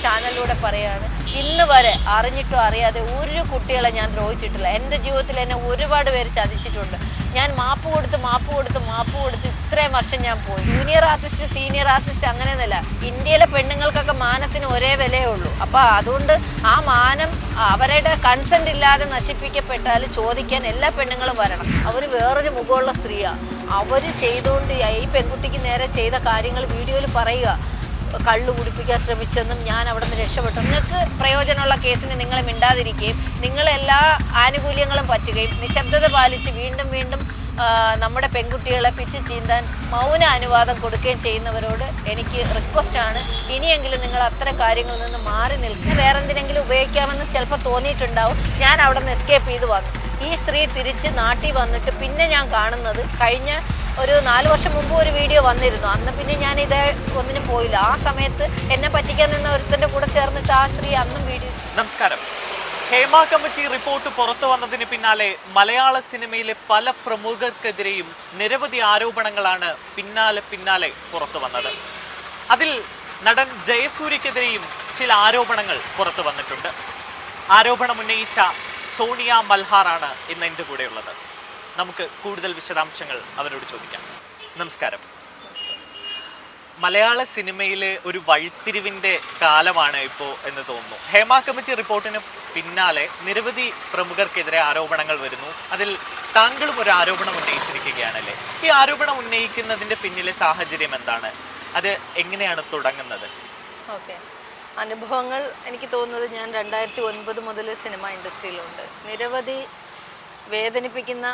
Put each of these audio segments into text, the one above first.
ചാനലിലൂടെ പറയുകയാണ്, ഇന്ന് വരെ അറിഞ്ഞിട്ടോ അറിയാതെ ഒരു കുട്ടികളെ ഞാൻ ദ്രോഹിച്ചിട്ടില്ല. എൻ്റെ ജീവിതത്തിൽ എന്നെ ഒരുപാട് പേര് ചതിച്ചിട്ടുണ്ട്. ഞാൻ മാപ്പ് കൊടുത്ത് ഇത്രയും വർഷം ഞാൻ പോയി. ജൂനിയർ ആർട്ടിസ്റ്റ്, സീനിയർ ആർട്ടിസ്റ്റ് അങ്ങനെയൊന്നുമല്ല. ഇന്ത്യയിലെ പെണ്ണുങ്ങൾക്കൊക്കെ മാനത്തിന് ഒരേ വിലയേ ഉള്ളൂ. അപ്പോൾ അതുകൊണ്ട് ആ മാനം അവരുടെ കൺസെൻറ്റ് ഇല്ലാതെ നശിപ്പിക്കപ്പെട്ടാൽ ചോദിക്കാൻ എല്ലാ പെണ്ണുങ്ങളും വരണം. അവർ വേറൊരു മുഖമുള്ള സ്ത്രീയാണ്. അവർ ചെയ്തുകൊണ്ട് ഈ പെൺകുട്ടിക്ക് നേരെ ചെയ്ത കാര്യങ്ങൾ വീഡിയോയിൽ പറയുക, കള്ളു കുടിപ്പിക്കാൻ ശ്രമിച്ചെന്നും ഞാൻ അവിടെ നിന്ന് രക്ഷപ്പെട്ടു. നിങ്ങൾക്ക് പ്രയോജനമുള്ള കേസിന് നിങ്ങൾ മിണ്ടാതിരിക്കുകയും നിങ്ങളെല്ലാ ആനുകൂല്യങ്ങളും പറ്റുകയും നിശബ്ദത പാലിച്ച് വീണ്ടും നമ്മുടെ പെൺകുട്ടികളെ പിച്ച് ചീന്താൻ മൗന അനുവാദം കൊടുക്കുകയും ചെയ്യുന്നവരോട് എനിക്ക് റിക്വസ്റ്റാണ്, ഇനിയെങ്കിലും നിങ്ങൾ അത്തരം കാര്യങ്ങളിൽ നിന്ന് മാറി നിൽക്കുക. വേറെന്തിനെങ്കിലും ഉപയോഗിക്കാമെന്ന് ചിലപ്പോൾ തോന്നിയിട്ടുണ്ടാവും. ഞാൻ അവിടെ നിന്ന് എസ്കേപ്പ് ചെയ്ത് വന്നു. ഈ സ്ത്രീ തിരിച്ച് നാട്ടിൽ വന്നിട്ട് പിന്നെ ഞാൻ കാണുന്നത് കഴിഞ്ഞ ഒരു 4 വർഷം മുമ്പ് ഒരു വീഡിയോ വന്നിരുന്നു. അന്ന് പിന്നെ ഞാൻ ഇതേ ഒന്നിനും പോയില്ല. ആ സമയത്ത് എന്നെ പറ്റിക്കാൻ നിന്ന ഒരുത്തൻ്റെ കൂടെ ചേർന്നിട്ട് ആ സ്ത്രീ അന്നും വീഡിയോ. നമസ്കാരം. ഹേമ കമ്മിറ്റി റിപ്പോർട്ട് പുറത്തു വന്നതിന് പിന്നാലെ മലയാള സിനിമയിലെ പല പ്രമുഖർക്കെതിരെയും നിരവധി ആരോപണങ്ങളാണ് പിന്നാലെ പുറത്തു വന്നത്. അതിൽ നടൻ ജയസൂര്യക്കെതിരെയും ചില ആരോപണങ്ങൾ പുറത്തു വന്നിട്ടുണ്ട്. ആരോപണം ഉന്നയിച്ച സോണിയ മൽഹാറാണ് ഇന്ന് എൻ്റെ കൂടെയുള്ളത്. നമുക്ക് കൂടുതൽ വിശദാംശങ്ങൾ അവരോട് ചോദിക്കാം. നമസ്കാരം. മലയാള സിനിമയിലെ ഒരു വഴിത്തിരിവിൻ്റെ കാലമാണ് ഇപ്പോൾ എന്ന് തോന്നുന്നു. ഹേമ കമ്മിറ്റി റിപ്പോർട്ടിന് പിന്നാലെ നിരവധി പ്രമുഖർക്കെതിരെ ആരോപണങ്ങൾ വരുന്നു. അതിൽ താങ്കളും ഒരു ആരോപണം ഉന്നയിച്ചിരിക്കുകയാണല്ലേ. ഈ ആരോപണം ഉന്നയിക്കുന്നതിൻ്റെ പിന്നിലെ സാഹചര്യം എന്താണ്? അത് എങ്ങനെയാണ് തുടങ്ങുന്നത്? ഓക്കെ, അനുഭവങ്ങൾ എനിക്ക് തോന്നുന്നത് ഞാൻ 2009 മുതൽ സിനിമ ഇൻഡസ്ട്രിയിലുണ്ട്. നിരവധി വേദനിപ്പിക്കുന്ന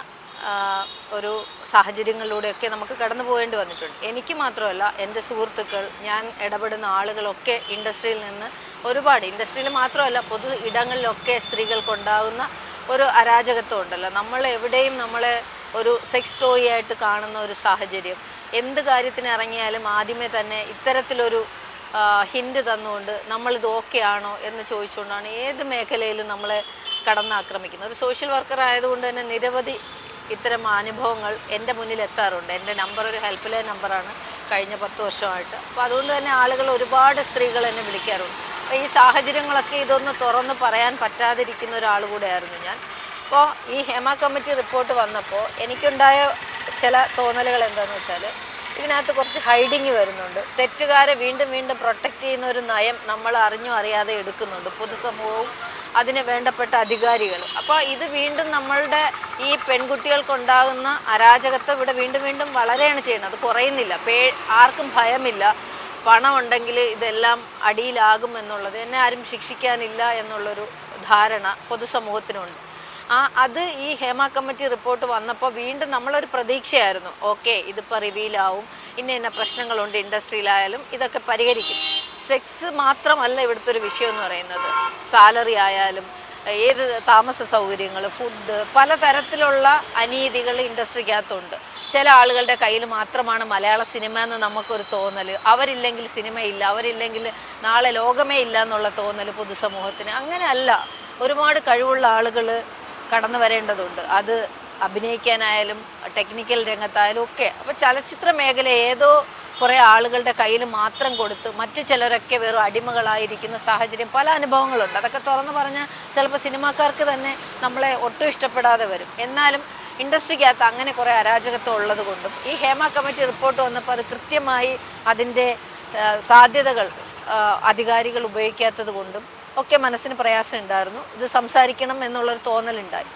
ഒരു സാഹചര്യങ്ങളിലൂടെയൊക്കെ നമുക്ക് കടന്നു പോകേണ്ടി വന്നിട്ടുണ്ട്. എനിക്ക് മാത്രമല്ല, എൻ്റെ സുഹൃത്തുക്കൾ, ഞാൻ ഇടപെടുന്ന ആളുകളൊക്കെ ഇൻഡസ്ട്രിയിൽ നിന്ന് ഒരുപാട്, ഇൻഡസ്ട്രിയിൽ മാത്രമല്ല പൊതു ഇടങ്ങളിലൊക്കെ സ്ത്രീകൾക്കുണ്ടാകുന്ന ഒരു അരാജകത്വം ഉണ്ടല്ലോ. നമ്മൾ എവിടെയും നമ്മളെ ഒരു സെക്സ് ടോയ് ആയിട്ട് കാണുന്ന ഒരു സാഹചര്യം. എന്ത് കാര്യത്തിന് ഇറങ്ങിയാലും ആദ്യമേ തന്നെ ഇത്തരത്തിലൊരു ഹിൻഡ് തന്നുകൊണ്ട് നമ്മളിത് ഓക്കെ ആണോ എന്ന് ചോദിച്ചുകൊണ്ടാണ് ഏത് മേഖലയിലും നമ്മളെ കടന്നാക്രമിക്കുന്നത്. ഒരു സോഷ്യൽ വർക്കർ ആയതുകൊണ്ട് തന്നെ നിരവധി ഇത്തരം അനുഭവങ്ങൾ എൻ്റെ മുന്നിൽ എത്താറുണ്ട്. എൻ്റെ നമ്പർ ഒരു ഹെൽപ്പ് ലൈൻ നമ്പറാണ് കഴിഞ്ഞ 10 വർഷമായിട്ട്. അപ്പോൾ അതുകൊണ്ട് തന്നെ ആളുകൾ, ഒരുപാട് സ്ത്രീകൾ എന്നെ വിളിക്കാറുണ്ട്. അപ്പോൾ ഈ സാഹചര്യങ്ങളൊക്കെ ഇതൊന്ന് തുറന്ന് പറയാൻ പറ്റാതിരിക്കുന്ന ഒരാൾ കൂടെയായിരുന്നു ഞാൻ. അപ്പോൾ ഈ ഹേമ കമ്മിറ്റി റിപ്പോർട്ട് വന്നപ്പോൾ എനിക്കുണ്ടായ ചില തോന്നലുകൾ എന്താണെന്ന് വെച്ചാൽ, ഇതിനകത്ത് കുറച്ച് ഹൈഡിങ് വരുന്നുണ്ട്. തെറ്റുകാരെ വീണ്ടും പ്രൊട്ടക്റ്റ് ചെയ്യുന്ന ഒരു നയം നമ്മൾ അറിഞ്ഞോ അറിയാതെ എടുക്കുന്നുണ്ട് പൊതുസമൂഹവും അതിന് വേണ്ടപ്പെട്ട അധികാരികൾ. അപ്പോൾ ഇത് വീണ്ടും നമ്മളുടെ ഈ പെൺകുട്ടികൾക്കുണ്ടാകുന്ന അരാജകത്വം ഇവിടെ വീണ്ടും വളരെയാണ് ചെയ്യുന്നത്. അത് കുറയുന്നില്ല. ആർക്കും ഭയമില്ല. പണമുണ്ടെങ്കിൽ ഇതെല്ലാം അടിയിലാകും എന്നുള്ളത്, എന്നെ ആരും ശിക്ഷിക്കാനില്ല എന്നുള്ളൊരു ധാരണ പൊതുസമൂഹത്തിനുണ്ട്. അത് ഈ ഹേമ കമ്മിറ്റി റിപ്പോർട്ട് വന്നപ്പോൾ വീണ്ടും നമ്മളൊരു പ്രതീക്ഷയായിരുന്നു, ഓക്കെ ഇതിപ്പോൾ റിവീലാവും, ഇന്ന പ്രശ്നങ്ങളുണ്ട് ഇൻഡസ്ട്രിയിലായാലും ഇതൊക്കെ പരിഹരിക്കും. സെക്സ് മാത്രമല്ല ഇവിടുത്തെ ഒരു വിഷയം എന്ന് പറയുന്നത്. സാലറി ആയാലും ഏത് താമസ സൗകര്യങ്ങൾ, ഫുഡ്, പലതരത്തിലുള്ള അനീതികൾ ഇൻഡസ്ട്രിക്കകത്തുണ്ട്. ചില ആളുകളുടെ കയ്യിൽ മാത്രമാണ് മലയാള സിനിമ എന്ന് നമുക്കൊരു തോന്നൽ. അവരില്ലെങ്കിൽ സിനിമയില്ല, അവരില്ലെങ്കിൽ നാളെ ലോകമേ ഇല്ല എന്നുള്ള തോന്നൽ പൊതുസമൂഹത്തിന്. അങ്ങനെയല്ല, ഒരുപാട് കഴിവുള്ള ആളുകൾ കടന്നു വരേണ്ടതുണ്ട്. അത് അഭിനയിക്കാനായാലും ടെക്നിക്കൽ രംഗത്തായാലും ഒക്കെ. അപ്പോൾ ചലച്ചിത്ര മേഖല ഏതോ കുറേ ആളുകളുടെ കയ്യിൽ മാത്രം കൊടുത്ത് മറ്റു ചിലരൊക്കെ വെറും അടിമകളായിരിക്കുന്ന സാഹചര്യം, പല അനുഭവങ്ങളുണ്ട്. അതൊക്കെ തുറന്നു പറഞ്ഞാൽ ചിലപ്പോൾ സിനിമാക്കാർക്ക് തന്നെ നമ്മളെ ഒട്ടും ഇഷ്ടപ്പെടാതെ വരും. എന്നാലും ഇൻഡസ്ട്രിക്കകത്ത് അങ്ങനെ കുറേ അരാജകത്വം ഉള്ളത് കൊണ്ടും ഈ ഹേമ കമ്മിറ്റി റിപ്പോർട്ട് വന്നപ്പോൾ അത് കൃത്യമായി അതിൻ്റെ സാധ്യതകൾ അധികാരികൾ ഉപയോഗിക്കാത്തത് കൊണ്ടും ഒക്കെ മനസ്സിന് പ്രയാസം ഉണ്ടായിരുന്നു. ഇത് സംസാരിക്കണം എന്നുള്ളൊരു തോന്നലുണ്ടായി.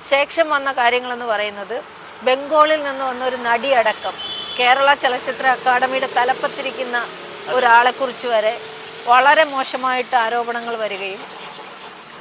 ശേഷം വന്ന കാര്യങ്ങളെന്ന് പറയുന്നത്, ബംഗാളിൽ നിന്ന് വന്ന ഒരു നടിയടക്കം കേരള ചലച്ചിത്ര അക്കാദമിയുടെ തലപ്പത്തിരിക്കുന്ന ഒരാളെക്കുറിച്ച് വരെ വളരെ മോശമായിട്ട് ആരോപണങ്ങൾ വരികയും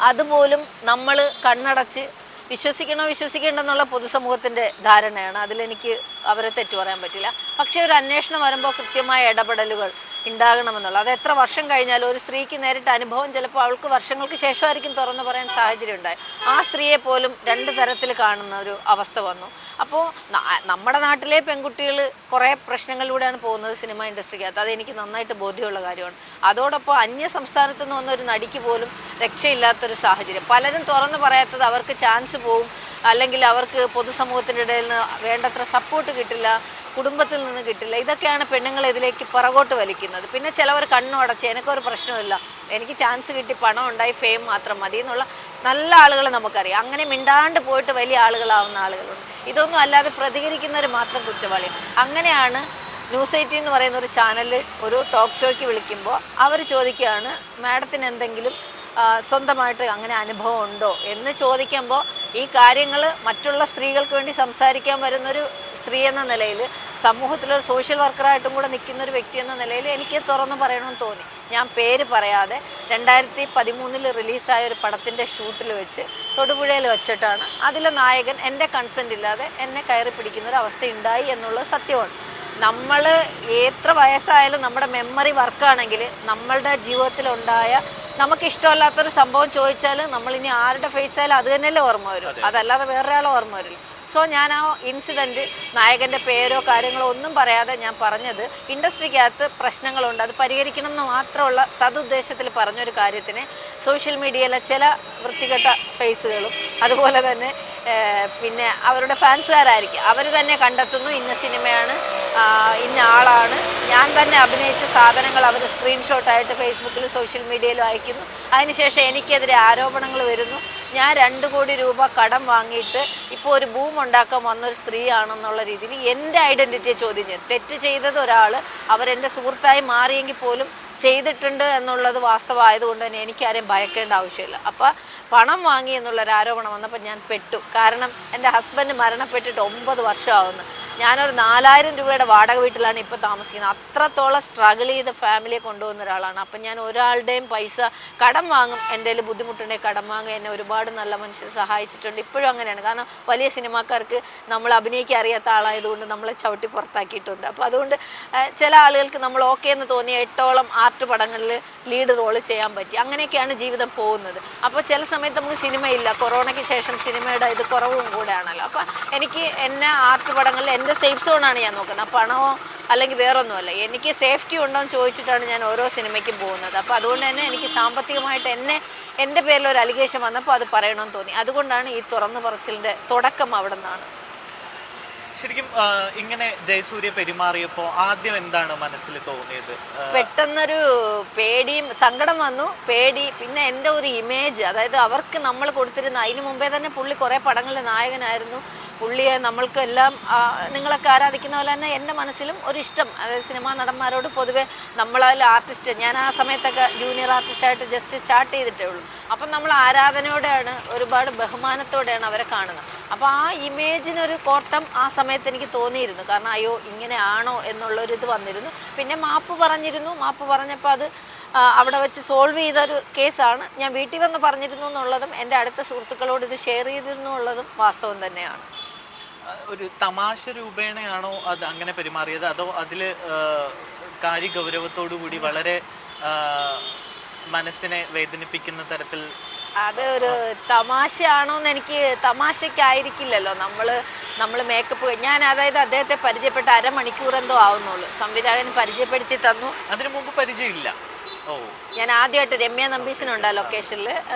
അതുപോലും നമ്മൾ കണ്ണടച്ച് വിശ്വസിക്കേണ്ടെന്നുള്ള പൊതുസമൂഹത്തിൻ്റെ ധാരണയാണ്. അതിലെനിക്ക് അവരെ തെറ്റു പറയാൻ പറ്റില്ല. പക്ഷേ ഒരു അന്വേഷണം വരുമ്പോൾ കൃത്യമായ ഇടപെടലുകൾ ഉണ്ടാകണമെന്നുള്ള, അത് എത്ര വർഷം കഴിഞ്ഞാലും ഒരു സ്ത്രീക്ക് നേരിട്ട് അനുഭവം ചിലപ്പോൾ അവൾക്ക് വർഷങ്ങൾക്ക് ശേഷമായിരിക്കും തുറന്നു പറയാൻ സാഹചര്യം ഉണ്ടായി. ആ സ്ത്രീയെ പോലും 2 തരത്തിൽ കാണുന്ന ഒരു അവസ്ഥ വന്നു. അപ്പോൾ നമ്മുടെ നാട്ടിലെ പെൺകുട്ടികൾ കുറേ പ്രശ്നങ്ങളിലൂടെയാണ് പോകുന്നത് സിനിമ ഇൻഡസ്ട്രിക്കകത്ത്. അതെനിക്ക് നന്നായിട്ട് ബോധ്യമുള്ള കാര്യമാണ്. അതോടൊപ്പം അന്യ സംസ്ഥാനത്ത് നിന്ന് വന്ന ഒരു നടിക്ക് പോലും രക്ഷയില്ലാത്തൊരു സാഹചര്യം. പലരും തുറന്നു പറയാത്തത് അവർക്ക് ചാൻസ് പോവും, അല്ലെങ്കിൽ അവർക്ക് പൊതുസമൂഹത്തിൻ്റെ ഇടയിൽ നിന്ന് വേണ്ടത്ര സപ്പോർട്ട് കിട്ടില്ല, കുടുംബത്തിൽ നിന്ന് കിട്ടില്ല. ഇതൊക്കെയാണ് പെണ്ണുങ്ങൾ ഇതിലേക്ക് പുറകോട്ട് വലിക്കുന്നത്. പിന്നെ ചിലവർ കണ്ണുടച്ച് എനിക്കൊരു പ്രശ്നമില്ല, എനിക്ക് ചാൻസ് കിട്ടി, പണം ഉണ്ടായി, ഫെയിം മാത്രം മതി എന്നുള്ള നല്ല ആളുകൾ നമുക്കറിയാം. അങ്ങനെ മിണ്ടാണ്ട് പോയിട്ട് വലിയ ആളുകളാവുന്ന ആളുകളുണ്ട്. ഇതൊന്നും അല്ലാതെ പ്രതികരിക്കുന്നവർ മാത്രം കുറ്റവാളിയാണ്. അങ്ങനെയാണ് ന്യൂസ് 18 എന്ന് പറയുന്ന ഒരു ചാനലിൽ ഒരു ടോക്ക് ഷോയ്ക്ക് വിളിക്കുമ്പോൾ അവർ ചോദിക്കുകയാണ്, മാഡത്തിന് എന്തെങ്കിലും സ്വന്തമായിട്ട് അങ്ങനെ അനുഭവം ഉണ്ടോ എന്ന് ചോദിക്കുമ്പോൾ ഈ കാര്യങ്ങൾ മറ്റുള്ള സ്ത്രീകൾക്ക് വേണ്ടി സംസാരിക്കാൻ വരുന്നൊരു സ്ത്രീ എന്ന നിലയിൽ, സമൂഹത്തിലൊരു സോഷ്യൽ വർക്കറായിട്ടും കൂടെ നിൽക്കുന്ന ഒരു വ്യക്തി എന്ന നിലയിൽ എനിക്ക് തുറന്നു പറയണമെന്ന് തോന്നി. ഞാൻ പേര് പറയാതെ 2013 റിലീസായ ഒരു പടത്തിൻ്റെ ഷൂട്ടിൽ വെച്ച് തൊടുപുഴയിൽ വെച്ചിട്ടാണ് അതിലെ നായകൻ എൻ്റെ കൺസെൻ്റ് ഇല്ലാതെ എന്നെ കയറി പിടിക്കുന്നൊരു അവസ്ഥ ഉണ്ടായി എന്നുള്ളത് സത്യമാണ്. നമ്മൾ എത്ര വയസ്സായാലും നമ്മുടെ മെമ്മറി വർക്കാണെങ്കിൽ നമ്മളുടെ ജീവിതത്തിലുണ്ടായ നമുക്കിഷ്ടമല്ലാത്തൊരു സംഭവം ചോദിച്ചാൽ നമ്മളിനി ആരുടെ ഫേസ് ആയാലും അത് തന്നെയല്ലേ ഓർമ്മ വരും, അതല്ലാതെ വേറൊരാളെ ഓർമ്മ വരില്ല. സോ ഞാൻ ആ ഇൻസിഡൻറ്റ് നായകൻ്റെ പേരോ കാര്യങ്ങളോ ഒന്നും പറയാതെ ഞാൻ പറഞ്ഞത് ഇൻഡസ്ട്രിക്കകത്ത് പ്രശ്നങ്ങളുണ്ട്, അത് പരിഹരിക്കണം എന്ന് മാത്രമുള്ള സതുദ്ദേശത്തിൽ പറഞ്ഞൊരു കാര്യത്തിനെ സോഷ്യൽ മീഡിയയിലെ ചില വൃത്തികെട്ട ഫേസുകളും അതുപോലെ തന്നെ പിന്നെ അവരുടെ ഫാൻസുകാരായിരിക്കും, അവർ തന്നെ കണ്ടെത്തുന്നു ഇന്ന സിനിമയാണ്, ഇന്ന ആളാണ്, ഞാൻ തന്നെ അഭിനയിച്ച സാധനങ്ങൾ അവർ സ്ക്രീൻഷോട്ടായിട്ട് ഫേസ്ബുക്കിലും സോഷ്യൽ മീഡിയയിലും അയക്കുന്നു. അതിനുശേഷം എനിക്കെതിരെ ആരോപണങ്ങൾ വരുന്നു. ഞാൻ 2 കോടി രൂപ കടം വാങ്ങിയിട്ട് ഇപ്പോൾ ഒരു ഭൂമി ഉണ്ടാക്കാൻ വന്നൊരു സ്ത്രീയാണെന്നുള്ള രീതിയിൽ എൻ്റെ ഐഡൻറ്റിറ്റിയെ ചോദ്യം ചെയ്തു. തെറ്റ് ചെയ്തത് ഒരാൾ അവരെൻ്റെ സുഹൃത്തായി മാറിയെങ്കിൽ പോലും ചെയ്തിട്ടുണ്ട് എന്നുള്ളത് വാസ്തവമായതുകൊണ്ട് തന്നെ എനിക്കാരെയും ഭയക്കേണ്ട ആവശ്യമില്ല. അപ്പോൾ പണം വാങ്ങി എന്നുള്ളൊരു ആരോപണം വന്നപ്പോൾ ഞാൻ പെട്ടു. കാരണം എൻ്റെ ഹസ്ബൻഡ് മരണപ്പെട്ടിട്ട് 9 വർഷമാവുന്നു. ഞാനൊരു 4000 രൂപയുടെ വാടക വീട്ടിലാണ് ഇപ്പോൾ താമസിക്കുന്നത്. അത്രത്തോളം സ്ട്രഗിൾ ചെയ്ത് ഫാമിലിയെ കൊണ്ടുപോകുന്ന ഒരാളാണ്. അപ്പം ഞാൻ ഒരാളുടെയും പൈസ കടം വാങ്ങും, എൻ്റെ കയ്യിൽ ബുദ്ധിമുട്ടുണ്ടെങ്കിൽ കടം വാങ്ങും. എന്നെ ഒരുപാട് നല്ല മനുഷ്യർ സഹായിച്ചിട്ടുണ്ട്. ഇപ്പോഴും അങ്ങനെയാണ്. കാരണം വലിയ സിനിമാക്കാർക്ക് നമ്മൾ അഭിനയിക്കാൻ അറിയാത്ത ആളായതുകൊണ്ട് നമ്മളെ ചവിട്ടി പുറത്താക്കിയിട്ടുണ്ട്. അപ്പോൾ അതുകൊണ്ട് ചില ആളുകൾക്ക് നമ്മൾ ഓക്കെ എന്ന് തോന്നിയ 8ഓളം ആർട്ട് പടങ്ങളിൽ ലീഡ് റോള് ചെയ്യാൻ പറ്റി. അങ്ങനെയൊക്കെയാണ് ജീവിതം പോകുന്നത്. അപ്പോൾ ചില സമയത്ത് നമുക്ക് സിനിമയില്ല, കൊറോണയ്ക്ക് ശേഷം സിനിമയുടെ ഇത് കുറവും കൂടെയാണല്ലോ. അപ്പോൾ എനിക്ക് എന്നെ ആർട്ട് പടങ്ങളിൽ എൻ്റെ സേഫ് സോണാണ് ഞാൻ നോക്കുന്നത്. പണമോ അല്ലെങ്കിൽ വേറൊന്നുമല്ല, എനിക്ക് സേഫ്റ്റി ഉണ്ടോ എന്ന് ചോദിച്ചിട്ടാണ് ഞാൻ ഓരോ സിനിമയ്ക്കും പോകുന്നത്. അപ്പോൾ അതുകൊണ്ട് തന്നെ എനിക്ക് സാമ്പത്തികമായിട്ട് എൻ്റെ പേരിൽ ഒരു അലിഗേഷൻ വന്നപ്പോൾ അത് പറയണമെന്ന് തോന്നി. അതുകൊണ്ടാണ് ഈ തുറന്നു പറച്ചിലിൻ്റെ തുടക്കം അവിടെ നിന്നാണ്. ശരിക്കും ഇങ്ങനെ ജയസൂര്യ പെരുമാറിയപ്പോൾ ആദ്യം എന്താണ് മനസ്സിൽ തോന്നിയത്? പെട്ടെന്നൊരു പേടിയും സങ്കടം വന്നു, പേടി, പിന്നെ എൻ്റെ ഒരു ഇമേജ്, അതായത് അവർക്ക് നമ്മൾ കൊടുത്തിരുന്ന, അതിന് മുമ്പേ തന്നെ പുള്ളി കുറേ പടങ്ങളിലെ നായകനായിരുന്നു. പുള്ളിയെ നമ്മൾക്കെല്ലാം നിങ്ങളൊക്കെ ആരാധിക്കുന്ന പോലെ തന്നെ എൻ്റെ മനസ്സിലും ഒരു ഇഷ്ടം, അതായത് സിനിമാ നടന്മാരോട് പൊതുവെ നമ്മളതിൽ ആർട്ടിസ്റ്റ്, ഞാൻ ആ സമയത്തൊക്കെ ജൂനിയർ ആർട്ടിസ്റ്റായിട്ട് ജസ്റ്റ് സ്റ്റാർട്ട് ചെയ്തിട്ടേ ഉള്ളൂ. അപ്പം നമ്മൾ ആരാധനയോടെയാണ്, ഒരുപാട് ബഹുമാനത്തോടെയാണ് അവരെ കാണുന്നത്. അപ്പോൾ ആ ഇമേജിനൊരു കോട്ടം ആ സമയത്ത് എനിക്ക് തോന്നിയിരുന്നു. കാരണം അയ്യോ ഇങ്ങനെയാണോ എന്നുള്ളൊരിത് വന്നിരുന്നു. പിന്നെ മാപ്പ് പറഞ്ഞിരുന്നു. മാപ്പ് പറഞ്ഞപ്പോൾ അത് അവിടെ വെച്ച് സോൾവ് ചെയ്തൊരു കേസാണ്. ഞാൻ വീട്ടിൽ വന്ന് പറഞ്ഞിരുന്നു എന്നുള്ളതും എൻ്റെ അടുത്ത സുഹൃത്തുക്കളോട് ഇത് ഷെയർ ചെയ്തിരുന്നു എന്നുള്ളതും വാസ്തവം തന്നെയാണ്. ഒരു തമാശ രൂപേണയാണോ അത് അങ്ങനെ പെരുമാറിയത്, അതോ അതിൽ കാര്യഗൗരവത്തോടു കൂടി വളരെ മനസ്സിനെ വേദനിപ്പിക്കുന്ന തരത്തിൽ? അത് ഒരു തമാശയാണോന്ന് എനിക്ക്, തമാശയ്ക്കായിരിക്കില്ലല്ലോ നമ്മൾ മേക്കപ്പ്, ഞാൻ അതായത് അദ്ദേഹത്തെ പരിചയപ്പെട്ട 1/2 മണിക്കൂർ എന്തോ ആവുന്നുള്ളൂ. സംവിധായകൻ പരിചയപ്പെടുത്തി തന്നു. അതിനു മുമ്പ് പരിചയമില്ല. ഞാൻ ആദ്യമായിട്ട് രമ്യ നമ്പീശനുണ്ട് ആ ലൊക്കേഷനിൽ,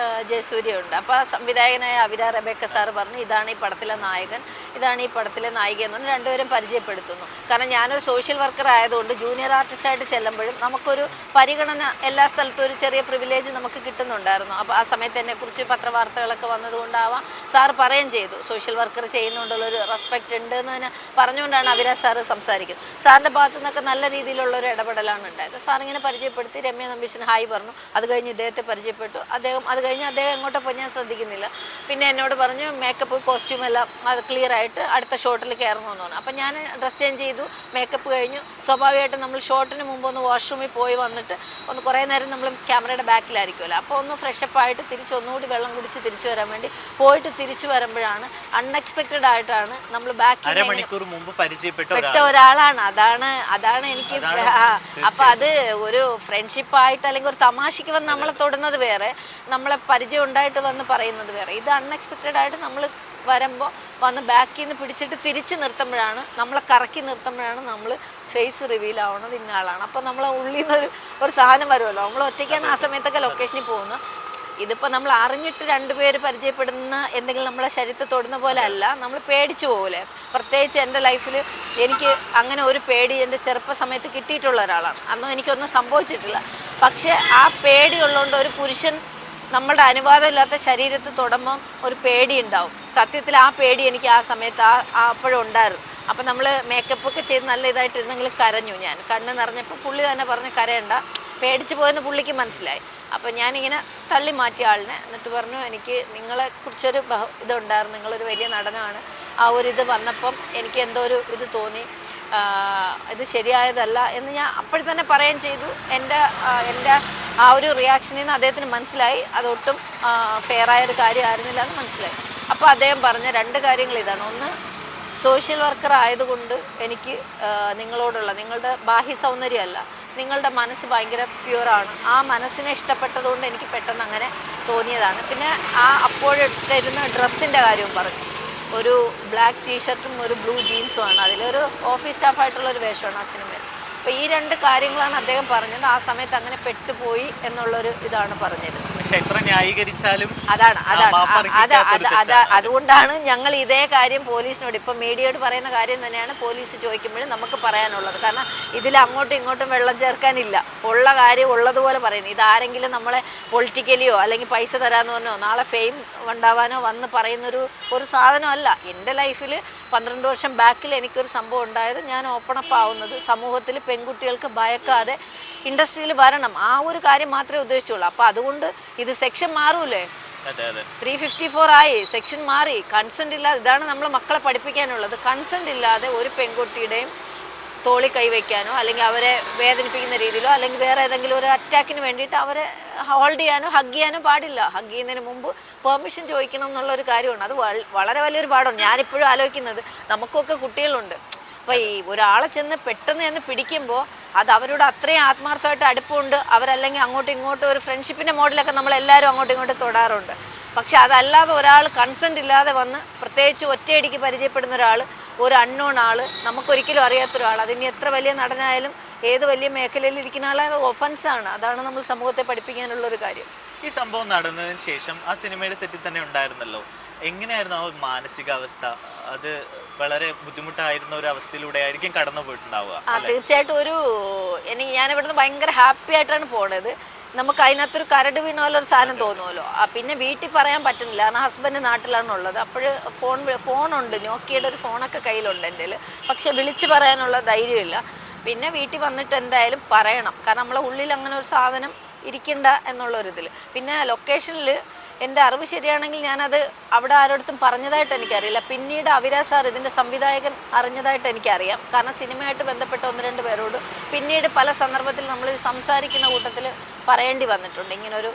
ജയസൂര്യ ഉണ്ട്. അപ്പോൾ സംവിധായകനായ അവിര റബേക്ക സാറ് പറഞ്ഞു ഇതാണ് ഈ പടത്തിലെ നായകൻ, ഇതാണ് ഈ പടത്തിലെ നായിക എന്ന് പറഞ്ഞ് രണ്ടുപേരും പരിചയപ്പെടുത്തുന്നു. കാരണം ഞാനൊരു സോഷ്യൽ വർക്കർ ആയതുകൊണ്ട് ജൂനിയർ ആർട്ടിസ്റ്റായിട്ട് ചെല്ലുമ്പോഴും നമുക്കൊരു പരിഗണന എല്ലാ സ്ഥലത്തും ഒരു ചെറിയ പ്രിവിലേജ് നമുക്ക് കിട്ടുന്നുണ്ടായിരുന്നു. അപ്പോൾ ആ സമയത്ത് എന്നെക്കുറിച്ച് പത്രവാർത്തകളൊക്കെ വന്നതുകൊണ്ടാവാം സാർ പറയുകയും ചെയ്തു സോഷ്യൽ വർക്കർ ചെയ്യുന്നുണ്ടുള്ളൊരു റെസ്പെക്റ്റ് ഉണ്ട് എന്ന് തന്നെ പറഞ്ഞുകൊണ്ടാണ് അവിര സാറ് സംസാരിക്കുന്നത്. സാറിൻ്റെ ഭാഗത്തു നിന്നൊക്കെ നല്ല രീതിയിലുള്ളൊരു ഇടപെടലാണ് ഉണ്ടായത്. സാറിങ്ങനെ പരിചയപ്പെടുത്തി രമ്യ നമ്പീശൻ ഹായ് പറഞ്ഞു. അത് കഴിഞ്ഞ് ഇദ്ദേഹത്തെ പരിചയപ്പെട്ടു. അത് കഴിഞ്ഞ് അദ്ദേഹം എങ്ങോട്ട് പോയി ഞാൻ ശ്രദ്ധിക്കുന്നില്ല. പിന്നെ എന്നോട് പറഞ്ഞു മേക്കപ്പ് കോസ്റ്റ്യൂം എല്ലാം അത് ക്ലിയർ ആയിട്ട് അടുത്ത ഷോട്ടിൽ കയറണമെന്ന് പറഞ്ഞു. അപ്പം ഞാൻ ഡ്രസ് ചേഞ്ച് ചെയ്തു, മേക്കപ്പ് കഴിഞ്ഞു. സ്വാഭാവികമായിട്ടും നമ്മൾ ഷോട്ടിന് മുമ്പ് ഒന്ന് വാഷ്റൂമിൽ പോയി വന്നിട്ട് ഒന്ന് കുറേ നേരം നമ്മൾ ക്യാമറയുടെ ബാക്കിലായിരിക്കുമല്ലോ. അപ്പോൾ ഒന്ന് ഫ്രഷപ്പ് ആയിട്ട് ഒന്നുകൂടി വെള്ളം കുടിച്ച് തിരിച്ചു വരാൻ വേണ്ടി പോയിട്ട് തിരിച്ചു വരുമ്പോഴാണ് അൺഎക്സ്പെക്റ്റഡ് ആയിട്ടാണ് നമ്മൾ ബാക്കിൽ പെട്ട ഒരാളാണ്. അതാണ് എനിക്ക്. അപ്പം അത് ഒരു ഫ്രണ്ട്ഷിപ്പായിട്ട് അല്ലെങ്കിൽ ഒരു തമാശയ്ക്ക് വന്ന് നമ്മളെ തൊടുന്നത് വേറെ, നമ്മളെ പരിചയം ഉണ്ടായിട്ട് വന്ന് പറയുന്നത് വേറെ. ഇത് അൺഎക്സ്പെക്റ്റഡ് ആയിട്ട് നമ്മൾ വരുമ്പോൾ വന്ന് ബാക്കിൽ നിന്ന് പിടിച്ചിട്ട് തിരിച്ച് നിർത്തുമ്പോഴാണ്, നമ്മളെ കറക്കി നിർത്തുമ്പോഴാണ് നമ്മൾ ഫേസ് റിവീൽ ആവണത് ഇന്ന ആളാണ്. അപ്പോൾ നമ്മളെ ഉള്ളിൽ നിന്ന് ഒരു സാധനം വരുമല്ലോ. നമ്മൾ ഒറ്റയ്ക്കാണ് ആ സമയത്തൊക്കെ ലൊക്കേഷനിൽ പോകുന്നത്. ഇതിപ്പോൾ നമ്മൾ അറിഞ്ഞിട്ട് രണ്ടുപേര് പരിചയപ്പെടുന്ന എന്തെങ്കിലും നമ്മളെ ശരീരത്തെ തൊടുന്ന പോലെ അല്ല, നമ്മൾ പേടിച്ചു പോകില്ലേ. പ്രത്യേകിച്ച് എൻ്റെ ലൈഫിൽ എനിക്ക് അങ്ങനെ ഒരു പേടി എൻ്റെ ചെറുപ്പ സമയത്ത് കിട്ടിയിട്ടുള്ള ഒരാളാണ്. അന്നും എനിക്കൊന്നും സംഭവിച്ചിട്ടില്ല. പക്ഷേ ആ പേടി ഉള്ളതുകൊണ്ട് ഒരു പുരുഷൻ നമ്മളുടെ അനുവാദമില്ലാത്ത ശരീരത്ത് തൊടുമ്പം ഒരു പേടി ഉണ്ടാവും. സത്യത്തിൽ ആ പേടി എനിക്ക് ആ സമയത്ത് അപ്പോഴും ഉണ്ടായിരുന്നു. അപ്പം നമ്മൾ മേക്കപ്പൊക്കെ ചെയ്ത് നല്ല ഇതായിട്ടിരുന്നെങ്കിൽ കരഞ്ഞു. ഞാൻ കണ്ണ് നിറഞ്ഞപ്പോൾ പുള്ളി തന്നെ പറഞ്ഞ് കരയണ്ട, പേടിച്ച് പോയെന്ന് പുള്ളിക്ക് മനസ്സിലായി. അപ്പം ഞാനിങ്ങനെ തള്ളി മാറ്റിയ ആളിനെ, എന്നിട്ട് പറഞ്ഞു എനിക്ക് നിങ്ങളെക്കുറിച്ചൊരു ഇതുണ്ടായിരുന്നു, നിങ്ങളൊരു വലിയ നടനാണ്. ആ ഒരു ഇത് വന്നപ്പം എനിക്ക് എന്തോ ഒരു ഇത് തോന്നി, ഇത് ശരിയായതല്ല എന്ന് ഞാൻ അപ്പോഴും തന്നെ പറയുകയും ചെയ്തു. എൻ്റെ ആ ഒരു റിയാക്ഷനിൽ നിന്ന് അദ്ദേഹത്തിന് മനസ്സിലായി അതൊട്ടും ഫെയറായൊരു കാര്യമായിരുന്നില്ല എന്ന് മനസ്സിലായി. അപ്പോൾ അദ്ദേഹം പറഞ്ഞ 2 കാര്യങ്ങൾ ഇതാണ്. ഒന്ന്, സോഷ്യൽ വർക്കർ ആയതുകൊണ്ട് എനിക്ക് നിങ്ങളുടെ ബാഹ്യ സൗന്ദര്യമല്ല, നിങ്ങളുടെ മനസ്സ് ഭയങ്കര പ്യുവറാണ്. ആ മനസ്സിനെ ഇഷ്ടപ്പെട്ടതുകൊണ്ട് എനിക്ക് പെട്ടെന്ന് അങ്ങനെ തോന്നിയതാണ്. പിന്നെ അപ്പോഴിട്ടിരുന്ന ഡ്രസ്സിൻ്റെ കാര്യവും പറഞ്ഞു. ഒരു ബ്ലാക്ക് ടീഷർട്ടും ഒരു ബ്ലൂ ജീൻസുമാണ്, അതിലൊരു ഓഫീസ് സ്റ്റാഫായിട്ടുള്ളൊരു വേഷമാണ് ആ സിനിമയിൽ. അപ്പോൾ ഈ 2 കാര്യങ്ങളാണ് അദ്ദേഹം പറഞ്ഞത്. ആ സമയത്ത് അങ്ങനെ പെട്ടുപോയി എന്നുള്ളൊരു ഇതാണ് പറഞ്ഞിരുന്നത്. പക്ഷെ എത്ര ന്യായീകരിച്ചാലും അതുകൊണ്ടാണ് ഞങ്ങൾ ഇതേ കാര്യം പോലീസിനോട്, ഇപ്പം മീഡിയയോട് പറയുന്ന കാര്യം തന്നെയാണ് പോലീസ് ചോദിക്കുമ്പോഴും നമുക്ക് പറയാനുള്ളത്. കാരണം ഇതിൽ അങ്ങോട്ടും ഇങ്ങോട്ടും വെള്ളം ചേർക്കാനില്ല, ഉള്ള കാര്യം ഉള്ളതുപോലെ പറയുന്നത്. ഇതാരെങ്കിലും നമ്മളെ പൊളിറ്റിക്കലിയോ അല്ലെങ്കിൽ പൈസ തരാമെന്ന് പറഞ്ഞോ നാളെ ഫെയിം ഉണ്ടാവാനോ വന്ന് പറയുന്നൊരു സാധനമല്ല. എൻ്റെ ലൈഫിൽ 12 വർഷം ബാക്കിൽ എനിക്കൊരു സംഭവം ഉണ്ടായത്, ഞാൻ ഓപ്പണപ്പ് ആവുന്നത് സമൂഹത്തിൽ പെൺകുട്ടികൾക്ക് ഭയക്കാതെ ഇൻഡസ്ട്രിയിൽ വരണം, ആ ഒരു കാര്യം മാത്രമേ ഉദ്ദേശിച്ചുള്ളൂ. അപ്പോൾ അതുകൊണ്ട് ഇത് സെക്ഷൻ മാറൂലേ, 354 ആയി, സെക്ഷൻ മാറി. കൺസെൻറ്റ് ഇല്ലാതെ, ഇതാണ് നമ്മൾ മക്കളെ പഠിപ്പിക്കാനുള്ളത്. കൺസെൻറ്റ് ഇല്ലാതെ ഒരു പെൺകുട്ടിയുടെയും തോളി കൈവയ്ക്കാനോ അല്ലെങ്കിൽ അവരെ വേദനിപ്പിക്കുന്ന രീതിയിലോ അല്ലെങ്കിൽ വേറെ ഏതെങ്കിലും ഒരു അറ്റാക്കിന് വേണ്ടിയിട്ട് അവരെ ഹോൾഡ് ചെയ്യാനോ ഹഗ് ചെയ്യാനോ പാടില്ല. ഹഗ് ചെയ്യുന്നതിന് മുമ്പ് പെർമിഷൻ ചോദിക്കണം എന്നുള്ളൊരു കാര്യമാണ്. അത് വളരെ വലിയൊരു പാഠമാണ്. ഞാനിപ്പോഴും ആലോചിക്കുന്നത്, നമുക്കൊക്കെ കുട്ടികളുണ്ട്. അപ്പോൾ ഈ ഒരാളെ പെട്ടെന്ന് പിടിക്കുമ്പോൾ അത് അവരോട് അത്രയും ആത്മാർത്ഥമായിട്ട് അടുപ്പമുണ്ട്. അവരല്ലെങ്കിൽ അങ്ങോട്ടും ഇങ്ങോട്ടും ഒരു ഫ്രണ്ട്ഷിപ്പിൻ്റെ മോഡലൊക്കെ നമ്മളെല്ലാവരും അങ്ങോട്ടും ഇങ്ങോട്ടും തൊടാറുണ്ട്. പക്ഷെ അതല്ലാതെ ഒരാൾ കൺസെൻറ്റ് ഇല്ലാതെ വന്ന്, പ്രത്യേകിച്ച് ഒറ്റയടിക്ക് പരിചയപ്പെടുന്ന ഒരാൾ, ഒരു അൺനോൺ ആൾ, നമുക്കൊരിക്കലും അറിയാത്തൊരാൾ, അതിന് എത്ര വലിയ നടനായാലും ഏത് വലിയ മേഖലയിൽ ഇരിക്കുന്ന ആളെ ഒഫൻസാണ്. അതാണ് നമ്മൾ സമൂഹത്തെ പഠിപ്പിക്കാനുള്ളൊരു കാര്യം. ഈ സംഭവം നടന്നതിന് ശേഷം ആ സിനിമയുടെ സെറ്റിൽ തന്നെ ഉണ്ടായിരുന്നല്ലോ, എങ്ങനെയായിരുന്നു ആ മാനസികാവസ്ഥ? അത് വളരെ ബുദ്ധിമുട്ടായിരുന്ന ഒരു അവസ്ഥയിലൂടെ ആയിരിക്കും കടന്നു പോയിട്ടുണ്ടാവുക. തീർച്ചയായിട്ടും ഞാനിവിടുന്ന് ഭയങ്കര ഹാപ്പി ആയിട്ടാണ് പോണത്. നമുക്ക് അതിനകത്തൊരു കരട് വീണ പോലെ ഒരു സാധനം തോന്നുമല്ലോ. പിന്നെ വീട്ടിൽ പറയാൻ പറ്റുന്നില്ല, കാരണം ഹസ്ബൻഡ് നാട്ടിലാണുള്ളത്. അപ്പോൾ ഫോണുണ്ട്, നോക്കിയുടെ ഒരു ഫോണൊക്കെ കയ്യിലുണ്ട് എൻ്റെ കയ്യിൽ. പക്ഷെ വിളിച്ച് പറയാനുള്ള ധൈര്യമില്ല. പിന്നെ വീട്ടിൽ വന്നിട്ട് എന്തായാലും പറയണം, കാരണം നമ്മളെ ഉള്ളിൽ അങ്ങനെ ഒരു സാധനം ഇരിക്കണ്ട എന്നുള്ളൊരിതിൽ. പിന്നെ ലൊക്കേഷനിൽ എൻ്റെ അറിവ് ശരിയാണെങ്കിൽ ഞാനത് അവിടെ ആരോടത്തും പറഞ്ഞതായിട്ട് എനിക്കറിയില്ല. പിന്നീട് അവിരാജ് സാർ, ഇതിൻ്റെ സംവിധായകൻ, അറിഞ്ഞതായിട്ട് എനിക്കറിയാം. കാരണം സിനിമയായിട്ട് ബന്ധപ്പെട്ട 1-2 പേരോട് പിന്നീട് പല സന്ദർഭത്തിൽ നമ്മൾ സംസാരിക്കുന്ന കൂട്ടത്തിൽ പറയേണ്ടി വന്നിട്ടുണ്ട്, ഇങ്ങനൊരു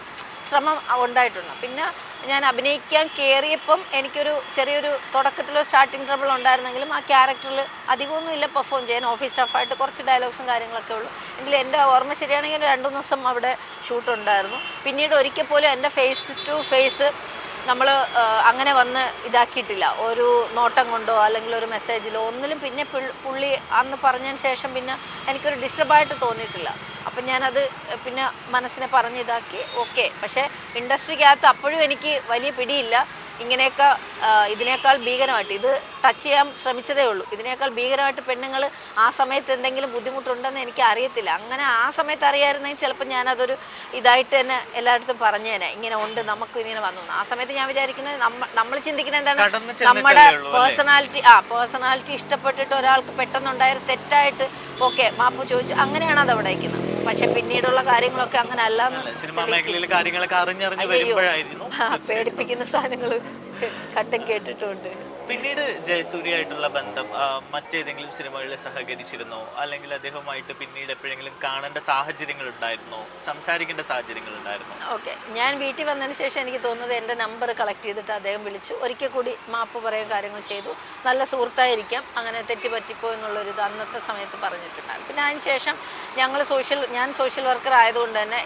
ശ്രമം ഉണ്ടായിട്ടുണ്ട്. പിന്നെ ഞാൻ അഭിനയിക്കാൻ കയറിയപ്പം എനിക്കൊരു ചെറിയൊരു തുടക്കത്തിലൊരു സ്റ്റാർട്ടിങ് ട്രബിൾ ഉണ്ടായിരുന്നെങ്കിലും ആ ക്യാരക്ടറിൽ അധികമൊന്നുമില്ല പെർഫോം ചെയ്യാൻ. ഓഫീസ് സ്റ്റാഫായിട്ട് കുറച്ച് ഡയലോഗ്സും കാര്യങ്ങളൊക്കെ ഉള്ളൂ. എങ്കിലും എൻ്റെ ഓർമ്മ ശരിയാണെങ്കിൽ 2-3 ദിവസം അവിടെ ഷൂട്ട് ഉണ്ടായിരുന്നു. പിന്നീട് ഒരിക്കൽ പോലും എൻ്റെ ഫേസ് ടു ഫേസ് നമ്മൾ അങ്ങനെ വന്ന് ഇതാക്കിയിട്ടില്ല, ഒരു നോട്ടം കൊണ്ടോ അല്ലെങ്കിൽ ഒരു മെസ്സേജിലോ ഒന്നിലും. പിന്നെ പുള്ളി അന്ന് പറഞ്ഞതിന് ശേഷം പിന്നെ എനിക്കൊരു ഡിസ്റ്റർബായിട്ട് തോന്നിയിട്ടില്ല. അപ്പം ഞാനത് പിന്നെ മനസ്സിനെ പറഞ്ഞ് ഇതാക്കി ഓക്കെ. പക്ഷേ ഇൻഡസ്ട്രിക്കകത്ത് അപ്പോഴും എനിക്ക് വലിയ പിടിയില്ല. ഇങ്ങനെയൊക്കെ ഇതിനേക്കാൾ ഭീകരമായിട്ട്, ഇത് ടച്ച് ചെയ്യാൻ ശ്രമിച്ചതേ ഉള്ളൂ, ഇതിനേക്കാൾ ഭീകരമായിട്ട് പെണ്ണുങ്ങൾ ആ സമയത്ത് എന്തെങ്കിലും ബുദ്ധിമുട്ടുണ്ടെന്ന് എനിക്ക് അറിയത്തില്ല. അങ്ങനെ ആ സമയത്ത് അറിയാമായിരുന്നെങ്കിൽ ചിലപ്പോൾ ഞാനതൊരു ഇതായിട്ട് തന്നെ എല്ലായിടത്തും പറഞ്ഞേനെ, ഇങ്ങനെ ഉണ്ട്, നമുക്ക് ഇങ്ങനെ വന്നു. ആ സമയത്ത് ഞാൻ വിചാരിക്കുന്നത് നമ്മൾ ചിന്തിക്കുന്നത് എന്താണ്, നമ്മുടെ പേഴ്സണാലിറ്റി ഇഷ്ടപ്പെട്ടിട്ട് ഒരാൾക്ക് പെട്ടെന്നുണ്ടായ തെറ്റായിട്ട് ഓക്കെ മാപ്പ് ചോദിച്ചു, അങ്ങനെയാണ് അത് അവിടെ വയ്ക്കുന്നത്. പക്ഷെ പിന്നീടുള്ള കാര്യങ്ങളൊക്കെ അങ്ങനെ അല്ലാന്ന്, സിനിമാ മേഖലയിലെ കാര്യങ്ങളൊക്കെ അറിഞ്ഞറിഞ്ഞ് വരുമ്പോഴായിരുന്നു പേടിപ്പിക്കുന്ന സാധനങ്ങൾ കണ്ടും കേട്ടിട്ടുണ്ട്. പിന്നീട് ജയസൂര്യയായിട്ടുള്ള ബന്ധം മറ്റേതെങ്കിലും സിനിമകളിൽ സഹകരിച്ചിരുന്നോ, അല്ലെങ്കിൽ അദ്ദേഹവുമായിട്ട് പിന്നീട് എപ്പോഴെങ്കിലും കാണേണ്ട സാഹചര്യങ്ങൾ ഉണ്ടായിരുന്നോ, സംസാരിക്കേണ്ട സാഹചര്യങ്ങൾ ഉണ്ടായിരുന്നോ? ഓക്കെ, ഞാൻ വീട്ടിൽ വന്നതിന് ശേഷം എനിക്ക് തോന്നുന്നത് എൻ്റെ നമ്പർ കളക്ട് ചെയ്തിട്ട് അദ്ദേഹം വിളിച്ചു, ഒരിക്കൽ കൂടി മാപ്പ് പറയാൻ കാര്യങ്ങൾ ചെയ്തു. നല്ല സുഹൃത്തായിരിക്കാം, അങ്ങനെ തെറ്റുപറ്റിപ്പോ എന്നുള്ളൊരിത് അന്നത്തെ സമയത്ത് പറഞ്ഞിട്ടുണ്ടായിരുന്നു. പിന്നെ അതിന് ശേഷം ഞാൻ സോഷ്യൽ വർക്കർ ആയതുകൊണ്ട് തന്നെ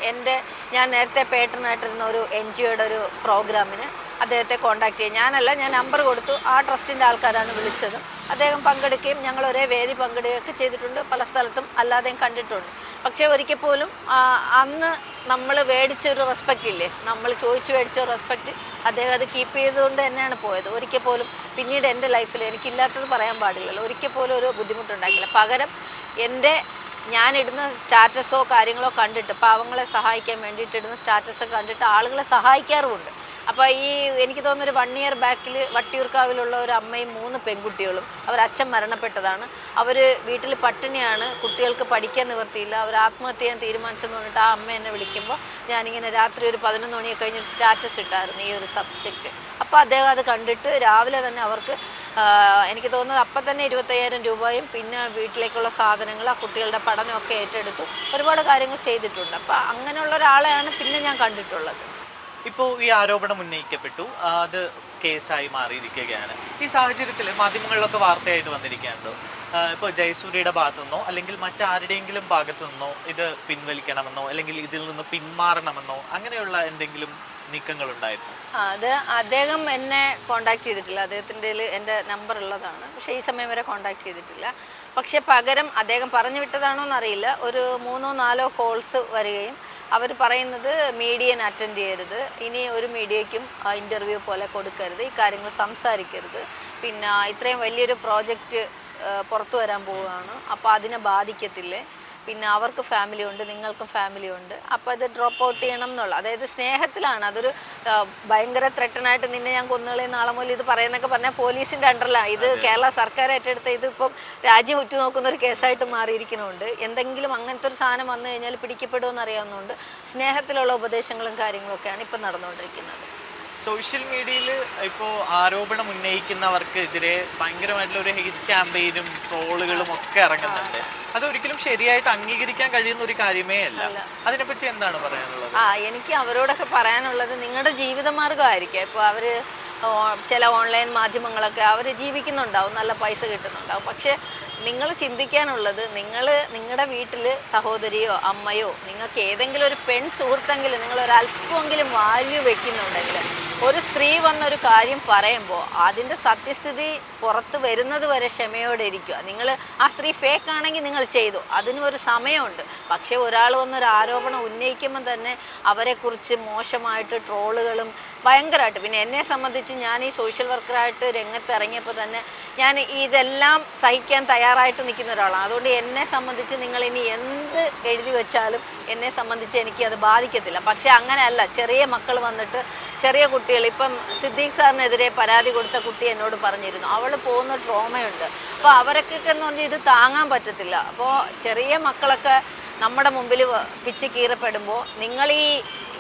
ഞാൻ നേരത്തെ പേട്ടനായിട്ടിരുന്ന ഒരു NGOയുടെ ഒരു പ്രോഗ്രാമിന് അദ്ദേഹത്തെ കോൺടാക്ട് ചെയ്യും. ഞാൻ നമ്പർ കൊടുത്തു, ആ ട്രസ്റ്റിൻ്റെ ആൾക്കാരാണ് വിളിച്ചത്. അദ്ദേഹം പങ്കെടുക്കുകയും ഞങ്ങൾ ഒരേ വേദി പങ്കെടുക്കുകയൊക്കെ ചെയ്തിട്ടുണ്ട്, പല സ്ഥലത്തും അല്ലാതെയും കണ്ടിട്ടുണ്ട്. പക്ഷേ ഒരിക്കൽ പോലും അന്ന് നമ്മൾ മേടിച്ചൊരു റെസ്പെക്റ്റ് ഇല്ലേ, നമ്മൾ ചോദിച്ചു മേടിച്ച റെസ്പെക്റ്റ് അദ്ദേഹം അത് കീപ്പ് ചെയ്തുകൊണ്ട് തന്നെയാണ് പോയത്. ഒരിക്കൽ പോലും പിന്നീട് എൻ്റെ ലൈഫിൽ എനിക്കില്ലാത്തത് പറയാൻ പാടില്ലല്ലോ, ഒരിക്കൽ പോലും ഒരു ബുദ്ധിമുട്ടുണ്ടാക്കില്ല. പകരം ഞാനിടുന്ന സ്റ്റാറ്റസോ കാര്യങ്ങളോ കണ്ടിട്ട്, പാവങ്ങളെ സഹായിക്കാൻ വേണ്ടിയിട്ട് ഇടുന്ന സ്റ്റാറ്റസോ കണ്ടിട്ട് ആളുകളെ സഹായിക്കാറുമുണ്ട്. അപ്പോൾ എനിക്ക് തോന്നുന്നു ഒരു 1 ഇയർ ബാക്കിൽ വട്ടിയൂർക്കാവിലുള്ള ഒരു അമ്മയും 3 പെൺകുട്ടികളും, അവരച്ഛൻ മരണപ്പെട്ടതാണ്, അവർ വീട്ടിൽ പട്ടിണിയാണ്, കുട്ടികൾക്ക് പഠിക്കാൻ നിവർത്തിയില്ല, അവർ ആത്മഹത്യ ചെയ്യാൻ തീരുമാനിച്ചെന്ന് പറഞ്ഞിട്ട് ആ അമ്മ എന്നെ വിളിക്കുമ്പോൾ ഞാനിങ്ങനെ രാത്രി ഒരു 11 മണിയൊക്കെ കഴിഞ്ഞൊരു സ്റ്റാറ്റസ് ഇട്ടായിരുന്നു ഈ ഒരു സബ്ജക്റ്റ്. അപ്പോൾ അദ്ദേഹം അത് കണ്ടിട്ട് രാവിലെ തന്നെ അവർക്ക് എനിക്ക് തോന്നുന്നത് അപ്പം തന്നെ 25,000 രൂപയും പിന്നെ വീട്ടിലേക്കുള്ള സാധനങ്ങൾ, ആ കുട്ടികളുടെ പഠനമൊക്കെ ഏറ്റെടുത്തു, ഒരുപാട് കാര്യങ്ങൾ ചെയ്തിട്ടുണ്ട്. അപ്പോൾ അങ്ങനെയുള്ള ഒരാളെയാണ് പിന്നെ ഞാൻ കണ്ടിട്ടുള്ളത്. ഇപ്പോൾ ഈ ആരോപണം ഉന്നയിക്കപ്പെട്ടു, അത് കേസായി മാറിയിരിക്കുകയാണ്. ഈ സാഹചര്യത്തിൽ മാധ്യമങ്ങളിലൊക്കെ വാർത്തയായിട്ട് വന്നിരിക്കുകയാണല്ലോ, ഇപ്പോൾ ജയസൂര്യയുടെ ഭാഗത്തു നിന്നോ അല്ലെങ്കിൽ മറ്റാരുടെയെങ്കിലും ഭാഗത്തു നിന്നോ ഇത് പിൻവലിക്കണമെന്നോ അല്ലെങ്കിൽ ഇതിൽ നിന്ന് പിന്മാറണമെന്നോ അങ്ങനെയുള്ള എന്തെങ്കിലും നീക്കങ്ങളുണ്ടായിരുന്നു? അത് അദ്ദേഹം എന്നെ കോണ്ടാക്ട് ചെയ്തിട്ടില്ല, അദ്ദേഹത്തിൻ്റെ എൻ്റെ നമ്പർ ഉള്ളതാണ്, പക്ഷേ ഈ സമയം വരെ കോണ്ടാക്ട് ചെയ്തിട്ടില്ല. പക്ഷെ പകരം അദ്ദേഹം പറഞ്ഞു വിട്ടതാണോ എന്നറിയില്ല, ഒരു 3-4 കോൾസ് വരികയും അവർ പറയുന്നത് മീഡിയനെ അറ്റൻഡ് ചെയ്യരുത്, ഇനി ഒരു മീഡിയയ്ക്കും ഇൻ്റർവ്യൂ പോലെ കൊടുക്കരുത്, ഈ കാര്യങ്ങൾ സംസാരിക്കരുത്, പിന്നെ ഇത്രയും വലിയൊരു പ്രോജക്റ്റ് പുറത്തു വരാൻ പോവുകയാണ്, അപ്പോൾ അതിനെ ബാധിക്കത്തില്ലേ, പിന്നെ അവർക്ക് ഫാമിലി ഉണ്ട്, നിങ്ങൾക്കും ഫാമിലി ഉണ്ട്, അപ്പോൾ അത് ഡ്രോപ്പ് ഔട്ട് ചെയ്യണം എന്നുള്ള, അതായത് സ്നേഹത്തിലാണ്. അതൊരു ഭയങ്കര ത്രെട്ടനായിട്ട് നിന്നെ ഞാൻ കൊന്നുകളെ നാളെ മുതൽ ഇത് പറയുന്നൊക്കെ പറഞ്ഞാൽ പോലീസിൻ്റെ അണ്ടറിലാണ് ഇത്, കേരള സർക്കാർ ഏറ്റെടുത്ത ഇതിപ്പം രാജ്യം ഉറ്റുനോക്കുന്ന ഒരു കേസായിട്ട് മാറിയിരിക്കുന്നുണ്ട്. എന്തെങ്കിലും അങ്ങനത്തെ ഒരു സാധനം വന്നു കഴിഞ്ഞാൽ പിടിക്കപ്പെടുമെന്ന് അറിയാവുന്നതുകൊണ്ട് സ്നേഹത്തിലുള്ള ഉപദേശങ്ങളും കാര്യങ്ങളൊക്കെയാണ് ഇപ്പം നടന്നുകൊണ്ടിരിക്കുന്നത്. സോഷ്യൽ മീഡിയയിൽ ഇപ്പോൾ ആരോപണം ഉന്നയിക്കുന്നവർക്ക് എതിരെ ഭയങ്കരമായിട്ടുള്ള ഒരു ഹെയ്റ്റ് ക്യാമ്പയിനും ട്രോളുകളും ഒക്കെ ഇറങ്ങുന്നുണ്ട്. അതൊരിക്കലും ശരിയായിട്ട് അംഗീകരിക്കാൻ കഴിയുന്ന ഒരു കാര്യമേ അല്ല. അതിനെപ്പറ്റി എന്താണ് പറയാനുള്ളത്? എനിക്ക് അവരോടൊക്കെ പറയാനുള്ളത്, നിങ്ങളുടെ ജീവിതമാർഗമായിരിക്കും. ഇപ്പോൾ അവർ ചില ഓൺലൈൻ മാധ്യമങ്ങളൊക്കെ അവർ ജീവിക്കുന്നുണ്ടാവും, നല്ല പൈസ കിട്ടുന്നുണ്ടാവും. പക്ഷേ നിങ്ങൾ ചിന്തിക്കാനുള്ളത്, നിങ്ങളുടെ വീട്ടിൽ സഹോദരിയോ അമ്മയോ നിങ്ങൾക്ക് ഏതെങ്കിലും ഒരു പെൺ സുഹൃത്തെങ്കിലും നിങ്ങളൊരല്പമെങ്കിലും വാല്യൂ വെക്കുന്നുണ്ടെങ്കിൽ, ഒരു സ്ത്രീ വന്നൊരു കാര്യം പറയുമ്പോൾ അതിൻ്റെ സത്യസ്ഥിതി പുറത്ത് വരുന്നത് വരെ ക്ഷമയോടെ ഇരിക്കുക. നിങ്ങൾ ആ സ്ത്രീ ഫേക്ക് ആണെങ്കിൽ നിങ്ങൾ ചെയ്തു, അതിനും ഒരു സമയമുണ്ട്. പക്ഷേ ഒരാൾ വന്നൊരു ആരോപണം ഉന്നയിക്കുമ്പോൾ തന്നെ അവരെക്കുറിച്ച് മോശമായിട്ട് ട്രോളുകളും ഭയങ്കരമായിട്ട്. പിന്നെ എന്നെ സംബന്ധിച്ച് ഞാൻ ഈ സോഷ്യൽ വർക്കറായിട്ട് രംഗത്ത് ഇറങ്ങിയപ്പോൾ തന്നെ ഞാൻ ഇതെല്ലാം സഹിക്കാൻ തയ്യാറായിട്ട് നിൽക്കുന്ന ഒരാളാണ്. അതുകൊണ്ട് എന്നെ സംബന്ധിച്ച് നിങ്ങൾ ഇനി എന്ത് എഴുതി വെച്ചാലും എന്നെ സംബന്ധിച്ച് എനിക്ക് അത് ബാധിക്കത്തില്ല. പക്ഷേ അങ്ങനെയല്ല, ചെറിയ മക്കൾ വന്നിട്ട്, ചെറിയ കുട്ടികൾ, ഇപ്പം സിദ്ദീഖ് സാറിനെതിരെ പരാതി കൊടുത്ത കുട്ടി എന്നോട് പറഞ്ഞിരുന്നു, അവൾ പോകുന്ന ട്രോമയുണ്ട്. അപ്പോൾ അവരൊക്കെ എന്ന് പറഞ്ഞാൽ ഇത് താങ്ങാൻ പറ്റത്തില്ല. അപ്പോൾ ചെറിയ മക്കളൊക്കെ നമ്മുടെ മുമ്പിൽ പിച്ച് കീറപ്പെടുമ്പോൾ നിങ്ങൾ ഈ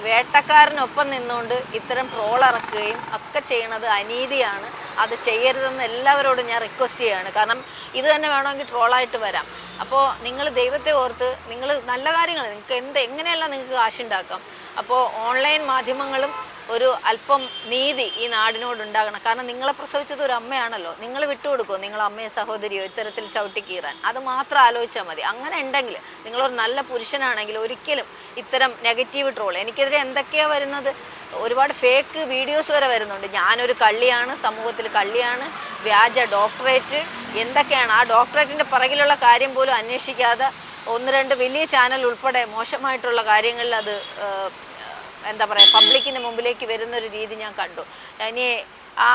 വേട്ടക്കാരനൊപ്പം നിന്നുകൊണ്ട് ഇത്തരം ട്രോൾ ഇറക്കുകയും ഒക്കെ ചെയ്യണത് അനീതിയാണ്. അത് ചെയ്യരുതെന്ന് എല്ലാവരോടും ഞാൻ റിക്വസ്റ്റ് ചെയ്യുകയാണ്. കാരണം ഇത് തന്നെ വേണമെങ്കിൽ ട്രോളായിട്ട് വരാം. അപ്പോൾ നിങ്ങൾ ദൈവത്തെ ഓർത്ത് നിങ്ങൾ നല്ല കാര്യങ്ങൾ, നിങ്ങൾക്ക് എങ്ങനെയെല്ലാം നിങ്ങൾക്ക് കാശുണ്ടാക്കാം. അപ്പോൾ ഓൺലൈൻ മാധ്യമങ്ങളും ഒരു അല്പം നീതി ഈ നാടിനോടുണ്ടാകണം. കാരണം നിങ്ങളെ പ്രസവിച്ചത് ഒരു അമ്മയാണല്ലോ, നിങ്ങൾ വിട്ടുകൊടുക്കുമോ നിങ്ങൾ അമ്മയോ സഹോദരിയോ ഇത്തരത്തിൽ ചവിട്ടിക്കീറാൻ? അത് മാത്രം ആലോചിച്ചാൽ മതി. അങ്ങനെ ഉണ്ടെങ്കിൽ നിങ്ങളൊരു നല്ല പുരുഷനാണെങ്കിൽ ഒരിക്കലും ഇത്തരം നെഗറ്റീവ് ട്രോൾ, എനിക്കെതിരെ എന്തൊക്കെയാണ് വരുന്നത്, ഒരുപാട് ഫേക്ക് വീഡിയോസ് വരെ വരുന്നുണ്ട്. ഞാനൊരു കള്ളിയാണ്, സമൂഹത്തിൽ കള്ളിയാണ്, വ്യാജ ഡോക്ടറേറ്റ്, എന്തൊക്കെയാണ്. ആ ഡോക്ടറേറ്റിൻ്റെ പിറകിലുള്ള കാര്യം പോലും അന്വേഷിക്കാതെ 1-2 വലിയ ചാനൽ ഉൾപ്പെടെ മോശമായിട്ടുള്ള കാര്യങ്ങളിൽ അത് എന്താ പറയുക, പബ്ലിക്കിൻ്റെ മുമ്പിലേക്ക് വരുന്നൊരു രീതി ഞാൻ കണ്ടു. ഇനി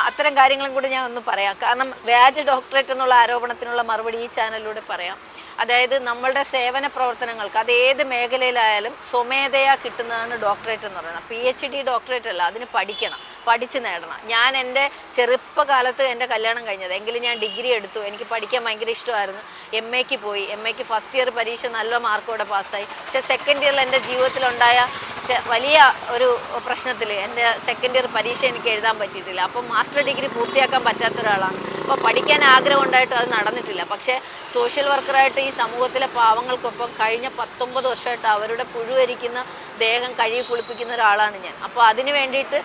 അത്തരം കാര്യങ്ങളും കൂടി ഞാൻ ഒന്ന് പറയാം. കാരണം വ്യാജ ഡോക്ടറേറ്റ് എന്നുള്ള ആരോപണത്തിനുള്ള മറുപടി ഈ ചാനലിലൂടെ പറയാം. അതായത് നമ്മളുടെ സേവന പ്രവർത്തനങ്ങൾക്ക് അത് ഏത് മേഖലയിലായാലും സ്വമേധയാ കിട്ടുന്നതാണ് ഡോക്ടറേറ്റ് എന്ന് പറയുന്നത്. PhD ഡോക്ടറേറ്റ് അല്ല, അതിന് പഠിക്കണം, പഠിച്ച് നേടണം. ഞാൻ എൻ്റെ ചെറുപ്പകാലത്ത് എൻ്റെ കല്യാണം കഴിഞ്ഞത്, എങ്കിലും ഞാൻ ഡിഗ്രി എടുത്തു, എനിക്ക് പഠിക്കാൻ ഭയങ്കര ഇഷ്ടമായിരുന്നു. MAക്ക് പോയി, MAക്ക് ഫസ്റ്റ് ഇയർ പരീക്ഷ നല്ല മാർക്കോടെ പാസ്സായി. പക്ഷേ സെക്കൻഡ് ഇയറിൽ എൻ്റെ ജീവിതത്തിലുണ്ടായ വലിയ ഒരു പ്രശ്നത്തിൽ എൻ്റെ സെക്കൻഡ് ഇയർ പരീക്ഷ എനിക്ക് എഴുതാൻ പറ്റിയിട്ടില്ല. അപ്പം മാസ്റ്റർ ഡിഗ്രി പൂർത്തിയാക്കാൻ പറ്റാത്ത ഒരാളാണ്. അപ്പോൾ പഠിക്കാൻ ആഗ്രഹം ഉണ്ടായിട്ട് അത് നടന്നിട്ടില്ല. പക്ഷേ സോഷ്യൽ വർക്കറായിട്ട് ഈ സമൂഹത്തിലെ പാവങ്ങൾക്കൊപ്പം കഴിഞ്ഞ 19 വർഷമായിട്ട് അവരുടെ പുഴുവരിക്കുന്ന ദേഹം കഴുകി കുളിപ്പിക്കുന്ന ഒരാളാണ് ഞാൻ. അപ്പോൾ അതിന് വേണ്ടിയിട്ട്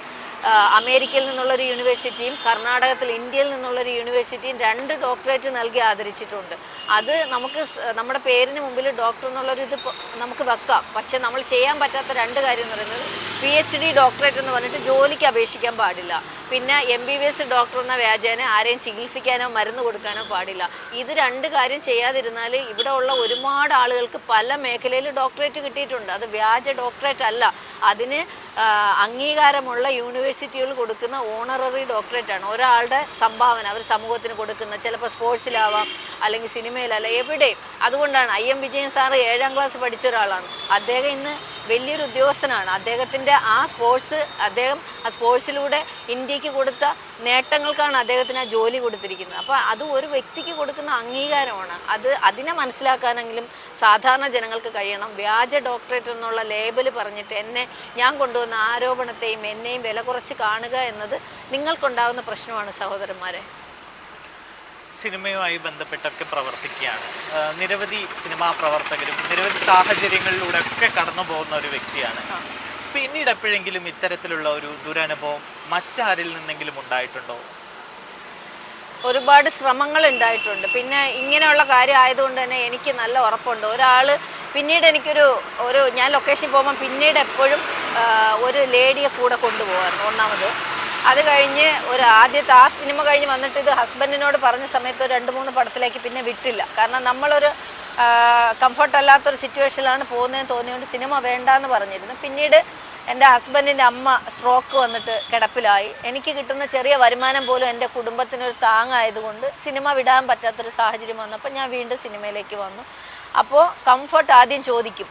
അമേരിക്കയിൽ നിന്നുള്ളൊരു യൂണിവേഴ്സിറ്റിയും കർണാടകത്തിൽ ഇന്ത്യയിൽ നിന്നുള്ളൊരു യൂണിവേഴ്സിറ്റിയും 2 ഡോക്ടറേറ്റ് നൽകി ആദരിച്ചിട്ടുണ്ട്. അത് നമുക്ക് നമ്മുടെ പേരിന് മുമ്പിൽ ഡോക്ടർ എന്നുള്ളൊരു ഇത് നമുക്ക് വെക്കാം. പക്ഷെ നമ്മൾ ചെയ്യാൻ പറ്റാത്ത 2 കാര്യം എന്ന് പറയുന്നത് PhD ഡോക്ടറേറ്റ് എന്ന് പറഞ്ഞിട്ട് ജോലിക്ക് അപേക്ഷിക്കാൻ പാടില്ല. പിന്നെ MBBS ഡോക്ടർ എന്ന വ്യാജേന ആരെയും ചികിത്സിക്കാനോ മരുന്ന് കൊടുക്കാനോ പാടില്ല. ഇത് രണ്ട് കാര്യം ചെയ്യാതിരുന്നാൽ ഇവിടെ ഉള്ള ഒരുപാട് ആളുകൾക്ക് പല മേഖലയിൽ ഡോക്ടറേറ്റ് കിട്ടിയിട്ടുണ്ട്. അത് വ്യാജ ഡോക്ടറേറ്റ് അല്ല, അതിന് അംഗീകാരമുള്ള യൂണിവേഴ്സിറ്റികൾ കൊടുക്കുന്ന ഓണററി ഡോക്ടറേറ്റ് ആണ്. ഒരാളുടെ സംഭാവന അവർ സമൂഹത്തിന് കൊടുക്കുന്ന, ചിലപ്പോൾ സ്പോർട്സിലാവാം അല്ലെങ്കിൽ സിനിമയിലല്ല, എവിടെയും. അതുകൊണ്ടാണ് IM വിജയൻ സാറ് 7ാം ക്ലാസ് പഠിച്ച ഒരാളാണ്. അദ്ദേഹം ഇന്ന് വലിയൊരു ഉദ്യോഗസ്ഥനാണ്. അദ്ദേഹത്തിൻ്റെ അദ്ദേഹം ആ സ്പോർട്സിലൂടെ ഇന്ത്യക്ക് കൊടുത്ത നേട്ടങ്ങൾക്കാണ് അദ്ദേഹത്തിന് ആ ജോലി കൊടുത്തിരിക്കുന്നത്. അപ്പോൾ അത് ഒരു വ്യക്തിക്ക് കൊടുക്കുന്ന അംഗീകാരമാണ്. അതിനെ മനസ്സിലാക്കാനെങ്കിലും സാധാരണ ജനങ്ങൾക്ക് കഴിയണം. വ്യാജ ഡോക്ടറേറ്റ് എന്നുള്ള ലേബൽ പറഞ്ഞിട്ട് ഞാൻ കൊണ്ടുവന്ന ആരോപണത്തെയും എന്നെയും വില കുറച്ച് കാണുക എന്നത് നിങ്ങൾക്കുണ്ടാകുന്ന പ്രശ്നമാണ് സഹോദരന്മാരെ. സിനിമയുമായി ബന്ധപ്പെട്ടൊക്കെ പ്രവർത്തിക്കുകയാണ്. നിരവധി സിനിമാ പ്രവർത്തകരും നിരവധി സാഹചര്യങ്ങളിലൂടെ ഒക്കെ കടന്നു പോകുന്ന ഒരു വ്യക്തിയാണ്. പിന്നീട് എപ്പോഴെങ്കിലും ഇത്തരത്തിലുള്ള ഒരു ദുരനുഭവം മറ്റാരിൽ നിന്നെങ്കിലും ഉണ്ടായിട്ടുണ്ടോ? ഒരുപാട് ശ്രമങ്ങൾ ഉണ്ടായിട്ടുണ്ട്. പിന്നെ ഇങ്ങനെയുള്ള കാര്യം ആയതുകൊണ്ട് തന്നെ എനിക്ക് നല്ല ഉറപ്പുണ്ട്. പിന്നീട് ഞാൻ ലൊക്കേഷനിൽ പോകുമ്പോൾ പിന്നീട് എപ്പോഴും ഒരു ലേഡിയെ കൂടെ കൊണ്ടുപോകാറുണ്ട്. ഒന്നാമത് അത് കഴിഞ്ഞ് ആദ്യത്തെ ആ സിനിമ കഴിഞ്ഞ് വന്നിട്ട് ഇത് ഹസ്ബൻഡിനോട് പറഞ്ഞ സമയത്ത് 2-3 പടത്തിലേക്ക് പിന്നെ വിട്ടില്ല. കാരണം നമ്മളൊരു കംഫർട്ട് അല്ലാത്തൊരു സിറ്റുവേഷനിലാണ് പോകുന്നതെന്ന് തോന്നിയുകൊണ്ട് സിനിമ വേണ്ടാന്ന് പറഞ്ഞിരുന്നു. പിന്നീട് എൻ്റെ ഹസ്ബൻഡിൻ്റെ അമ്മ സ്ട്രോക്ക് വന്നിട്ട് കിടപ്പിലായി. എനിക്ക് കിട്ടുന്ന ചെറിയ വരുമാനം പോലും എൻ്റെ കുടുംബത്തിനൊരു താങ്ങായതുകൊണ്ട് സിനിമ വിടാൻ പറ്റാത്തൊരു സാഹചര്യം വന്നപ്പോൾ ഞാൻ വീണ്ടും സിനിമയിലേക്ക് വന്നു. അപ്പോൾ കംഫർട്ട് ആദ്യം ചോദിക്കും.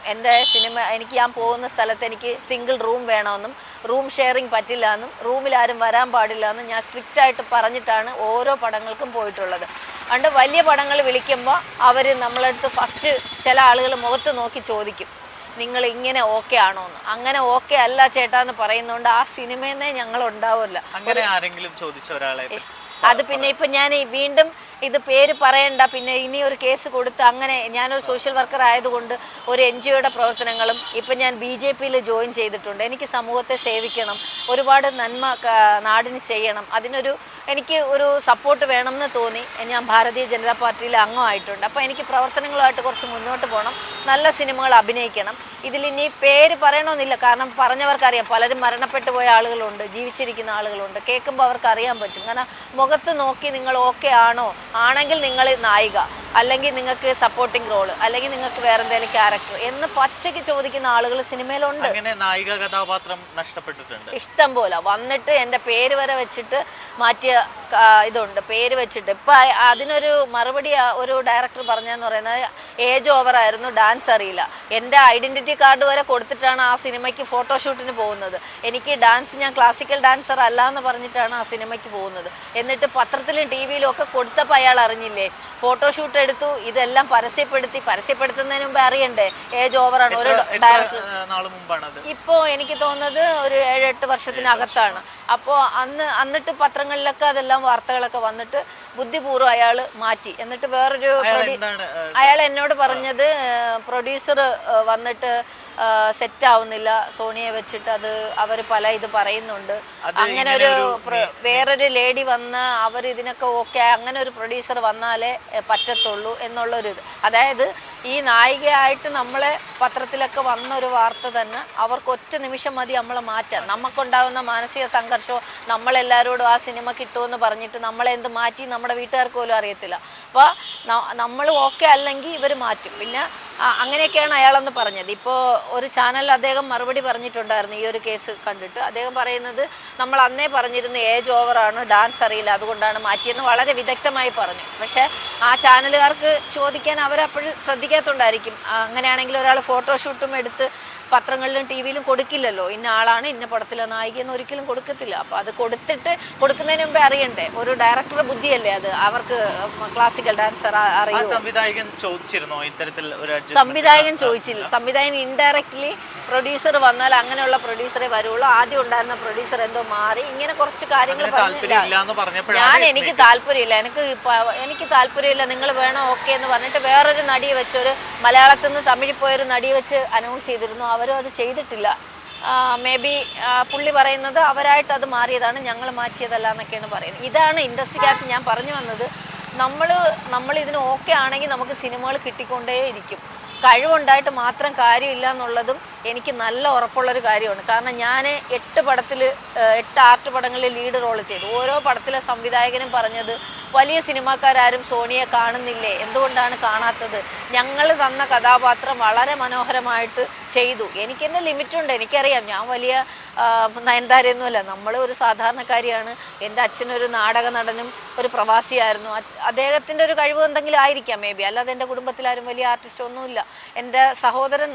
എനിക്ക് ഞാൻ പോകുന്ന സ്ഥലത്ത് എനിക്ക് സിംഗിൾ റൂം വേണമെന്നും റൂം ഷെയറിങ് പറ്റില്ല എന്നും റൂമിൽ ആരും വരാൻ പാടില്ല എന്നും ഞാൻ സ്ട്രിക്റ്റായിട്ട് പറഞ്ഞിട്ടാണ് ഓരോ പടങ്ങൾക്കും പോയിട്ടുള്ളത്. അതുകൊണ്ട് വലിയ പടങ്ങൾ വിളിക്കുമ്പോൾ അവർ നമ്മളടുത്ത് ഫസ്റ്റ് ചില ആളുകൾ മുഖത്ത് നോക്കി ചോദിക്കും, നിങ്ങൾ ഇങ്ങനെ ഓക്കെ ആണോ എന്ന്. അങ്ങനെ ഓക്കെ അല്ല ചേട്ടാ എന്ന് പറയുന്നതുകൊണ്ട് ആ സിനിമയെന്നേ ഞങ്ങൾ ഉണ്ടാവില്ല. അങ്ങനെ ആരെങ്കിലും ചോദിച്ച ഒരാളെ അത് പിന്നെ ഇപ്പം ഞാൻ വീണ്ടും ഇത് പേര് പറയണ്ട, പിന്നെ ഇനി ഒരു കേസ് കൊടുത്ത് അങ്ങനെ ഞാനൊരു സോഷ്യൽ വർക്കർ ആയതുകൊണ്ട് ഒരു NGOയുടെ പ്രവർത്തനങ്ങളും ഇപ്പം ഞാൻ BJPയിൽ ജോയിൻ ചെയ്തിട്ടുണ്ട്. എനിക്ക് സമൂഹത്തെ സേവിക്കണം, ഒരുപാട് നന്മ നാടിന് ചെയ്യണം, എനിക്ക് ഒരു സപ്പോർട്ട് വേണമെന്ന് തോന്നി ഞാൻ ഭാരതീയ ജനതാ പാർട്ടിയിൽ അംഗമായിട്ടുണ്ട്. അപ്പോൾ എനിക്ക് പ്രവർത്തനങ്ങളുമായിട്ട് കുറച്ച് മുന്നോട്ട് പോകണം, നല്ല സിനിമകൾ അഭിനയിക്കണം. ഇതിലിനി പേര് പറയണമെന്നില്ല, കാരണം പറഞ്ഞവർക്കറിയാം. പലരും മരണപ്പെട്ടു പോയ ആളുകളുണ്ട്, ജീവിച്ചിരിക്കുന്ന ആളുകളുണ്ട്. കേൾക്കുമ്പോൾ അവർക്ക് അറിയാൻ പറ്റും. കാരണം മുഖത്ത് നോക്കി നിങ്ങൾ ഓക്കെ ആണെങ്കിൽ നിങ്ങൾ നായിക, അല്ലെങ്കിൽ നിങ്ങൾക്ക് സപ്പോർട്ടിംഗ് റോള്, അല്ലെങ്കിൽ നിങ്ങൾക്ക് വേറെ എന്തെങ്കിലും ക്യാരക്ടർ എന്ന് പച്ചയ്ക്ക് ചോദിക്കുന്ന ആളുകൾ സിനിമയിലുണ്ട്. അങ്ങനെ നായിക കഥാപാത്രം നഷ്ടപ്പെട്ടിട്ടുണ്ട് ഇഷ്ടം പോലെ. വന്നിട്ട് എൻ്റെ പേര് വരെ വെച്ചിട്ട് മാറ്റിയ ഇതുണ്ട്. പേര് വെച്ചിട്ട് ഇപ്പം അതിനൊരു മറുപടി ഒരു ഡയറക്ടർ പറഞ്ഞതെന്ന് പറയുന്നത് ഏജ് ഓവറായിരുന്നു, ഡാൻസ് അറിയില്ല. എൻ്റെ ഐഡൻറ്റിറ്റി കാർഡ് വരെ കൊടുത്തിട്ടാണ് ആ സിനിമയ്ക്ക് ഫോട്ടോഷൂട്ടിന് പോകുന്നത്. ഞാൻ ക്ലാസിക്കൽ ഡാൻസർ അല്ല എന്ന് പറഞ്ഞിട്ടാണ് ആ സിനിമയ്ക്ക് പോകുന്നത്. എന്നിട്ട് പത്രത്തിലും TV-യിലും ഒക്കെ കൊടുത്തപ്പോൾ അയാൾ അറിഞ്ഞില്ലേ, ഫോട്ടോഷൂട്ട് എടുത്തു, ഇതെല്ലാം പരസ്യപ്പെടുത്തുന്നതിന് മുമ്പ് അറിയണ്ടേ ഏജ് ഓവറാണ്. ഒരു ഡയറക്ടർ ഇപ്പോൾ എനിക്ക് തോന്നുന്നത് ഒരു 7-8 വർഷത്തിനകത്താണ്. അപ്പോൾ എന്നിട്ട് പത്രങ്ങളിലൊക്കെ അതെല്ലാം വാർത്തകളൊക്കെ വന്നിട്ട് ബുദ്ധിപൂർവ്വം അയാൾ മാറ്റി. എന്നിട്ട് അയാൾ എന്നോട് പറഞ്ഞത് പ്രൊഡ്യൂസർ വന്നിട്ട് സെറ്റാവുന്നില്ല സോണിയെ വെച്ചിട്ട്, അവർ പല ഇത് പറയുന്നുണ്ട്. അങ്ങനെ വേറൊരു ലേഡി വന്ന് അവർ ഇതിനൊക്കെ ഓക്കെ, അങ്ങനെ ഒരു പ്രൊഡ്യൂസർ വന്നാലേ പറ്റത്തുള്ളൂ എന്നുള്ളൊരിത്. അതായത് ഈ നായികയായിട്ട് നമ്മളെ പത്രത്തിലൊക്കെ വന്ന ഒരു വാർത്ത തന്നെ അവർക്ക് ഒറ്റ നിമിഷം മതി നമ്മളെ മാറ്റാൻ. നമുക്കുണ്ടാകുന്ന മാനസിക സംഘർഷമോ നമ്മളെല്ലാവരോടും ആ സിനിമ കിട്ടുമെന്ന് പറഞ്ഞിട്ട് നമ്മളെ എന്ത് മാറ്റി നമ്മുടെ വീട്ടുകാർക്ക് പോലും അറിയത്തില്ല. അപ്പോൾ നമ്മൾ ഓക്കെ അല്ലെങ്കിൽ ഇവർ മാറ്റും. പിന്നെ അങ്ങനെയൊക്കെയാണ് അയാളെന്ന് പറഞ്ഞത്. ഇപ്പോൾ ഒരു ചാനലിൽ അദ്ദേഹം മറുപടി പറഞ്ഞിട്ടുണ്ടായിരുന്നു ഈ ഒരു കേസ് കണ്ടിട്ട്. അദ്ദേഹം പറയുന്നത് നമ്മൾ അന്നേ പറഞ്ഞിരുന്നു ഏജ് ഓവറാണ്, ഡാൻസ് അറിയില്ല, അതുകൊണ്ടാണ് മാറ്റിയെന്ന് വളരെ വിദഗ്ധമായി പറഞ്ഞു. പക്ഷേ ആ ചാനലുകാർക്ക് ചോദിക്കാൻ അവരപ്പോഴും ശ്രദ്ധിക്കാത്തതുകൊണ്ടായിരിക്കും. അങ്ങനെയാണെങ്കിൽ ഒരാൾ ഫോട്ടോഷൂട്ടും എടുത്ത് പത്രങ്ങളിലും TV-യിലും കൊടുക്കില്ലല്ലോ, ഇന്ന ആളാണ് ഇന്ന പടത്തിലെ നായികയെന്ന് ഒരിക്കലും കൊടുക്കത്തില്ല. അപ്പോൾ അത് കൊടുക്കുന്നതിന് മുമ്പേ അറിയണ്ടേ. ഒരു ഡയറക്ടറുടെ ബുദ്ധിയല്ലേ അത്. അവർക്ക് ക്ലാസിക്കൽ ഡാൻസർ അറിയാം. സംവിധായകൻ ചോദിച്ചില്ല. സംവിധായകൻ ഇൻഡയറക്റ്റ്ലി പ്രൊഡ്യൂസർ വന്നാൽ അങ്ങനെയുള്ള പ്രൊഡ്യൂസറെ വരുള്ളൂ, ആദ്യം ഉണ്ടായിരുന്ന പ്രൊഡ്യൂസർ എന്തോ മാറി, ഇങ്ങനെ കുറച്ച് കാര്യങ്ങൾ എനിക്ക് താല്പര്യമില്ല, നിങ്ങൾ വേണം ഓക്കെ എന്ന് പറഞ്ഞിട്ട് വേറൊരു നടിയെ വെച്ചൊരു മലയാളത്തിൽ നിന്ന് തമിഴിൽ പോയൊരു നടിയെ വെച്ച് അനൗൺസ് ചെയ്തിരുന്നു. അവരും അത് ചെയ്തിട്ടില്ല. മേ ബി പുള്ളി പറയുന്നത് അവരായിട്ട് അത് മാറിയതാണ്, ഞങ്ങൾ മാറ്റിയതല്ല എന്നൊക്കെയാണ് പറയുന്നത്. ഇതാണ് ഇൻഡസ്ട്രിക്കകത്ത് ഞാൻ പറഞ്ഞു വന്നത്. നമ്മൾ ഇതിന് ഓക്കെ ആണെങ്കിൽ നമുക്ക് സിനിമകൾ കിട്ടിക്കൊണ്ടേയിരിക്കും. കഴിവുണ്ടായിട്ട് മാത്രം കാര്യമില്ല എന്നുള്ളതും എനിക്ക് നല്ല ഉറപ്പുള്ളൊരു കാര്യമാണ്. കാരണം ഞാൻ 8 ആർട്ട് പടങ്ങളിൽ ലീഡ് റോൾ ചെയ്തു. ഓരോ പടത്തിലെ സംവിധായകനും പറഞ്ഞത് വലിയ സിനിമാക്കാരും സോണിയെ കാണുന്നില്ലേ, എന്തുകൊണ്ടാണ് കാണാത്തത്, ഞങ്ങൾ തന്ന കഥാപാത്രം വളരെ മനോഹരമായിട്ട് ചെയ്തു. എനിക്കെന്നെ ലിമിറ്റുണ്ട്, എനിക്കറിയാം ഞാൻ വലിയ നയൻതാരയൊന്നുമല്ല, നമ്മൾ ഒരു സാധാരണക്കാരിയാണ്. എൻ്റെ അച്ഛനൊരു നാടക നടനും ഒരു പ്രവാസിയായിരുന്നു. അദ്ദേഹത്തിൻ്റെ ഒരു കഴിവ് എന്തെങ്കിലും ആയിരിക്കാം മേ ബി, അല്ലാതെ എൻ്റെ കുടുംബത്തിലാരും വലിയ ആർട്ടിസ്റ്റ് ഒന്നുമില്ല. എൻ്റെ സഹോദരൻ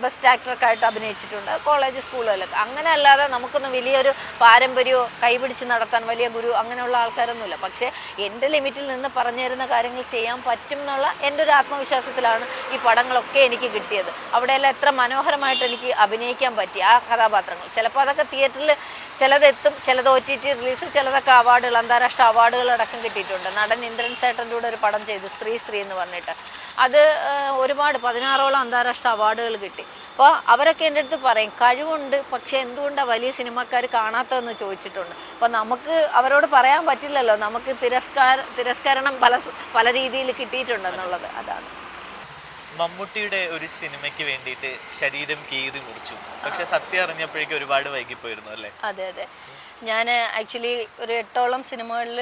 ബെസ്റ്റ് ആക്ടർക്കായിട്ട് അഭിനയിച്ചിട്ടുണ്ട് കോളേജ് സ്കൂളുകളിലൊക്കെ. അങ്ങനെ അല്ലാതെ നമുക്കൊന്നും വലിയൊരു പാരമ്പര്യമോ കൈപിടിച്ച് നടത്താൻ വലിയ ഗുരു അങ്ങനെയുള്ള ആൾക്കാരൊന്നുമില്ല. പക്ഷേ എൻ്റെ ലിമിറ്റിൽ നിന്ന് പറഞ്ഞു തരുന്ന കാര്യങ്ങൾ ചെയ്യാൻ പറ്റും എന്നുള്ള എൻ്റെ ഒരു ആത്മവിശ്വാസത്തിലാണ് ഈ പടങ്ങളൊക്കെ എനിക്ക് കിട്ടിയത്. അവിടെയെല്ലാം എത്ര മനോഹരമായിട്ട് എനിക്ക് അഭിനയിക്കാൻ പറ്റി ആ കഥാപാത്രങ്ങൾ. ചിലപ്പോൾ അതൊക്കെ തിയേറ്ററിൽ ചിലതെത്തും, ചിലത് OTT റിലീസ്, ചിലതൊക്കെ അവാർഡുകൾ, അന്താരാഷ്ട്ര അവാർഡുകളടക്കം കിട്ടിയിട്ടുണ്ട്. നടൻ ഇന്ദ്രൻ സേട്ടൻ്റെ കൂടെ ഒരു പടം ചെയ്തു, സ്ത്രീ എന്ന് പറഞ്ഞിട്ട്. അത് ഒരുപാട് 16ഓളം അന്താരാഷ്ട്ര അവാർഡുകൾ കിട്ടി. അപ്പോൾ അവരൊക്കെ എൻ്റെ അടുത്ത് പറയും കഴിവുണ്ട്, പക്ഷേ എന്തുകൊണ്ടാണ് വലിയ സിനിമക്കാർ കാണാത്തതെന്ന് ചോദിച്ചിട്ടുണ്ട്. അപ്പോൾ നമുക്ക് അവരോട് പറയാൻ പറ്റില്ലല്ലോ, നമുക്ക് തിരസ്കരണം പല രീതിയിൽ കിട്ടിയിട്ടുണ്ടെന്നുള്ളത്. അതാണ്. മമ്മൂട്ടിയുടെ ഒരു സിനിമയ്ക്ക് വേണ്ടിയിട്ട് ശരീരം കീറി മുറിച്ചു, പക്ഷെ സത്യം അറിഞ്ഞപ്പോഴേക്കും ഒരുപാട് വൈകിപ്പോയിരുന്നു അല്ലേ? അതെ അതെ. ഞാൻ ആക്ച്വലി ഒരു 8ഓളം സിനിമകളിൽ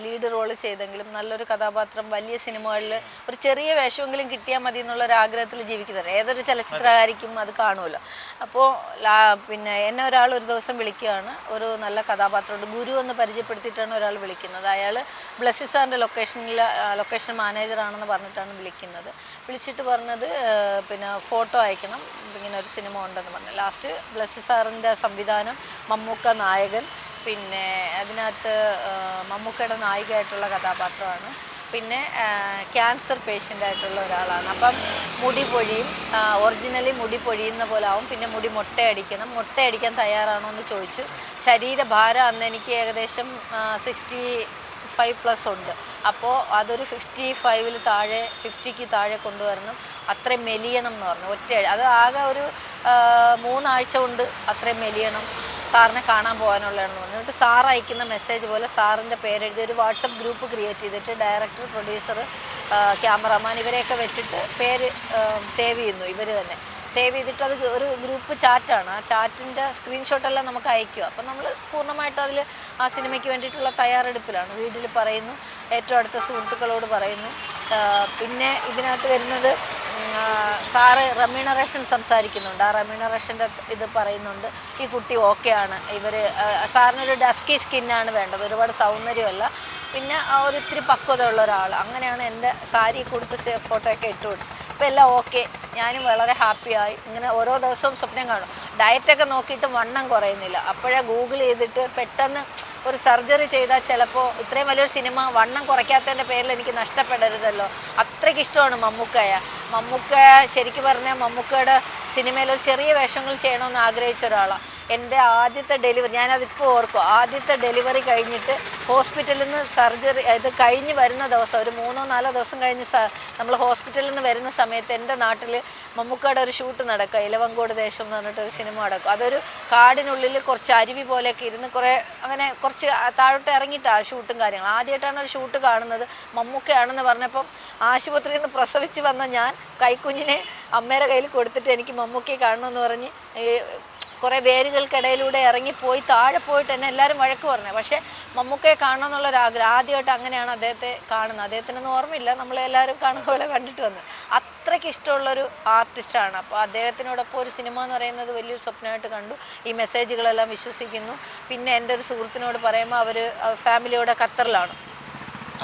ലീഡ് റോള് ചെയ്തെങ്കിലും നല്ലൊരു കഥാപാത്രം വലിയ സിനിമകളിൽ ഒരു ചെറിയ വേഷമെങ്കിലും കിട്ടിയാൽ മതി എന്നുള്ളൊരു ആഗ്രഹത്തിൽ ജീവിക്കുന്നത് ഏതൊരു ചലച്ചിത്രകാരിക്കും അത് കാണുമല്ലോ. അപ്പോൾ പിന്നെ എന്നെ ഒരാൾ ഒരു ദിവസം വിളിക്കുകയാണ്, ഒരു നല്ല കഥാപാത്രമുണ്ട്, ഗുരു എന്ന് പരിചയപ്പെടുത്തിയിട്ടാണ് ഒരാൾ വിളിക്കുന്നത്. അയാൾ ബ്ലസ്സി സാറിൻ്റെ ലൊക്കേഷൻ മാനേജറാണെന്ന് പറഞ്ഞിട്ടാണ് വിളിക്കുന്നത്. വിളിച്ചിട്ട് പറഞ്ഞത് പിന്നെ ഫോട്ടോ അയക്കണം, ഇങ്ങനെ ഒരു സിനിമ ഉണ്ടെന്ന് പറഞ്ഞു. ലാസ്റ്റ് ബ്ലസ്സി സാറിൻ്റെ സംവിധാനം, മമ്മൂക്ക നായകൻ, പിന്നെ അതിനകത്ത് മമ്മൂക്കയുടെ നായികയായിട്ടുള്ള കഥാപാത്രമാണ്, പിന്നെ ക്യാൻസർ പേഷ്യൻ്റായിട്ടുള്ള ഒരാളാണ്. അപ്പം മുടി പൊഴിയും, ഒറിജിനലി മുടി പൊഴിയുന്ന പോലെ ആവും, പിന്നെ മുടി മുട്ടയടിക്കാൻ തയ്യാറാണോ എന്ന് ചോദിച്ചു. ശരീരഭാരം അന്ന് എനിക്ക് ഏകദേശം 65+ ഉണ്ട്. അപ്പോൾ അതൊരു 55-ൽ താഴെ, 50-ക്ക് താഴെ കൊണ്ടുവരണം, അത്രയും മെലിയണം എന്ന് പറഞ്ഞു. അത് ആകെ ഒരു 3 ആഴ്ച കൊണ്ട് അത്രയും മെലിയണം, സാറിനെ കാണാൻ പോകാനുള്ളതാണെന്ന് പറഞ്ഞു. എന്നിട്ട് സാർ അയക്കുന്ന മെസ്സേജ് പോലെ സാറിൻ്റെ പേരെഴുതി ഒരു വാട്സപ്പ് ഗ്രൂപ്പ് ക്രിയേറ്റ് ചെയ്തിട്ട് ഡയറക്ടർ, പ്രൊഡ്യൂസർ, ക്യാമറാമാൻ ഇവരെയൊക്കെ വെച്ചിട്ട് പേര് സേവ് ചെയ്യുന്നു. ഇവർ തന്നെ സേവ് ചെയ്തിട്ട് അത് ഒരു ഗ്രൂപ്പ് ചാറ്റാണ്. ആ ചാറ്റിൻ്റെ സ്ക്രീൻഷോട്ടെല്ലാം നമുക്ക് അയക്കുക. അപ്പം നമ്മൾ പൂർണ്ണമായിട്ട് അതിൽ ആ സിനിമയ്ക്ക് വേണ്ടിയിട്ടുള്ള തയ്യാറെടുപ്പിലാണ്. വീട്ടിൽ പറയുന്നു, ഏറ്റവും അടുത്ത സുഹൃത്തുക്കളോട് പറയുന്നു. പിന്നെ ഇതിനകത്ത് വരുന്നത് സാറ് റെമ്യൂണറേഷൻ സംസാരിക്കുന്നുണ്ട്. ആ റെമ്യൂണറേഷൻ്റെ ഇത് പറയുന്നുണ്ട്. ഈ കുട്ടി ഓക്കെയാണ്, സാറിനൊരു ഡസ്കി സ്കിന്നാണ് വേണ്ടത്, ഒരുപാട് സൗന്ദര്യമല്ല, പിന്നെ ഒരു ഇത്തിരി പക്വത ഉള്ള ഒരാൾ. അങ്ങനെയാണ് എൻ്റെ സാരി കൊടുത്ത് ഫോട്ടോയൊക്കെ ഇട്ടുകൊടുത്തു. ഇപ്പോൾ എല്ലാം ഓക്കെ, ഞാനും വളരെ ഹാപ്പിയായി. ഇങ്ങനെ ഓരോ ദിവസവും സ്വപ്നം കാണും. ഡയറ്റൊക്കെ നോക്കിയിട്ട് വണ്ണം കുറയുന്നില്ല. അപ്പോഴേ ഗൂഗിൾ ചെയ്തിട്ട് പെട്ടെന്ന് ഒരു സർജറി ചെയ്താൽ ചിലപ്പോൾ ഇത്രയും വലിയൊരു സിനിമ വണ്ണം കുറയ്ക്കാത്തതിൻ്റെ പേരിൽ എനിക്ക് നഷ്ടപ്പെടരുതല്ലോ. അത്രയ്ക്ക് ഇഷ്ടമാണ് മമ്മൂക്ക. ശരിക്കും പറഞ്ഞാൽ മമ്മൂക്കയുടെ സിനിമയിൽ ഒരു ചെറിയ വേഷങ്ങൾ ചെയ്യണമെന്ന് ആഗ്രഹിച്ച ഒരാളാണ്. എൻ്റെ ആദ്യത്തെ ഡെലിവറി, ഞാനതിപ്പോൾ ഓർക്കും, ആദ്യത്തെ ഡെലിവറി കഴിഞ്ഞിട്ട് ഹോസ്പിറ്റലിൽ നിന്ന് സർജറി ഇത് കഴിഞ്ഞ് വരുന്ന ദിവസം, ഒരു 3-4 ദിവസം കഴിഞ്ഞ് നമ്മൾ ഹോസ്പിറ്റലിൽ നിന്ന് വരുന്ന സമയത്ത് എൻ്റെ നാട്ടിൽ മമ്മൂക്കയുടെ ഒരു ഷൂട്ട് നടക്കുക, ഇലവങ്കോട് ദേശം എന്ന് പറഞ്ഞിട്ടൊരു സിനിമ നടക്കും. അതൊരു കാടിനുള്ളിൽ കുറച്ച് അരുവി പോലെയൊക്കെ ഇരുന്ന് അങ്ങനെ കുറച്ച് താഴോട്ട് ഇറങ്ങിയിട്ടാണ് ഷൂട്ടും കാര്യങ്ങളും. ആദ്യമായിട്ടാണ് ഒരു ഷൂട്ട് കാണുന്നത്. മമ്മൂക്കയാണെന്ന് പറഞ്ഞപ്പം ആശുപത്രിയിൽ നിന്ന് പ്രസവിച്ച് വന്ന ഞാൻ കൈക്കുഞ്ഞിനെ അമ്മയുടെ കയ്യിൽ കൊടുത്തിട്ട് എനിക്ക് മമ്മൂക്കയെ കാണണമെന്ന് പറഞ്ഞ് കുറേ വേരുകൾക്കിടയിലൂടെ ഇറങ്ങിപ്പോയി താഴെ പോയിട്ട് എന്നെ എല്ലാവരും വഴക്ക് പറഞ്ഞു. പക്ഷേ മമ്മൂക്കയെ കാണണം എന്നുള്ളൊരാഗ്രഹം, ആദ്യമായിട്ട് അങ്ങനെയാണ് അദ്ദേഹത്തെ കാണുന്നത്. അദ്ദേഹത്തിനൊന്നും ഓർമ്മയില്ല, നമ്മളെല്ലാവരും കാണുന്ന പോലെ കണ്ടിട്ട് വന്നത്. അത്രയ്ക്ക് ഇഷ്ടമുള്ളൊരു ആർട്ടിസ്റ്റാണ്. അപ്പോൾ അദ്ദേഹത്തിനോടൊപ്പം ഒരു സിനിമ എന്ന് പറയുന്നത് വലിയൊരു സ്വപ്നമായിട്ട് കണ്ടു. ഈ മെസ്സേജുകളെല്ലാം വിശ്വസിക്കുന്നു. പിന്നെ എൻ്റെ ഒരു സുഹൃത്തിനോട് പറയുമ്പോൾ അവർ ഫാമിലിയോടെ ഖത്തറിലാണ്.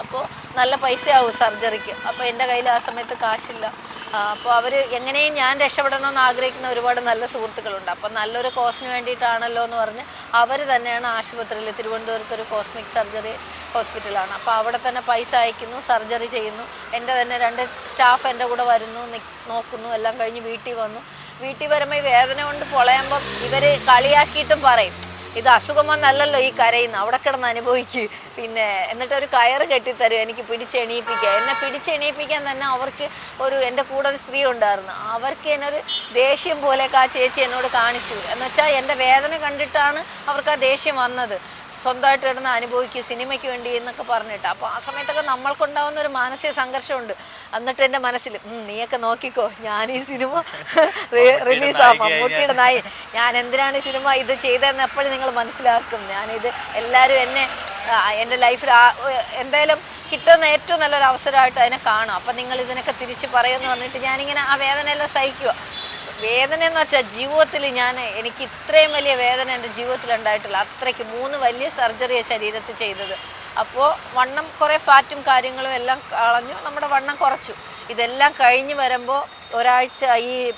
അപ്പോൾ നല്ല പൈസയാവും സർജറിക്ക്. അപ്പോൾ എൻ്റെ കയ്യിൽ ആ സമയത്ത് കാശില്ല. അപ്പോൾ അവർ എങ്ങനെയും ഞാൻ രക്ഷപ്പെടണമെന്ന് ആഗ്രഹിക്കുന്ന ഒരുപാട് നല്ല സുഹൃത്തുക്കളുണ്ട്. അപ്പം നല്ലൊരു കോസിന് വേണ്ടിയിട്ടാണല്ലോ എന്ന് പറഞ്ഞ് അവർ തന്നെയാണ് ആശുപത്രിയിൽ, തിരുവനന്തപുരത്ത് ഒരു കോസ്മിക് സർജറി ഹോസ്പിറ്റലാണ്. അപ്പോൾ അവിടെ തന്നെ പൈസ അയക്കുന്നു, സർജറി ചെയ്യുന്നു. എൻ്റെ തന്നെ 2 സ്റ്റാഫ് എൻ്റെ കൂടെ വരുന്നു, നോക്കുന്നു. എല്ലാം കഴിഞ്ഞ് വീട്ടിൽ വന്നു. വീട്ടിൽ വരുമ്പോൾ ഈ വേദന കൊണ്ട് പൊളയുമ്പം ഇവർ കളിയാക്കിയിട്ടും പറയും, ഇത് അസുഖം വന്നല്ലല്ലോ ഈ കരയുന്ന, അവിടെ കിടന്ന് അനുഭവിക്കുക. പിന്നെ എന്നിട്ടൊരു കയറ് കെട്ടിത്തരും എനിക്ക് പിടിച്ചെണീപ്പിക്കുക. എന്നെ പിടിച്ചെണീപ്പിക്കാൻ തന്നെ അവർക്ക് എൻ്റെ കൂടെ ഒരു സ്ത്രീ ഉണ്ടായിരുന്നു. അവർക്ക് എന്നെ ഒരു ദേഷ്യം പോലെയൊക്കെ ആ ചേച്ചി എന്നോട് കാണിച്ചു. എന്നുവെച്ചാൽ എൻ്റെ വേദന കണ്ടിട്ടാണ് അവർക്ക് ആ ദേഷ്യം വന്നത്. സ്വന്തമായിട്ട് കിടന്ന് അനുഭവിക്കുക സിനിമയ്ക്ക് വേണ്ടി എന്നൊക്കെ പറഞ്ഞിട്ട്. അപ്പോൾ ആ സമയത്തൊക്കെ നമ്മൾക്കുണ്ടാകുന്ന ഒരു മാനസിക സംഘർഷമുണ്ട്. എന്നിട്ട് എൻ്റെ മനസ്സിൽ നീയൊക്കെ നോക്കിക്കോ, ഞാൻ ഈ സിനിമ റിലീസാകും, മമ്മൂട്ടിയുടെ നായി, ഞാൻ എന്തിനാണ് ഈ സിനിമ ഇത് ചെയ്തതെന്ന് എപ്പോഴും നിങ്ങൾ മനസ്സിലാക്കും. ഞാനിത് എല്ലാവരും എൻ്റെ ലൈഫിൽ എന്തായാലും കിട്ടുന്ന ഏറ്റവും നല്ലൊരു അവസരമായിട്ട് അതിനെ കാണും. അപ്പം നിങ്ങൾ ഇതിനൊക്കെ തിരിച്ച് പറയുമെന്ന് പറഞ്ഞിട്ട് ഞാനിങ്ങനെ ആ വേദനയെല്ലാം സഹിക്കുക. വേദന എന്ന് വെച്ചാൽ ജീവിതത്തിൽ എനിക്ക് ഇത്രയും വലിയ വേദന എൻ്റെ ജീവിതത്തിൽ ഉണ്ടായിട്ടില്ല. അത്രയ്ക്ക് 3 വലിയ സർജറിയാണ് ശരീരത്തിൽ ചെയ്തത്. അപ്പോൾ വണ്ണം കുറേ ഫാറ്റും കാര്യങ്ങളും എല്ലാം കളഞ്ഞു, നമ്മുടെ വണ്ണം കുറച്ചു. ഇതെല്ലാം കഴിഞ്ഞ് വരുമ്പോൾ ഒരാഴ്ച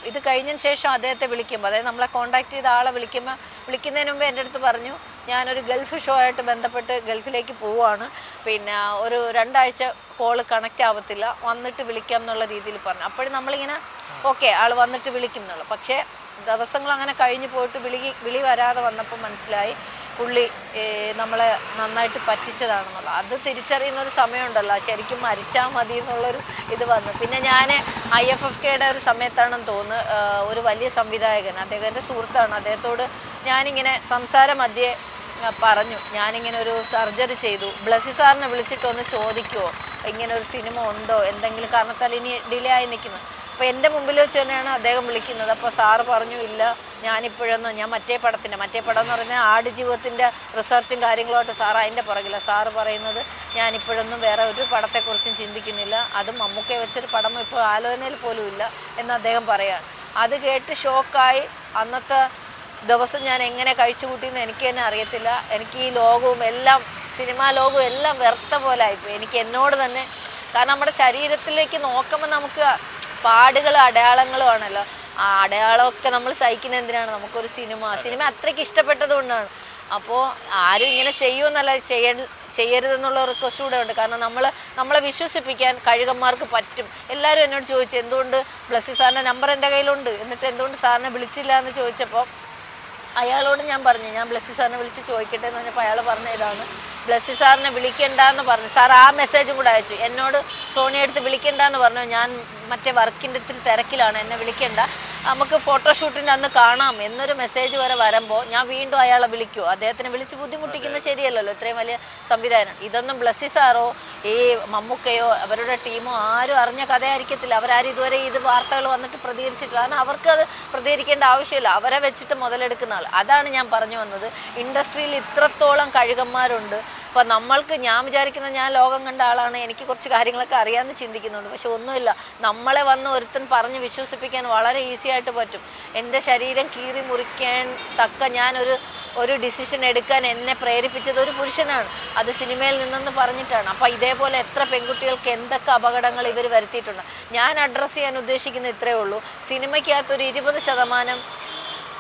ഇത് കഴിഞ്ഞതിന് ശേഷം അദ്ദേഹത്തെ വിളിക്കുമ്പോൾ, അതായത് നമ്മളെ കോൺടാക്ട് ചെയ്ത ആളെ വിളിക്കുന്നതിന് മുമ്പ് എൻ്റെ അടുത്ത് പറഞ്ഞു, ഞാനൊരു ഗൾഫ് ഷോ ആയിട്ട് ബന്ധപ്പെട്ട് ഗൾഫിലേക്ക് പോവുകയാണ്, പിന്നെ ഒരു 2 ആഴ്ച കോള് കണക്റ്റ് ആവത്തില്ല, വന്നിട്ട് വിളിക്കാം എന്നുള്ള രീതിയിൽ പറഞ്ഞു. അപ്പോഴും നമ്മളിങ്ങനെ ഓക്കെ ആൾ വന്നിട്ട് വിളിക്കും എന്നുള്ളു. പക്ഷേ ദിവസങ്ങൾ അങ്ങനെ കഴിഞ്ഞ് പോയിട്ട് വിളി വരാതെ വന്നപ്പോൾ മനസ്സിലായി പുള്ളി നമ്മളെ നന്നായിട്ട് പറ്റിച്ചതാണെന്നുള്ളത്. അത് തിരിച്ചറിയുന്നൊരു സമയമുണ്ടല്ലോ, ശരിക്കും മരിച്ചാൽ മതി എന്നുള്ളൊരു ഇത് വന്നു. പിന്നെ ഞാൻ IFFKയുടെ ഒരു സമയത്താണെന്ന് തോന്നുന്നു, ഒരു വലിയ സംവിധായകൻ, അദ്ദേഹം എൻ്റെ സുഹൃത്താണ്, അദ്ദേഹത്തോട് ഞാനിങ്ങനെ സംസാരം മധ്യേ പറഞ്ഞു, ഞാനിങ്ങനെ ഒരു സർജറി ചെയ്തു, ബ്ലസ്സി സാറിനെ വിളിച്ചിട്ടൊന്ന് ചോദിക്കുമോ ഇങ്ങനെ ഒരു സിനിമ ഉണ്ടോ, എന്തെങ്കിലും കാരണത്താൽ ഇനി ഡിലേ ആയി നിൽക്കുന്നത്. അപ്പോൾ എൻ്റെ മുമ്പിൽ വെച്ച് തന്നെയാണ് അദ്ദേഹം വിളിക്കുന്നത്. അപ്പോൾ സാറ് പറഞ്ഞു, ഇല്ല ഞാനിപ്പോഴൊന്നും, ഞാൻ മറ്റേ പടം എന്ന് പറയുന്നത് ആടുജീവിതത്തിൻ്റെ റിസർച്ചും കാര്യങ്ങളുമായിട്ട് സാർ അതിൻ്റെ പുറകില്ല. സാറ് പറയുന്നത് ഞാനിപ്പോഴൊന്നും വേറെ ഒരു പടത്തെക്കുറിച്ചും ചിന്തിക്കുന്നില്ല, അതും മമ്മൂക്കയെ വെച്ചൊരു പടം ഇപ്പോൾ ആലോചനയിൽ പോലും ഇല്ല എന്ന് അദ്ദേഹം പറയാണ്. അത് കേട്ട് ഷോക്കായി. അന്നത്തെ ദിവസം ഞാൻ എങ്ങനെ കഴിച്ചു കൂട്ടിയെന്ന് എനിക്ക് തന്നെ അറിയത്തില്ല. എനിക്ക് ഈ ലോകവും എല്ലാം, സിനിമാ ലോകവും എല്ലാം വ്യർത്ഥ പോലെ ആയിപ്പോയി എനിക്ക് എന്നോട് തന്നെ. കാരണം നമ്മുടെ ശരീരത്തിലേക്ക് നോക്കുമ്പോൾ നമുക്ക് പാടുകളും അടയാളങ്ങളും ആണല്ലോ, ആ അടയാളമൊക്കെ നമ്മൾ സഹിക്കുന്ന എന്തിനാണ്, നമുക്കൊരു സിനിമ അത്രയ്ക്ക് ഇഷ്ടപ്പെട്ടത് കൊണ്ടാണ്. അപ്പോൾ ആരും ഇങ്ങനെ ചെയ്യുമെന്നല്ല, ചെയ്യരുതെന്നുള്ള റിക്വസ്റ്റ് കൂടെ ഉണ്ട്. കാരണം നമ്മളെ വിശ്വസിപ്പിക്കാൻ കഴുകന്മാർക്ക് പറ്റും. എല്ലാവരും എന്നോട് ചോദിച്ചു, എന്തുകൊണ്ട് ബ്ലസ്സി സാറിൻ്റെ നമ്പർ എൻ്റെ കയ്യിലുണ്ട്, എന്നിട്ട് എന്തുകൊണ്ട് സാറിനെ വിളിച്ചില്ല എന്ന് ചോദിച്ചപ്പോൾ അയാളോട് ഞാൻ പറഞ്ഞു, ഞാൻ ബ്ലസ്സി സാറിനെ വിളിച്ച് ചോദിക്കട്ടെ എന്ന് പറഞ്ഞപ്പോൾ അയാൾ പറഞ്ഞ ഇതാണ്, ബ്ലസ്സി സാറിനെ വിളിക്കണ്ടെന്ന് പറഞ്ഞു. സാർ ആ മെസ്സേജും കൂടെ അയച്ചു, എന്നോട് സോണിയ എടുത്ത് വിളിക്കണ്ടെന്ന് പറഞ്ഞു, ഞാൻ മറ്റേ വർക്കിൻ്റെ ഇത്തിരി തിരക്കിലാണ്, എന്നെ വിളിക്കണ്ട, നമുക്ക് ഫോട്ടോഷൂട്ടിൻ്റെ അന്ന് കാണാം എന്നൊരു മെസ്സേജ് വരെ വരുമ്പോൾ ഞാൻ വീണ്ടും അയാളെ വിളിക്കുമോ? അദ്ദേഹത്തിനെ വിളിച്ച് ബുദ്ധിമുട്ടിക്കുന്നത് ശരിയല്ലല്ലോ, ഇത്രയും വലിയ സംവിധാനം. ഇതൊന്നും ബ്ലസ്സി സാറോ ഈ മമ്മൂക്കയോ അവരുടെ ടീമോ ആരും അറിഞ്ഞ കഥയായിരിക്കത്തില്ല. അവരാരും ഇതുവരെ ഇത് വാർത്തകൾ വന്നിട്ട് പ്രതികരിച്ചിട്ടില്ല. കാരണം അവർക്കത് പ്രതികരിക്കേണ്ട ആവശ്യമില്ല, അവരെ വെച്ചിട്ട് മുതലെടുക്കുന്ന ആൾ. അതാണ് ഞാൻ പറഞ്ഞു വന്നത്, ഇൻഡസ്ട്രിയിൽ ഇത്രത്തോളം കഴുകന്മാരുണ്ട്. അപ്പോൾ ഞാൻ വിചാരിക്കുന്നത് ഞാൻ ലോകം കണ്ട ആളാണ്, എനിക്ക് കുറച്ച് കാര്യങ്ങളൊക്കെ അറിയാമെന്ന് ചിന്തിക്കുന്നുണ്ട്. പക്ഷെ ഒന്നുമില്ല, നമ്മളെ വന്ന് ഒരുത്തൻ പറഞ്ഞ് വിശ്വസിപ്പിക്കാൻ വളരെ ഈസി ആയിട്ട് പറ്റും. എൻ്റെ ശരീരം കീറി മുറിക്കാൻ തക്ക ഒരു ഡിസിഷൻ എടുക്കാൻ എന്നെ പ്രേരിപ്പിച്ചത് ഒരു പുരുഷനാണ്, അത് സിനിമയിൽ നിന്നെന്ന് പറഞ്ഞിട്ടാണ്. അപ്പോൾ ഇതേപോലെ എത്ര പെൺകുട്ടികൾക്ക് എന്തൊക്കെ അപകടങ്ങൾ ഇവർ വരുത്തിയിട്ടുണ്ട്. ഞാൻ അഡ്രസ്സ് ചെയ്യാൻ ഉദ്ദേശിക്കുന്നത് ഇത്രയേ ഉള്ളൂ, സിനിമയ്ക്കകത്തൊരു 20%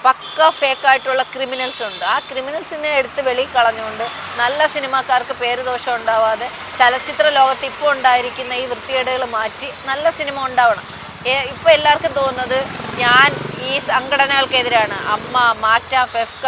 പക്ക ഫേക്കായിട്ടുള്ള ക്രിമിനൽസ് ഉണ്ട്. ആ ക്രിമിനൽസിനെ എടുത്ത് വെളിയിൽ കളഞ്ഞുകൊണ്ട് നല്ല സിനിമാക്കാർക്ക് പേരുദോഷം ഉണ്ടാവാതെ ചലച്ചിത്ര ലോകത്ത് ഇപ്പോൾ ഉണ്ടായിരിക്കുന്ന ഈ വൃത്തികേടുകൾ മാറ്റി നല്ല സിനിമ ഉണ്ടാവണം. ഇപ്പോൾ എല്ലാവർക്കും തോന്നുന്നത് ഞാൻ ഈ സംഘടനകൾക്കെതിരാണ്, അമ്മ, മാറ്റ, ഫെഫ്ക,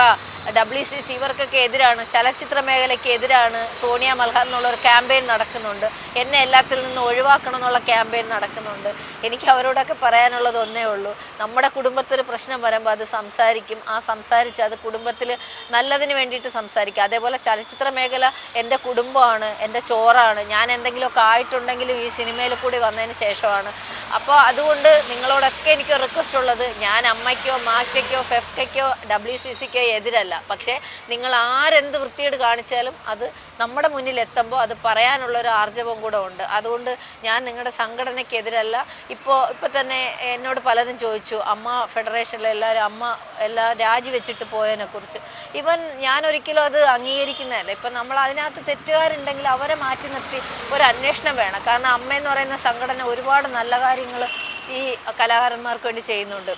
WCC ഇവർക്കൊക്കെ എതിരാണ്, ചലച്ചിത്ര മേഖലയ്ക്ക് എതിരാണ്, സോണിയ മൽഹാർ എന്നുള്ളൊരു ക്യാമ്പയിൻ നടക്കുന്നുണ്ട്, എന്നെ എല്ലാത്തിൽ നിന്ന് ഒഴിവാക്കണം എന്നുള്ള ക്യാമ്പയിൻ നടക്കുന്നുണ്ട്. എനിക്ക് അവരോടൊക്കെ പറയാനുള്ളത് ഒന്നേ ഉള്ളൂ, നമ്മുടെ കുടുംബത്തൊരു പ്രശ്നം വരുമ്പോൾ അത് സംസാരിക്കും, സംസാരിച്ച് അത് കുടുംബത്തിൽ നല്ലതിന് വേണ്ടിയിട്ട് സംസാരിക്കുക. അതേപോലെ ചലച്ചിത്ര മേഖല എൻ്റെ കുടുംബമാണ്, എൻ്റെ ചോറാണ്, ഞാൻ എന്തെങ്കിലുമൊക്കെ ആയിട്ടുണ്ടെങ്കിലും ഈ സിനിമയിൽ കൂടി വന്നതിന് ശേഷമാണ്. അപ്പോൾ അതുകൊണ്ട് നിങ്ങളോടൊക്കെ എനിക്ക് റിക്വസ്റ്റ് ഉള്ളത്, ഞാൻ അമ്മയ്ക്കോ മാറ്റയ്ക്കോ ഫെഫ്കയ്ക്കോ WCCക്കോ എതിരല്ല. പക്ഷേ നിങ്ങൾ ആരെന്ത് വൃത്തികേട് കാണിച്ചാലും അത് നമ്മുടെ മുന്നിൽ എത്തുമ്പോൾ അത് പറയാനുള്ളൊരു ആർജവം കൂടെ ഉണ്ട്. അതുകൊണ്ട് ഞാൻ നിങ്ങളുടെ സംഘടനയ്ക്കെതിരല്ല. ഇപ്പോൾ തന്നെ എന്നോട് പലരും ചോദിച്ചു, അമ്മ ഫെഡറേഷനിലെ എല്ലാവരും രാജിവെച്ചിട്ട് പോയതിനെക്കുറിച്ച്. ഞാനൊരിക്കലും അത് അംഗീകരിക്കുന്നതല്ല. ഇപ്പം നമ്മൾ അതിനകത്ത് തെറ്റുകാരുണ്ടെങ്കിൽ അവരെ മാറ്റി നിർത്തി ഒരു അന്വേഷണം വേണം. കാരണം അമ്മയെന്ന് പറയുന്ന സംഘടന ഒരുപാട് നല്ല കാര്യങ്ങൾ ഈ കലാകാരന്മാർക്ക് വേണ്ടി ചെയ്യുന്നുണ്ട്.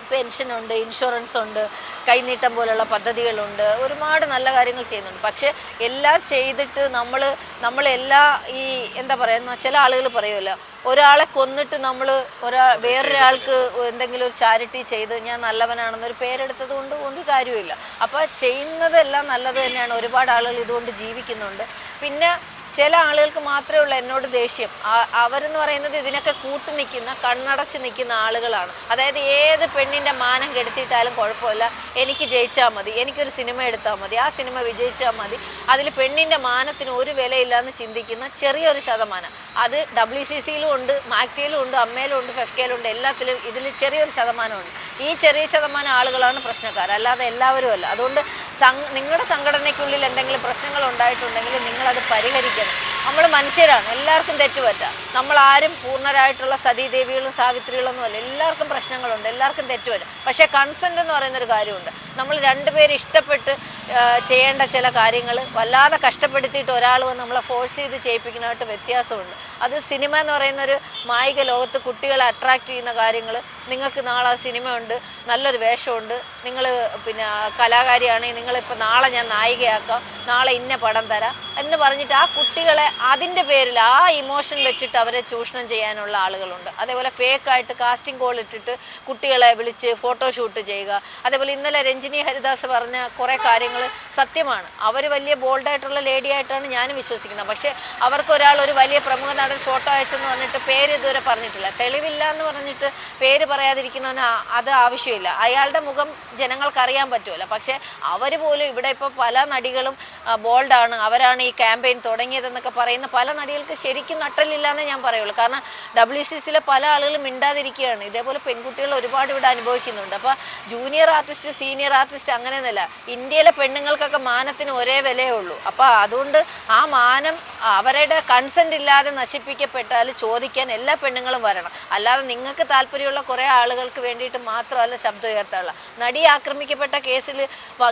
പെൻഷനുണ്ട്, ഇൻഷുറൻസ് ഉണ്ട്, കൈനീട്ടം പോലുള്ള പദ്ധതികളുണ്ട്, ഒരുപാട് നല്ല കാര്യങ്ങൾ ചെയ്യുന്നുണ്ട്. പക്ഷേ എല്ലാം ചെയ്തിട്ട് നമ്മളെല്ലാ എന്താ പറയുക, ചില ആളുകൾ പറയുമല്ലോ, ഒരാളെ കൊന്നിട്ട് നമ്മൾ വേറൊരാൾക്ക് എന്തെങ്കിലും ഒരു ചാരിറ്റി ചെയ്ത് ഞാൻ നല്ലവനാണെന്നൊരു പേരെടുത്തത് കൊണ്ട് ഒരു കാര്യമില്ല. അപ്പോൾ ചെയ്യുന്നതെല്ലാം നല്ലത് തന്നെയാണ്, ഒരുപാട് ആളുകൾ ഇതുകൊണ്ട് ജീവിക്കുന്നുണ്ട്. പിന്നെ ചില ആളുകൾക്ക് മാത്രമേ ഉള്ളൂ എന്നോട് ദേഷ്യം. അവരെന്ന് പറയുന്നത് ഇതിനൊക്കെ കൂട്ടു നിൽക്കുന്ന, കണ്ണടച്ച് നിൽക്കുന്ന ആളുകളാണ്. അതായത് ഏത് പെണ്ണിൻ്റെ മാനം കെടുത്തിയിട്ടാലും കുഴപ്പമില്ല, എനിക്ക് ജയിച്ചാൽ മതി, എനിക്കൊരു സിനിമ എടുത്താൽ മതി, ആ സിനിമ വിജയിച്ചാൽ മതി, അതിൽ പെണ്ണിൻ്റെ മാനത്തിന് ഒരു വിലയില്ലാന്ന് ചിന്തിക്കുന്ന ചെറിയൊരു ശതമാനം. അത് WCCയിലും ഉണ്ട്, മാക്ടിയിലും ഉണ്ട്, അമ്മയിലും ഉണ്ട്, ഫെഫ്കയിലും ഉണ്ട്, എല്ലാത്തിലും ഇതിൽ ചെറിയൊരു ശതമാനമുണ്ട്. ഈ ചെറിയ ശതമാനം ആളുകളാണ് പ്രശ്നക്കാർ, അല്ലാതെ എല്ലാവരും അല്ല. അതുകൊണ്ട് നിങ്ങളുടെ സംഘടനയ്ക്കുള്ളിൽ എന്തെങ്കിലും പ്രശ്നങ്ങൾ ഉണ്ടായിട്ടുണ്ടെങ്കിൽ നിങ്ങളത് പരിഹരിക്കണം. നമ്മൾ മനുഷ്യരാണ്, എല്ലാവർക്കും തെറ്റുപറ്റാം. നമ്മളാരും പൂർണ്ണരായിട്ടുള്ള സതീദേവികളും സാവിത്രികളൊന്നും അല്ല. എല്ലാവർക്കും പ്രശ്നങ്ങളുണ്ട്, എല്ലാവർക്കും തെറ്റുപറ്റാം. പക്ഷേ കൺസെൻ്റ് എന്ന് പറയുന്നൊരു കാര്യമുണ്ട്. നമ്മൾ രണ്ടുപേരും ഇഷ്ടപ്പെട്ട് ചെയ്യേണ്ട ചില കാര്യങ്ങൾ വല്ലാതെ കഷ്ടപ്പെടുത്തിയിട്ട് ഒരാൾ വന്ന് നമ്മളെ ഫോഴ്സ് ചെയ്ത് ചെയ്യിപ്പിക്കുന്നതായിട്ട് വ്യത്യാസമുണ്ട്. അത് സിനിമ എന്ന് പറയുന്നൊരു മായിക ലോകത്ത് കുട്ടികളെ അട്രാക്റ്റ് ചെയ്യുന്ന കാര്യങ്ങൾ. നിങ്ങൾക്ക് നാളെ സിനിമയുണ്ട്, നല്ലൊരു വേഷമുണ്ട്, നിങ്ങൾ പിന്നെ കലാകാരിയാണെങ്കിൽ നിങ്ങളിപ്പോൾ നാളെ ഞാൻ നായികയാക്കാം, നാളെ ഇന്ന പടം തരാം എന്ന് പറഞ്ഞിട്ട് ആ കുട്ടികളെ അതിൻ്റെ പേരിൽ ആ ഇമോഷൻ വെച്ചിട്ട് അവരെ ചൂഷണം ചെയ്യാനുള്ള ആളുകളുണ്ട്. അതേപോലെ ഫേക്കായിട്ട് കാസ്റ്റിംഗ് കോൾ ഇട്ടിട്ട് കുട്ടികളെ വിളിച്ച് ഫോട്ടോഷൂട്ട് ചെയ്യുക. അതേപോലെ ഇന്നലെ രഞ്ജിനി ഹരിദാസ് പറഞ്ഞ കുറേ കാര്യങ്ങൾ സത്യമാണ്. അവർ വലിയ ബോൾഡായിട്ടുള്ള ലേഡി ആയിട്ടാണ് ഞാൻ വിശ്വസിക്കുന്നത്. പക്ഷേ അവർക്കൊരാൾ ഒരു വലിയ പ്രമുഖ നടൻ ഫോട്ടോ അയച്ചെന്ന് പറഞ്ഞിട്ട് പേര് ഇതുവരെ പറഞ്ഞിട്ടില്ല. തെളിവില്ല എന്ന് പറഞ്ഞിട്ട് പേര് പറയാതിരിക്കണമെന്ന് അത് ആവശ്യമില്ല. അയാളുടെ മുഖം ജനങ്ങൾക്കറിയാൻ പറ്റുമല്ലോ. പക്ഷേ അവർ പോലും ഇവിടെ ഇപ്പോൾ പല നടികളും ബോൾഡാണ്, അവരാണ് ഈ ക്യാമ്പയിൻ തുടങ്ങിയതെന്നൊക്കെ പറയുന്ന പല നടികൾക്ക് ശരിക്കും നട്ടലില്ല എന്നേ ഞാൻ പറയുള്ളൂ. കാരണം WCCയിലെ പല ആളുകളും മിണ്ടാതിരിക്കുകയാണ്. ഇതേപോലെ പെൺകുട്ടികൾ ഒരുപാട് ഇവിടെ അനുഭവിക്കുന്നുണ്ട്. അപ്പോൾ ജൂനിയർ ആർട്ടിസ്റ്റ്, സീനിയർ ആർട്ടിസ്റ്റ് അങ്ങനെയൊന്നുമല്ല. ഇന്ത്യയിലെ പെണ്ണുങ്ങൾക്കൊക്കെ മാനത്തിന് ഒരേ വിലയേ ഉള്ളൂ. അപ്പോൾ അതുകൊണ്ട് ആ മാനം അവരുടെ കൺസെൻ്റ് ഇല്ലാതെ നശിപ്പിക്കപ്പെട്ടാൽ ചോദിക്കാൻ എല്ലാ പെണ്ണുങ്ങളും വരണം. അല്ലാതെ നിങ്ങൾക്ക് താല്പര്യമുള്ള കുറേ ആളുകൾക്ക് വേണ്ടിയിട്ട് മാത്രമല്ല ശബ്ദം ഉയർത്താനുള്ള. നടി ആക്രമിക്കപ്പെട്ട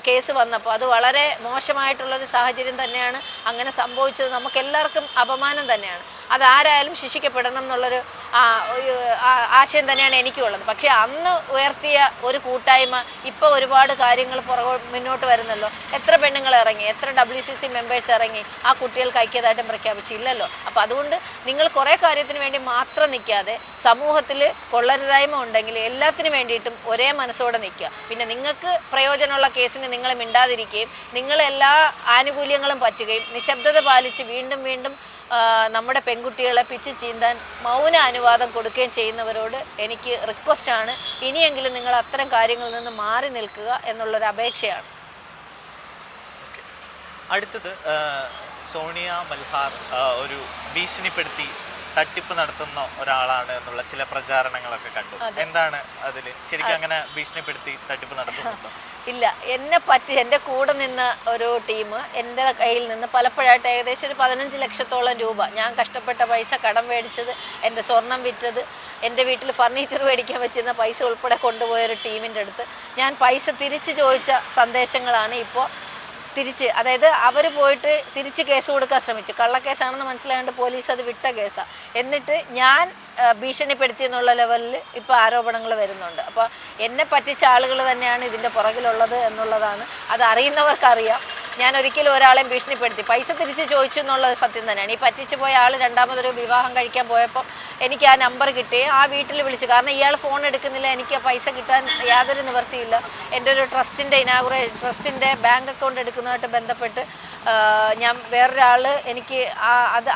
കേസ് വന്നപ്പോൾ അത് വളരെ മോശമായിട്ടുള്ളൊരു സാഹചര്യം തന്നെയാണ് അങ്ങനെ സംഭവിച്ചത്. നമുക്കെല്ലാവർക്കും അപമാനം തന്നെയാണ്. അതാരായാലും ശിക്ഷിക്കപ്പെടണം എന്നുള്ളൊരു ആശയം തന്നെയാണ് എനിക്കുള്ളത്. പക്ഷേ അന്ന് ഉയർത്തിയ ഒരു കൂട്ടായ്മ ഇപ്പോൾ ഒരുപാട് കാര്യങ്ങൾ മുന്നോട്ട് വരുന്നല്ലോ. എത്ര പെണ്ണുങ്ങൾ ഇറങ്ങി, എത്ര WCC മെമ്പേഴ്സ് ഇറങ്ങി ആ കുട്ടികൾക്ക് ഐക്യദാർഢ്യം പ്രഖ്യാപിച്ചില്ലല്ലോ. അപ്പോൾ അതുകൊണ്ട് നിങ്ങൾ കുറേ കാര്യത്തിന് വേണ്ടി മാത്രം നിൽക്കാതെ സമൂഹത്തിൽ കൊള്ളരുതായ്മ ഉണ്ടെങ്കിൽ എല്ലാത്തിനും വേണ്ടിയിട്ടും ഒരേ മനസ്സോടെ നിൽക്കുക. പിന്നെ നിങ്ങൾക്ക് പ്രയോജനമുള്ള കേസിന് നിങ്ങൾ മിണ്ടാതിരിക്കുകയും നിങ്ങളെല്ലാ ആനുകൂല്യങ്ങളും പറ്റുകയും നിശബ്ദത പാലിച്ച് വീണ്ടും വീണ്ടും നമ്മുടെ പെൺകുട്ടികളെ പിച്ച് ചീന്താൻ മൗന അനുവാദം കൊടുക്കുകയും ചെയ്യുന്നവരോട് എനിക്ക് റിക്വസ്റ്റാണ്, ഇനിയെങ്കിലും നിങ്ങൾ അത്തരം കാര്യങ്ങളിൽ നിന്ന് മാറി നിൽക്കുക എന്നുള്ളൊരു അപേക്ഷയാണ്. അടുത്തത് സോണിയ മൽഹാർ ഒരു ഭീഷണിപ്പെടുത്തി തട്ടിപ്പ് നടത്തുന്ന ഒരാളാണ് എന്നുള്ള ചില പ്രചാരണങ്ങളൊക്കെ കണ്ടു. എന്താണ് അതിൽ ശരിക്കും അങ്ങനെ ഭീഷണിപ്പെടുത്തി തട്ടിപ്പ് നടത്തുന്നുണ്ടോ? ഇല്ല, എൻ്റെ കൂടെ നിന്ന ഒരു ടീം എൻ്റെ കയ്യിൽ നിന്ന് പലപ്പോഴായിട്ട് ഏകദേശം ഒരു 15 ലക്ഷത്തോളം രൂപ, ഞാൻ കഷ്ടപ്പെട്ട പൈസ, കടം മേടിച്ചത്, എൻ്റെ സ്വർണം വിറ്റത്, എൻ്റെ വീട്ടിൽ ഫർണിച്ചർ മേടിക്കാൻ വെച്ചിരുന്ന പൈസ ഉൾപ്പെടെ കൊണ്ടുപോയൊരു ടീമിൻ്റെ അടുത്ത് ഞാൻ പൈസ തിരിച്ച് ചോദിച്ച സന്ദേശങ്ങളാണ് ഇപ്പോൾ അതായത് അവർ പോയിട്ട് തിരിച്ച് കേസ് കൊടുക്കാൻ ശ്രമിച്ചു. കള്ളക്കേസാണെന്ന് മനസ്സിലായതുകൊണ്ട് പോലീസ് അത് വിട്ട കേസാണ്. എന്നിട്ട് ഞാൻ ഭീഷണിപ്പെടുത്തി എന്നുള്ള ലെവലിൽ ഇപ്പോൾ ആരോപണങ്ങൾ വരുന്നുണ്ട്. അപ്പോൾ എന്നെ പറ്റിച്ച ആളുകൾ തന്നെയാണ് ഇതിൻ്റെ പുറകിലുള്ളത് എന്നുള്ളതാണ്. അത് അറിയുന്നവർക്കറിയാം. ഞാൻ ഒരിക്കലും ഒരാളെയും ഭീഷണിപ്പെടുത്തി പൈസ തിരിച്ച് ചോദിച്ചു എന്നുള്ളത് സത്യം തന്നെയാണ്. ഈ പറ്റിച്ച് പോയ ആൾ രണ്ടാമതൊരു വിവാഹം കഴിക്കാൻ പോയപ്പോൾ എനിക്ക് ആ നമ്പർ കിട്ടി, ആ വീട്ടിൽ വിളിച്ചു. കാരണം ഇയാൾ ഫോൺ എടുക്കുന്നില്ല, എനിക്ക് പൈസ കിട്ടാൻ യാതൊരു നിവൃത്തിയില്ല. എൻ്റെ ഒരു ട്രസ്റ്റിൻ്റെ ബാങ്ക് അക്കൗണ്ട് എടുക്കുന്നതായിട്ട് ബന്ധപ്പെട്ട് ഞാൻ വേറൊരാൾ എനിക്ക്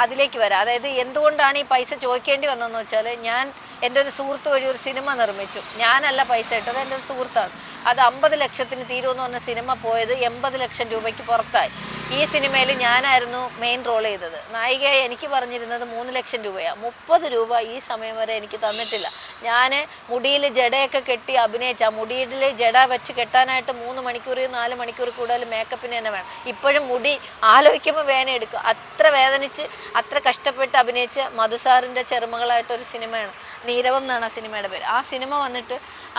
അതിലേക്ക് വരാം. അതായത് എന്തുകൊണ്ടാണ് ഈ പൈസ ചോദിക്കേണ്ടി വന്നതെന്ന് വെച്ചാൽ ഞാൻ എൻ്റെ ഒരു സുഹൃത്ത് വഴി ഒരു സിനിമ നിർമ്മിച്ചു. ഞാനല്ല പൈസ ഇട്ടത്, എൻ്റെ ഒരു സുഹൃത്താണ്. അത് 50 ലക്ഷത്തിന് തീരുമെന്ന് പറഞ്ഞ സിനിമ പോയത് 80 ലക്ഷം രൂപയ്ക്ക് പുറത്തായി. ഈ സിനിമയിൽ ഞാനായിരുന്നു മെയിൻ റോൾ ചെയ്തത്. നായികയായി എനിക്ക് പറഞ്ഞിരുന്നത് 3 ലക്ഷം രൂപയാണ്. 30 രൂപ ഈ സമയം വരെ എനിക്ക് തന്നിട്ടില്ല. ഞാൻ മുടിയിൽ ജടയൊക്കെ കെട്ടി അഭിനയിച്ച ആ മുടിയിൽ ജട വെച്ച് കെട്ടാനായിട്ട് 3 മണിക്കൂർ 4 മണിക്കൂർ കൂടുതൽ മേക്കപ്പിന് തന്നെ വേണം. ഇപ്പോഴും മുടി ആലോചിക്കുമ്പോൾ വേദന എടുക്കും. അത്ര വേദനിച്ച് അത്ര കഷ്ടപ്പെട്ട് അഭിനയിച്ച മധുസാറിൻ്റെ ചെറുമകളായിട്ടൊരു സിനിമയാണ്, നീരവം എന്നാണ് ആ സിനിമയുടെ പേര്. ആ സിനിമ വന്നിട്ട്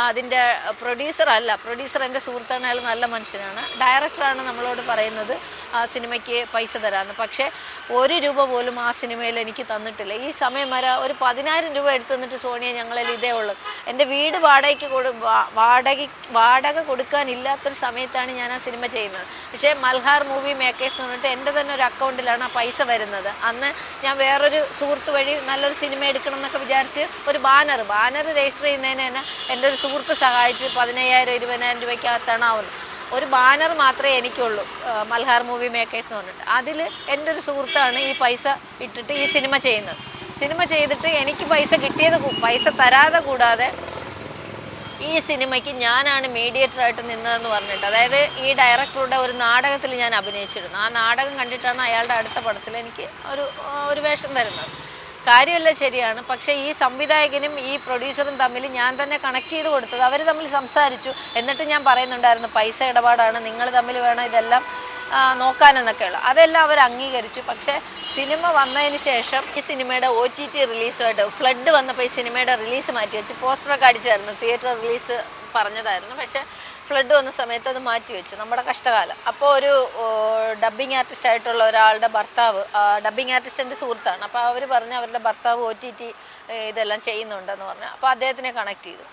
അതിൻ്റെ പ്രൊഡ്യൂസർ എൻ്റെ സുഹൃത്താണ്, അയാൾ നല്ല മനുഷ്യനാണ്. ഡയറക്ടറാണ് നമ്മളോട് പറയുന്നത് ആ സിനിമയ്ക്ക് പൈസ തരാമെന്ന്. പക്ഷേ 1 രൂപ പോലും ആ സിനിമയിൽ എനിക്ക് തന്നിട്ടില്ല. ഈ സമയം വരെ ഒരു 10,000 രൂപ എടുത്തു തന്നിട്ട് സോണിയ ഞങ്ങളിൽ ഇതേ ഉള്ളൂ. എൻ്റെ വീട് വാടക കൊടുക്കാനില്ലാത്തൊരു സമയത്താണ് ഞാൻ ആ സിനിമ ചെയ്യുന്നത്. പക്ഷേ മൽഹാർ മൂവി മേക്കേഴ്സ് എന്ന് പറഞ്ഞിട്ട് എൻ്റെ തന്നെ ഒരു അക്കൗണ്ടിലാണ് ആ പൈസ വരുന്നത്. അന്ന് ഞാൻ വേറൊരു സുഹൃത്ത് വഴി നല്ലൊരു സിനിമ എടുക്കണം എന്നൊക്കെ വിചാരിച്ച് ഒരു ബാനർ രജിസ്റ്റർ ചെയ്യുന്നതിന് തന്നെ എൻ്റെ ഒരു സുഹൃത്ത് സഹായിച്ച് 15,000 20,000 രൂപയ്ക്കകത്താണ് ആവുന്നത്. ഒരു ബാനർ മാത്രമേ എനിക്കുള്ളൂ, മൽഹാർ മൂവി മേക്കേഴ്സ് എന്ന് പറഞ്ഞിട്ട്. അതിൽ എൻ്റെ ഒരു സുഹൃത്താണ് ഈ പൈസ ഇട്ടിട്ട് ഈ സിനിമ ചെയ്യുന്നത്. സിനിമ ചെയ്തിട്ട് എനിക്ക് പൈസ തരാതെ കൂടാതെ ഈ സിനിമയ്ക്ക് ഞാനാണ് മീഡിയേറ്ററായിട്ട് നിന്നതെന്ന് പറഞ്ഞിട്ട്, അതായത് ഈ ഡയറക്ടറുടെ ഒരു നാടകത്തിൽ ഞാൻ അഭിനയിച്ചിരുന്നു. ആ നാടകം കണ്ടിട്ടാണ് അയാളുടെ അടുത്ത പടത്തിൽ എനിക്ക് ഒരു വേഷം തരുന്നത്. കാര്യമല്ല, ശരിയാണ്. പക്ഷേ ഈ സംവിധായകനും ഈ പ്രൊഡ്യൂസറും തമ്മിൽ ഞാൻ തന്നെ കണക്ട് ചെയ്ത് കൊടുത്തത്. അവർ തമ്മിൽ സംസാരിച്ചു. എന്നിട്ട് ഞാൻ പറയുന്നുണ്ടായിരുന്നു പൈസ ഇടപാടാണ്, നിങ്ങൾ തമ്മിൽ വേണം ഇതെല്ലാം നോക്കാനെന്നൊക്കെയുള്ള. അതെല്ലാം അവർ അംഗീകരിച്ചു. പക്ഷേ സിനിമ വന്നതിന് ശേഷം ഈ സിനിമയുടെ OTT റിലീസുമായിട്ട് ഫ്ലഡ് വന്നപ്പോൾ ഈ സിനിമയുടെ റിലീസ് മാറ്റി വെച്ചു. പോസ്റ്ററൊക്കെ അടിച്ചായിരുന്നു, തിയേറ്റർ റിലീസ് പറഞ്ഞതായിരുന്നു. പക്ഷേ ഫ്ലഡ് വന്ന സമയത്ത് അത് മാറ്റി വെച്ചു. നമ്മുടെ കഷ്ടകാലം. അപ്പോൾ ഒരു ഡബ്ബിങ് ആർട്ടിസ്റ്റ് ആയിട്ടുള്ള ഒരാളുടെ ഭർത്താവ്, ഡബ്ബിങ് ആർട്ടിസ്റ്റിൻ്റെ സുഹൃത്താണ്. അപ്പോൾ അവർ പറഞ്ഞ് അവരുടെ ഭർത്താവ് OTT ഇതെല്ലാം ചെയ്യുന്നുണ്ടെന്ന് പറഞ്ഞു. അപ്പോൾ അദ്ദേഹത്തിനെ കണക്ട് ചെയ്തു.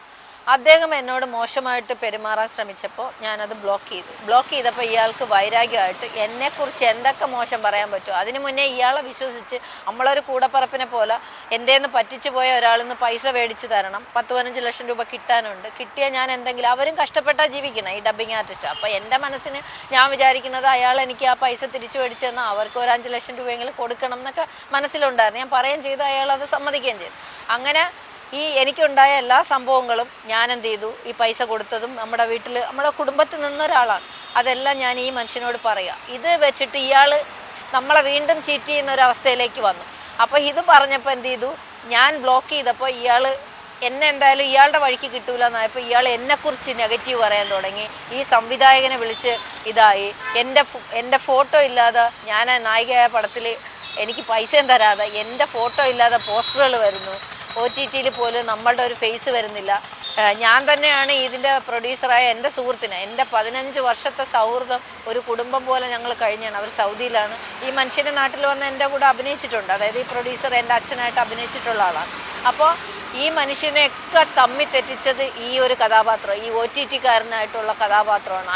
അദ്ദേഹം എന്നോട് മോശമായിട്ട് പെരുമാറാൻ ശ്രമിച്ചപ്പോൾ ഞാനത് ബ്ലോക്ക് ചെയ്തപ്പോൾ ഇയാൾക്ക് വൈരാഗ്യമായിട്ട് എന്നെക്കുറിച്ച് എന്തൊക്കെ മോശം പറയാൻ പറ്റുമോ അതിന് മുന്നേ ഇയാളെ വിശ്വസിച്ച് നമ്മളൊരു കൂടപ്പറപ്പിനെ പോലെ എൻ്റെ നിന്ന് പറ്റിച്ചു പോയ ഒരാളിൽ നിന്ന് പൈസ മേടിച്ച് തരണം, 10-15 ലക്ഷം രൂപ കിട്ടാനുണ്ട്. കിട്ടിയാൽ ഞാൻ എന്തെങ്കിലും, അവരും കഷ്ടപ്പെട്ടാൽ ജീവിക്കണം ഈ ഡബ്ബിങ് ആർട്ടിസ്റ്റ്. അപ്പോൾ എൻ്റെ മനസ്സിന് ഞാൻ വിചാരിക്കുന്നത് അയാൾ എനിക്ക് ആ പൈസ തിരിച്ചു മേടിച്ചു തന്നാൽ അവർക്ക് ഒരു 5 ലക്ഷം രൂപയെങ്കിലും കൊടുക്കണം എന്നൊക്കെ മനസ്സിലുണ്ടായിരുന്നു. ഞാൻ പറയുകയും ചെയ്തു, അയാൾ അത് സമ്മതിക്കുകയും ചെയ്തു. അങ്ങനെ ഈ എനിക്കുണ്ടായ എല്ലാ സംഭവങ്ങളും ഞാൻ എന്ത് ചെയ്തു, ഈ പൈസ കൊടുത്തതും നമ്മുടെ വീട്ടിൽ നമ്മുടെ കുടുംബത്തിൽ നിന്നൊരാളാണ്, അതെല്ലാം ഞാൻ ഈ മനുഷ്യനോട് പറയുക. ഇത് വെച്ചിട്ട് ഇയാൾ നമ്മളെ വീണ്ടും ചീറ്റ് ചെയ്യുന്ന ഒരവസ്ഥയിലേക്ക് വന്നു. അപ്പോൾ ഇത് പറഞ്ഞപ്പോൾ എന്ത് ചെയ്തു, ഞാൻ ബ്ലോക്ക് ചെയ്തപ്പോൾ ഇയാൾ എന്നെ എന്തായാലും ഇയാളുടെ വഴിക്ക് കിട്ടൂല എന്നായപ്പോൾ ഇയാൾ എന്നെക്കുറിച്ച് നെഗറ്റീവ് പറയാൻ തുടങ്ങി. ഈ സംവിധായകനെ വിളിച്ച് ഇതായി, എൻ്റെ ഫോട്ടോ ഇല്ലാതെ, ഞാൻ നായികയായ പടത്തിൽ എനിക്ക് പൈസയും തരാതെ എൻ്റെ ഫോട്ടോ ഇല്ലാതെ പോസ്റ്ററുകൾ വരുന്നു. OTTയിൽ പോലും നമ്മളുടെ ഒരു ഫേസ് വരുന്നില്ല. ഞാൻ തന്നെയാണ് ഇതിൻ്റെ പ്രൊഡ്യൂസറായ എൻ്റെ സുഹൃത്തിന്, എൻ്റെ 15 വർഷത്തെ സൗഹൃദം, ഒരു കുടുംബം പോലെ ഞങ്ങൾ കഴിഞ്ഞാണ്. അവർ സൗദിയിലാണ്. ഈ മനുഷ്യൻ്റെ നാട്ടിൽ വന്ന് എൻ്റെ കൂടെ അഭിനയിച്ചിട്ടുണ്ട്. അതായത് ഈ പ്രൊഡ്യൂസർ എൻ്റെ അച്ഛനായിട്ട് അഭിനയിച്ചിട്ടുള്ള ആളാണ്. അപ്പോൾ ഈ മനുഷ്യനെയൊക്കെ തമ്മിൽ തെറ്റിച്ചത് ഈ ഒരു കഥാപാത്രം, ഈ OTTക്കാരനായിട്ടുള്ള കഥാപാത്രമാണ്.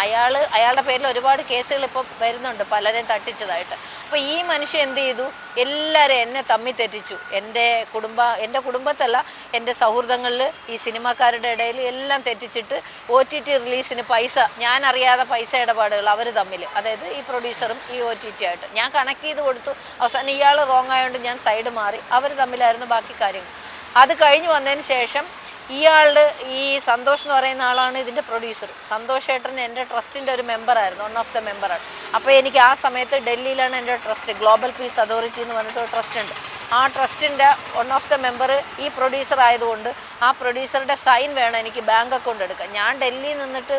അയാളുടെ പേരിൽ ഒരുപാട് കേസുകൾ ഇപ്പോൾ വരുന്നുണ്ട്, പലരെയും തട്ടിച്ചതായിട്ട്. അപ്പോൾ ഈ മനുഷ്യൻ എന്ത് ചെയ്തു, എല്ലാവരും എന്നെ തമ്മിൽ തെറ്റിച്ചു. എൻ്റെ കുടുംബത്തല്ല, എൻ്റെ സൗഹൃദങ്ങളിൽ ഈ സിനിമാക്കാരുടെ ഇടയിൽ എല്ലാം തെറ്റിച്ചിട്ട് OTT റിലീസിന് പൈസ, ഞാൻ അറിയാതെ പൈസ ഇടപാടുകൾ അവർ തമ്മിൽ, അതായത് ഈ പ്രൊഡ്യൂസറും ഈ OTT ആയിട്ട് ഞാൻ കണക്ട് ചെയ്ത് കൊടുത്തു. അവസാനം ഇയാൾ റോങ് ആയതുകൊണ്ട് ഞാൻ സൈഡ് മാറി. അവർ തമ്മിലായിരുന്നു ബാക്കി കാര്യങ്ങൾ. അത് കഴിഞ്ഞ് വന്നതിന് ശേഷം ഇയാളുടെ ഈ സന്തോഷ് എന്ന് പറയുന്ന ആളാണ് ഇതിൻ്റെ പ്രൊഡ്യൂസർ. സന്തോഷ് ഏട്ടൻ എൻ്റെ ട്രസ്റ്റിൻ്റെ ഒരു മെമ്പറായിരുന്നു, വൺ ഓഫ് ദ മെമ്പറാണ്. അപ്പോൾ എനിക്ക് ആ സമയത്ത് ഡൽഹിയിലാണ് എൻ്റെ ട്രസ്റ്റ്, ഗ്ലോബൽ പീസ് അതോറിറ്റി എന്ന് പറഞ്ഞിട്ട് ഒരു ട്രസ്റ്റ് ഉണ്ട്. ആ ട്രസ്റ്റിൻ്റെ വൺ ഓഫ് ദ മെമ്പർ ഈ പ്രൊഡ്യൂസർ ആയതുകൊണ്ട് ആ പ്രൊഡ്യൂസറുടെ സൈൻ വേണം എനിക്ക് ബാങ്ക് അക്കൗണ്ട് എടുക്കാൻ. ഞാൻ ഡൽഹിയിൽ നിന്നിട്ട്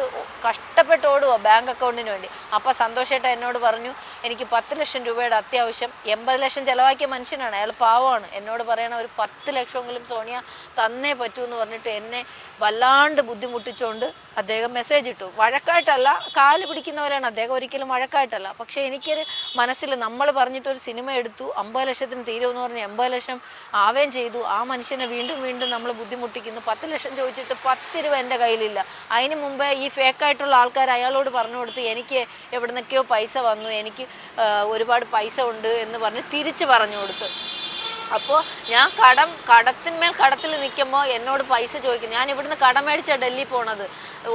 കഷ്ടപ്പെട്ട് ഓടുക ബാങ്ക് അക്കൗണ്ടിന് വേണ്ടി. അപ്പോൾ സന്തോഷേട്ട എന്നോട് പറഞ്ഞു, എനിക്ക് 10 ലക്ഷം രൂപയുടെ അത്യാവശ്യം, 80 ലക്ഷം ചിലവാക്കിയ മനുഷ്യനാണ്, അയാൾ പാവമാണ്. എന്നോട് പറയണ ഒരു 10 ലക്ഷമെങ്കിലും സോണിയ തന്നേ പറ്റൂ എന്ന് പറഞ്ഞിട്ട് എന്നെ വല്ലാണ്ട് ബുദ്ധിമുട്ടിച്ചുകൊണ്ട് അദ്ദേഹം മെസ്സേജ് ഇട്ടു. വഴക്കായിട്ടല്ല, കാല് പിടിക്കുന്നവരാണ് അദ്ദേഹം, ഒരിക്കലും വഴക്കായിട്ടല്ല. പക്ഷേ എനിക്കൊരു മനസ്സിൽ, നമ്മൾ പറഞ്ഞിട്ടൊരു സിനിമ എടുത്തു, 50 ലക്ഷത്തിന് തീരുമെന്ന് പറഞ്ഞ് 80 ലക്ഷം ആവുകയും ചെയ്തു. ആ മനുഷ്യനെ വീണ്ടും നമ്മൾ ബുദ്ധിമുട്ടിക്കുന്നു. 10 ലക്ഷം ചോദിച്ചിട്ട് 10 രൂപ എൻ്റെ കയ്യിലില്ല. അതിന് മുമ്പേ ഈ ഫേക്കായിട്ടുള്ള ആൾക്കാർ അയാളോട് പറഞ്ഞു കൊടുത്ത് എനിക്ക് എവിടുന്നൊക്കെയോ പൈസ വന്നു, എനിക്ക് ഒരുപാട് പൈസ ഉണ്ട് എന്ന് പറഞ്ഞ് തിരിച്ച് പറഞ്ഞു കൊടുത്തു. അപ്പോൾ ഞാൻ കടത്തിൽ നിൽക്കുമ്പോൾ എന്നോട് പൈസ ചോദിക്കും. ഞാൻ ഇവിടുന്ന് കടം മേടിച്ചാണ് ഡൽഹി പോണത്.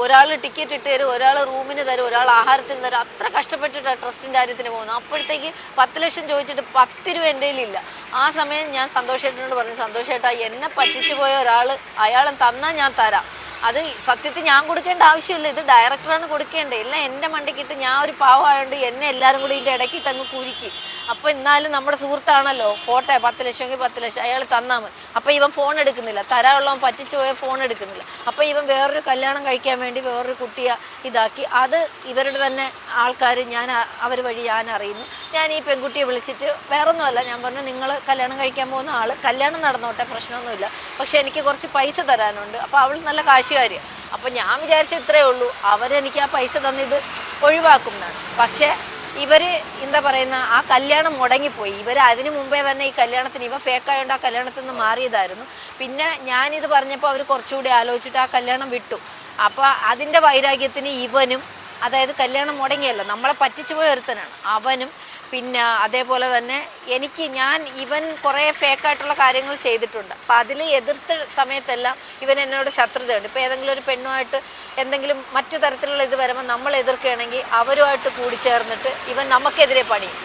ഒരാൾ ടിക്കറ്റ് ഇട്ട് തരും, ഒരാൾ റൂമിന് തരും, ഒരാൾ ആഹാരത്തിന് തരും. അത്ര കഷ്ടപ്പെട്ടിട്ടാണ് ട്രസ്റ്റിൻ്റെ കാര്യത്തിന് പോകുന്നത്. അപ്പോഴത്തേക്ക് 10 ലക്ഷം ചോദിച്ചിട്ട് 10 രൂപ എൻ്റെ കയ്യിലില്ല. ആ സമയം ഞാൻ സന്തോഷേട്ടനോട് പറഞ്ഞു, സന്തോഷേട്ടാ എന്നെ പറ്റിച്ചു പോയ ഒരാൾ, അയാൾ തന്നാൽ ഞാൻ തരാം. അത് സത്യത്തിൽ ഞാൻ കൊടുക്കേണ്ട ആവശ്യമില്ല, ഇത് ഡയറക്ടറാണ് കൊടുക്കേണ്ടത്. എല്ലാം എൻ്റെ മണ്ടയ്ക്കിട്ട് ഞാൻ ഒരു പാവമായതുകൊണ്ട് എന്നെ എല്ലാവരും കൂടി ഇതിൻ്റെ ഇടയ്ക്കിട്ട് അങ്ങ് കുരുക്കി. അപ്പോൾ എന്നാലും നമ്മുടെ സുഹൃത്താണല്ലോ, പോട്ടെ 10 ലക്ഷമെങ്കിൽ 10 ലക്ഷം അയാൾ തന്നാൽ മതി. അപ്പോൾ ഇവൻ ഫോൺ എടുക്കുന്നില്ല, തരാനുള്ളവൻ പറ്റിച്ചു പോയ ഫോൺ എടുക്കുന്നില്ല. അപ്പോൾ ഇവൻ വേറൊരു കല്യാണം കഴിക്കാൻ വേണ്ടി വേറൊരു കുട്ടിയെ ഇതാക്കി. അത് ഇവരുടെ തന്നെ ആൾക്കാർ, അവർ വഴി ഞാൻ അറിയുന്നു. ഞാൻ ഈ പെൺകുട്ടിയെ വിളിച്ചിട്ട് വേറൊന്നുമല്ല, ഞാൻ പറഞ്ഞു നിങ്ങൾ കല്യാണം കഴിക്കാൻ പോകുന്ന ആൾ കല്യാണം നടന്നോട്ടെ, പ്രശ്നമൊന്നുമില്ല, പക്ഷേ എനിക്ക് കുറച്ച് പൈസ തരാനുണ്ട്. അപ്പോൾ അവൾ നല്ല കാശുകാരി. അപ്പോൾ ഞാൻ വിചാരിച്ച ഇത്രയേ ഉള്ളൂ, അവരെനിക്ക് ആ പൈസ തന്നിട്ട് ഒഴിവാക്കും എന്നാണ്. പക്ഷേ ഇവർ എന്താ പറയുന്ന, ആ കല്യാണം മുടങ്ങിപ്പോയി. ഇവർ അതിന് മുമ്പേ തന്നെ ഈ കല്യാണത്തിന്, ഇവ ഫേക്കായതുകൊണ്ട് ആ കല്യാണത്തിൽ നിന്ന് മാറിയതായിരുന്നു. പിന്നെ ഞാനിത് പറഞ്ഞപ്പോൾ അവർ കുറച്ചുകൂടി ആലോചിച്ചിട്ട് ആ കല്യാണം വിട്ടു. അപ്പോൾ അതിൻ്റെ വൈരാഗ്യത്തിന് ഇവനും, അതായത് കല്യാണം മുടങ്ങിയല്ലോ, നമ്മളെ പറ്റിച്ചു പോയ ഒരുത്തനാണ്, അവനും പിന്നെ അതേപോലെ തന്നെ ഞാൻ ഇവൻ കുറേ ഫേക്കായിട്ടുള്ള കാര്യങ്ങൾ ചെയ്തിട്ടുണ്ട്. അപ്പം അതിൽ എതിർത്ത സമയത്തെല്ലാം ഇവൻ എന്നോട് ശത്രുതയുണ്ട്. ഇപ്പോൾ ഏതെങ്കിലും ഒരു പെണ്ണുമായിട്ട് എന്തെങ്കിലും മറ്റു തരത്തിലുള്ള ഇത് വരുമ്പോൾ നമ്മൾ എതിർക്കുകയാണെങ്കിൽ അവരുമായിട്ട് കൂടിച്ചേർന്നിട്ട് ഇവൻ നമുക്കെതിരെ പണിയും.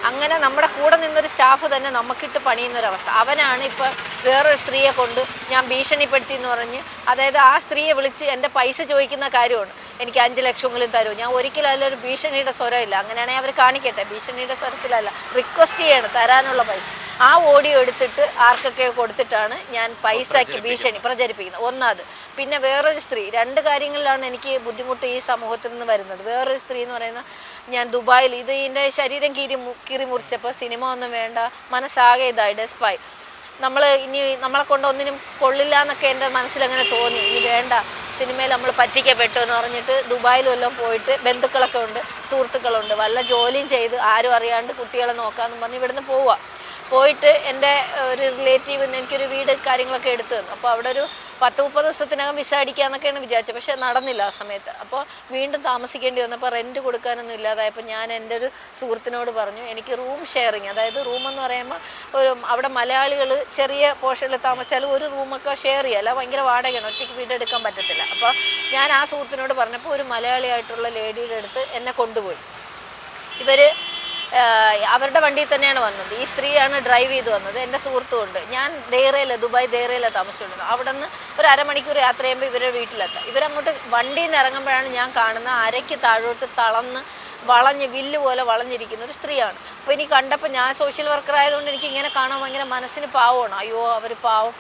അങ്ങനെ നമ്മുടെ കൂടെ നിന്നൊരു സ്റ്റാഫ് തന്നെ നമുക്കിട്ട് പണിയുന്നൊരവസ്ഥ. അവനാണ് ഇപ്പം വേറൊരു സ്ത്രീയെ കൊണ്ട് ഞാൻ ഭീഷണിപ്പെടുത്തി എന്ന് പറഞ്ഞ്, അതായത് ആ സ്ത്രീയെ വിളിച്ച് എൻ്റെ പൈസ ചോദിക്കുന്ന കാര്യമാണ്. എനിക്ക് 5 ലക്ഷമെങ്കിലും തരുമോ? ഞാൻ ഒരിക്കലും അതിലൊരു ഭീഷണിയുടെ സ്വരമില്ല. അങ്ങനെയാണെങ്കിൽ അവർ കാണിക്കട്ടെ, ഭീഷണിയുടെ സ്വരത്തിലല്ല, റിക്വസ്റ്റ് ചെയ്യണം തരാനുള്ള പൈസ. ആ ഓഡിയോ എടുത്തിട്ട് ആർക്കൊക്കെ കൊടുത്തിട്ടാണ് ഞാൻ പൈസയ്ക്ക് ഭീഷണി പ്രചരിപ്പിക്കുന്നത്. ഒന്നാമത്. പിന്നെ വേറൊരു സ്ത്രീ, 2 കാര്യങ്ങളിലാണ് എനിക്ക് ബുദ്ധിമുട്ട് ഈ സമൂഹത്തിൽ നിന്ന് വരുന്നത്. വേറൊരു സ്ത്രീ എന്ന് പറയുന്ന, ഞാൻ ദുബായിൽ ഇതിൻ്റെ ശരീരം കീറി മുറിച്ചപ്പോൾ സിനിമ ഒന്നും വേണ്ട, മനസ്സാകെ ഇതായി ഡെസ്പായി. നമ്മളെ കൊണ്ട് ഒന്നിനും കൊള്ളില്ല എന്നൊക്കെ എൻ്റെ മനസ്സിലങ്ങനെ തോന്നി. ഇനി വേണ്ട, സിനിമയിൽ നമ്മൾ പറ്റിക്കപ്പെട്ടു എന്ന് പറഞ്ഞിട്ട് ദുബായിൽ വല്ലതും പോയിട്ട്, ബന്ധുക്കളൊക്കെ ഉണ്ട്, സുഹൃത്തുക്കളുണ്ട്, വല്ല ജോലിയും ചെയ്ത് ആരും അറിയാണ്ട് കുട്ടികളെ നോക്കാമെന്ന് പറഞ്ഞ് ഇവിടുന്ന് പോയിട്ട് എൻ്റെ ഒരു റിലേറ്റീവ് എനിക്കൊരു വീട് കാര്യങ്ങളൊക്കെ എടുത്തു തന്നു. അപ്പോൾ അവിടെ ഒരു 10-30 ദിവസത്തിനകം വിസ അടിക്കാമെന്നൊക്കെയാണ് വിചാരിച്ചത്. പക്ഷേ നടന്നില്ല ആ സമയത്ത്. അപ്പോൾ വീണ്ടും താമസിക്കേണ്ടി വന്നപ്പോൾ റെൻറ്റ് കൊടുക്കാനൊന്നും ഇല്ലാതായപ്പോൾ ഞാൻ എൻ്റെ ഒരു സുഹൃത്തിനോട് പറഞ്ഞു, എനിക്ക് റൂം ഷെയറിങ്, അതായത് റൂമെന്ന് പറയുമ്പോൾ അവിടെ മലയാളികൾ ചെറിയ പോർഷനിൽ താമസിച്ചാലും ഒരു റൂമൊക്കെ ഷെയർ ചെയ്യാല്ല, ഭയങ്കര വാടകയാണ്, ഒറ്റയ്ക്ക് വീടെടുക്കാൻ പറ്റത്തില്ല. അപ്പോൾ ഞാൻ ആ സുഹൃത്തിനോട് പറഞ്ഞപ്പോൾ ഒരു മലയാളിയായിട്ടുള്ള ലേഡിയുടെ അടുത്ത് എന്നെ കൊണ്ടുപോയി. ഇവർ അവരുടെ വണ്ടിയിൽ തന്നെയാണ് വന്നത്. ഈ സ്ത്രീയാണ് ഡ്രൈവ് ചെയ്ത് വന്നത്. എൻ്റെ സുഹൃത്തും ഉണ്ട്. ഞാൻ ദുബായ് ദേറയിലാണ് താമസിച്ചിരുന്നത്. അവിടെ നിന്ന് ഒരു അരമണിക്കൂർ യാത്ര ചെയ്യുമ്പോൾ ഇവരുടെ വീട്ടിലെത്താം. ഇവരങ്ങോട്ട് വണ്ടിയിൽ നിന്ന് ഇറങ്ങുമ്പോഴാണ് ഞാൻ കാണുന്ന അരയ്ക്ക് താഴോട്ട് വളഞ്ഞ് വില്ല് പോലെ വളഞ്ഞിരിക്കുന്ന ഒരു സ്ത്രീയാണ്. അപ്പോൾ എനിക്ക് കണ്ടപ്പോൾ, ഞാൻ സോഷ്യൽ വർക്കർ ആയതുകൊണ്ട് എനിക്ക് ഇങ്ങനെ കാണാൻ ഭയങ്കര മനസ്സിന് പാവമാണ്. അയ്യോ അവർ പാവം,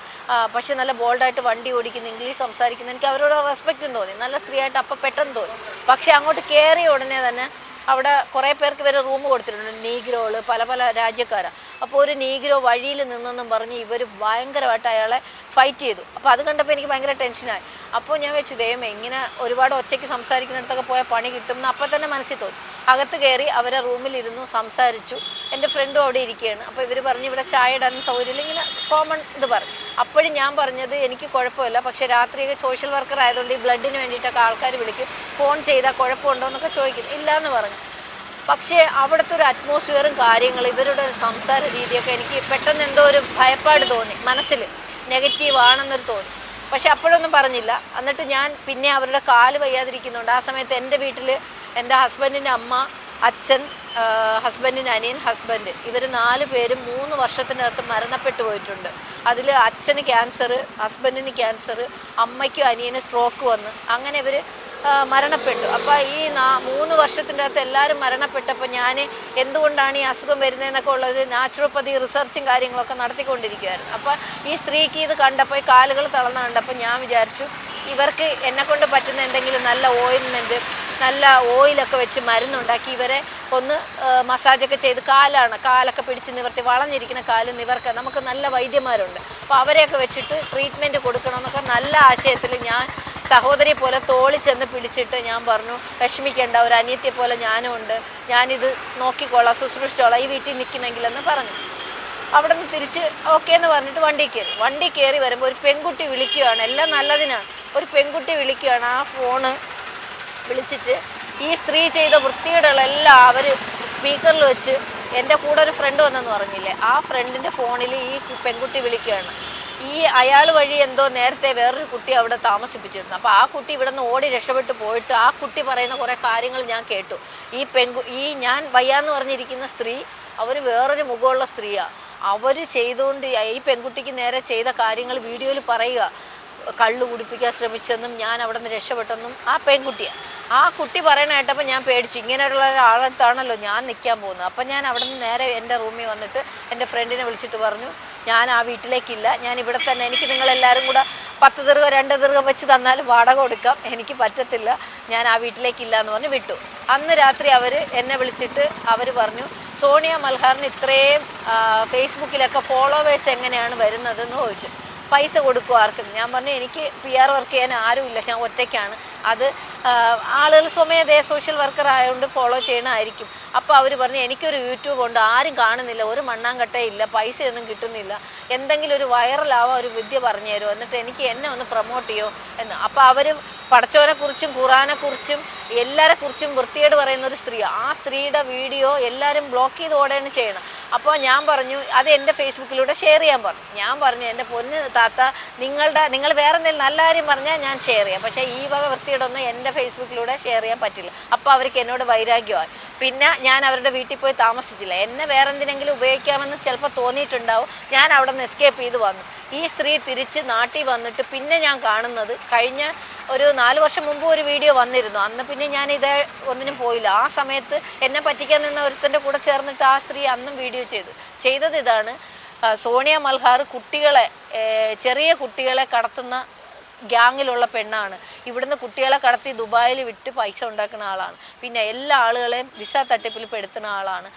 പക്ഷെ നല്ല ബോൾഡായിട്ട് വണ്ടി ഓടിക്കുന്നു, ഇംഗ്ലീഷ് സംസാരിക്കുന്നു. എനിക്ക് അവരോട് റെസ്പെക്റ്റും തോന്നി, നല്ല സ്ത്രീയായിട്ട് അപ്പോൾ പെട്ടെന്ന് തോന്നി. പക്ഷേ അങ്ങോട്ട് കയറിയ ഉടനെ തന്നെ അവിടെ കുറേ പേർക്ക് ഇവർ റൂം കൊടുത്തിട്ടുണ്ട്, നീഗ്രോള്, പല രാജ്യക്കാരാണ്. അപ്പോൾ ഒരു നീഗ്രോ വഴിയിൽ നിന്നെന്നും പറഞ്ഞ് ഇവർ ഭയങ്കരമായിട്ട് അയാളെ ഫൈറ്റ് ചെയ്തു. അപ്പോൾ അത് കണ്ടപ്പോൾ എനിക്ക് ഭയങ്കര ടെൻഷനായി. അപ്പോൾ ഞാൻ വെച്ച്, ദൈവമേ, ഇങ്ങനെ ഒരുപാട് ഒച്ചയ്ക്ക് സംസാരിക്കുന്നിടത്തൊക്കെ പോയാൽ പണി കിട്ടും എന്ന് അപ്പം തന്നെ മനസ്സിൽ തോന്നി. അകത്ത് കയറി അവരെ റൂമിലിരുന്നു, സംസാരിച്ചു. എൻ്റെ ഫ്രണ്ടും അവിടെ ഇരിക്കുകയാണ്. അപ്പോൾ ഇവർ പറഞ്ഞു ഇവിടെ ചായ ഇടാൻ സൗകര്യമില്ല, ഇങ്ങനെ കോമൺ ഇത് പറഞ്ഞു. അപ്പോഴും ഞാൻ പറഞ്ഞത് എനിക്ക് കുഴപ്പമില്ല, പക്ഷേ രാത്രിയൊക്കെ സോഷ്യൽ വർക്കർ ആയതുകൊണ്ട് ഈ ബ്ലഡിന് വേണ്ടിയിട്ടൊക്കെ ആൾക്കാർ വിളിക്കും, ഫോൺ ചെയ്താൽ കുഴപ്പമുണ്ടോ എന്നൊക്കെ ചോദിക്കും. ഇല്ല എന്ന് പറഞ്ഞു. പക്ഷേ അവിടുത്തെ ഒരു അറ്റ്മോസ്ഫിയറും കാര്യങ്ങളും ഇവരുടെ ഒരു സംസാര രീതിയൊക്കെ എനിക്ക് പെട്ടെന്ന് എന്തോ ഒരു ഭയപ്പാട് തോന്നി, മനസ്സിൽ നെഗറ്റീവ് ആണെന്നൊരു തോന്നി. പക്ഷെ അപ്പോഴൊന്നും പറഞ്ഞില്ല. എന്നിട്ട് ഞാൻ പിന്നെ അവരുടെ കാല് വയ്യാതിരിക്കുന്നുണ്ട്. ആ സമയത്ത് എൻ്റെ വീട്ടിൽ എൻ്റെ ഹസ്ബൻഡിൻ്റെ അമ്മ, അച്ഛൻ, ഹസ്ബൻഡിൻ്റെ അനിയൻ, ഹസ്ബൻഡ്, ഇവർ 4 പേരും 3 വർഷത്തിനകത്ത് മരണപ്പെട്ടു പോയിട്ടുണ്ട്. അതിൽ അച്ഛന് ക്യാൻസർ, ഹസ്ബൻഡിന് ക്യാൻസർ, അമ്മയ്ക്കും അനിയന് സ്ട്രോക്ക് വന്ന് അങ്ങനെ ഇവർ മരണപ്പെട്ടു. അപ്പോൾ ഈ 3 വർഷത്തിൻ്റെ അകത്ത് എല്ലാവരും മരണപ്പെട്ടപ്പോൾ ഞാൻ എന്തുകൊണ്ടാണ് ഈ അസുഖം വരുന്നതെന്നൊക്കെ ഉള്ളത് നാച്ചുറോപ്പതി റിസർച്ചും കാര്യങ്ങളൊക്കെ നടത്തിക്കൊണ്ടിരിക്കുകയായിരുന്നു. അപ്പോൾ ഈ സ്ത്രീക്ക് ഇത് കണ്ടപ്പോൾ, ഈ കാലുകൾ തളർന്ന് കണ്ടപ്പോൾ ഞാൻ വിചാരിച്ചു, ഇവർക്ക് എന്നെക്കൊണ്ട് പറ്റുന്ന എന്തെങ്കിലും നല്ല ഓയിൻമെൻറ്റ്, നല്ല ഓയിലൊക്കെ വെച്ച് മരുന്നുണ്ടാക്കി ഇവരെ ഒന്ന് മസാജൊക്കെ ചെയ്ത്, കാലൊക്കെ പിടിച്ച് നിവർത്തി, വളഞ്ഞിരിക്കുന്ന കാല് നിവർക്കാൻ നമുക്ക് നല്ല വൈദ്യന്മാരുണ്ട്. അപ്പോൾ അവരെയൊക്കെ വെച്ചിട്ട് ട്രീറ്റ്മെൻറ്റ് കൊടുക്കണമെന്നൊക്കെ നല്ല ആശയത്തിൽ ഞാൻ സഹോദരിയെ പോലെ തോളി ചെന്ന് പിടിച്ചിട്ട് ഞാൻ പറഞ്ഞു, വിഷമിക്കേണ്ട, ഒരു അനിയത്തിയെ പോലെ ഞാനും ഉണ്ട്, ഞാനിത് നോക്കിക്കോളാം, ശുശ്രൂഷിച്ചോളാം, ഈ വീട്ടിൽ നിൽക്കുന്നെങ്കിലെന്ന് പറഞ്ഞു. അവിടെ നിന്ന് തിരിച്ച് ഓക്കെ എന്ന് പറഞ്ഞിട്ട് വണ്ടി കയറി വരുമ്പോൾ ഒരു പെൺകുട്ടി വിളിക്കുകയാണ്. എല്ലാം നല്ലതിനാണ്. ഒരു പെൺകുട്ടി വിളിക്കുകയാണ്. ആ ഫോണ് വിളിച്ചിട്ട് ഈ സ്ത്രീ ചെയ്ത വൃത്തികേടുകളെല്ലാം അവർ സ്പീക്കറിൽ വെച്ച്, എൻ്റെ കൂടെ ഒരു ഫ്രണ്ട് വന്നെന്ന് പറഞ്ഞില്ലേ, ആ ഫ്രണ്ടിൻ്റെ ഫോണിൽ ഈ പെൺകുട്ടി വിളിക്കുകയാണ്. അയാൾ വഴി എന്തോ നേരത്തെ വേറൊരു കുട്ടി അവിടെ താമസിപ്പിച്ചിരുന്നു. അപ്പോൾ ആ കുട്ടി ഇവിടെ നിന്ന് ഓടി രക്ഷപ്പെട്ട് പോയിട്ട് ആ കുട്ടി പറയുന്ന കുറേ കാര്യങ്ങൾ ഞാൻ കേട്ടു. ഞാൻ വയ്യാന്ന് പറഞ്ഞിരിക്കുന്ന സ്ത്രീ, അവർ വേറൊരു മുഖമുള്ള സ്ത്രീയാണ്. അവർ ചെയ്തുകൊണ്ട് ഈ പെൺകുട്ടിക്ക് നേരെ ചെയ്ത കാര്യങ്ങൾ വീഡിയോയിൽ പറയുക, കള്ളു കുടിപ്പിക്കാൻ ശ്രമിച്ചെന്നും ഞാൻ അവിടെ നിന്ന് രക്ഷപ്പെട്ടെന്നും ആ കുട്ടി പറയണ കേട്ടപ്പോൾ ഞാൻ പേടിച്ചു. ഇങ്ങനെയുള്ള ഒരാളടുത്താണല്ലോ ഞാൻ നിൽക്കാൻ പോകുന്നത്. അപ്പം ഞാൻ അവിടെ നിന്ന് നേരെ എൻ്റെ റൂമിൽ വന്നിട്ട് എൻ്റെ ഫ്രണ്ടിനെ വിളിച്ചിട്ട് പറഞ്ഞു, ഞാൻ ആ വീട്ടിലേക്കില്ല, ഞാൻ ഇവിടെ തന്നെ, എനിക്ക് നിങ്ങളെല്ലാവരും കൂടെ 10 ദീർഘം 2 ദീർഘം വെച്ച് തന്നാലും വാടക കൊടുക്കാം, എനിക്ക് പറ്റത്തില്ല, ഞാൻ ആ വീട്ടിലേക്കില്ല എന്ന് പറഞ്ഞ് വിട്ടു. അന്ന് രാത്രി അവർ എന്നെ വിളിച്ചിട്ട് അവർ പറഞ്ഞു, സോണിയ മൽഹാറിന് ഇത്രയും ഫേസ്ബുക്കിലൊക്കെ ഫോളോവേഴ്സ് എങ്ങനെയാണ് വരുന്നതെന്ന് ചോദിച്ചു. പൈസ കൊടുക്കുക ആർക്കും? ഞാൻ പറഞ്ഞു, എനിക്ക് PR വർക്ക് ചെയ്യാൻ ആരുമില്ല, ഞാൻ ഒറ്റയ്ക്കാണ്, അത് ആളുകൾ സ്വമേധയെ സോഷ്യൽ വർക്കർ ആയതുകൊണ്ട് ഫോളോ ചെയ്യണമായിരിക്കും. അപ്പോൾ അവർ പറഞ്ഞു എനിക്കൊരു യൂട്യൂബ് ഉണ്ട്, ആരും കാണുന്നില്ല, ഒരു മണ്ണാങ്കട്ടയില്ല, പൈസയൊന്നും കിട്ടുന്നില്ല, എന്തെങ്കിലും ഒരു വൈറലാവാൻ ഒരു വിദ്യ പറഞ്ഞു തരുമോ, എന്നിട്ട് എനിക്ക് എന്നെ ഒന്ന് പ്രൊമോട്ട് ചെയ്യുമോ എന്ന്. അപ്പോൾ അവർ പടച്ചോനെക്കുറിച്ചും ഖുറാനെക്കുറിച്ചും എല്ലാവരെക്കുറിച്ചും വൃത്തിയോട് പറയുന്ന ഒരു സ്ത്രീ, ആ സ്ത്രീയുടെ വീഡിയോ എല്ലാവരും ബ്ലോക്ക് ചെയ്ത് ഓടുകയാണ് ചെയ്യണം. അപ്പോൾ ഞാൻ പറഞ്ഞു അത് എൻ്റെ ഫേസ്ബുക്കിലൂടെ ഷെയർ ചെയ്യാൻ പറഞ്ഞു. ഞാൻ പറഞ്ഞു എൻ്റെ പൊന്ന് താത്ത, നിങ്ങൾ വേറെ എന്തെങ്കിലും നല്ല കാര്യം പറഞ്ഞാൽ ഞാൻ ഷെയർ ചെയ്യാം, പക്ഷേ ഈ വക വൃത്തിയോടൊന്നും എൻ്റെ ഫേസ്ബുക്കിലൂടെ ഷെയർ ചെയ്യാൻ പറ്റില്ല. അപ്പോൾ അവർക്ക് എന്നോട് വൈരാഗ്യമായി. പിന്നെ ഞാൻ അവരുടെ വീട്ടിൽ പോയി താമസിച്ചില്ല. എന്നെ വേറെ എന്തിനെങ്കിലും ഉപയോഗിക്കാമെന്ന് ചിലപ്പോൾ തോന്നിയിട്ടുണ്ടാവും. ഞാൻ അവിടെ നിന്ന് എസ്കേപ്പ് ചെയ്ത് വന്നു. ഈ സ്ത്രീ തിരിച്ച് നാട്ടിൽ വന്നിട്ട് പിന്നെ ഞാൻ കാണുന്നത് കഴിഞ്ഞ ഒരു 4 വർഷം മുമ്പ് ഒരു വീഡിയോ വന്നിരുന്നു. അന്ന് പിന്നെ ഞാൻ ഇതേ ഒന്നിനും പോയില്ല. ആ സമയത്ത് എന്നെ പറ്റിക്കാൻ നിന്ന ഒരുത്തൻ്റെ കൂടെ ചേർന്നിട്ട് ആ സ്ത്രീ അന്നും വീഡിയോ ചെയ്തത് ഇതാണ്. സോണിയ മൽഹാർ ചെറിയ കുട്ടികളെ കടത്തുന്ന ഗ്യാങ്ങിലുള്ള പെണ്ണാണ്. ഇവിടുന്ന് കുട്ടികളെ കടത്തി ദുബായിൽ വിട്ട് പൈസ ഉണ്ടാക്കുന്ന ആളാണ്. പിന്നെ എല്ലാ ആളുകളെയും വിസ തട്ടിപ്പിൽ പെടുത്തുന്ന ആളാണ്.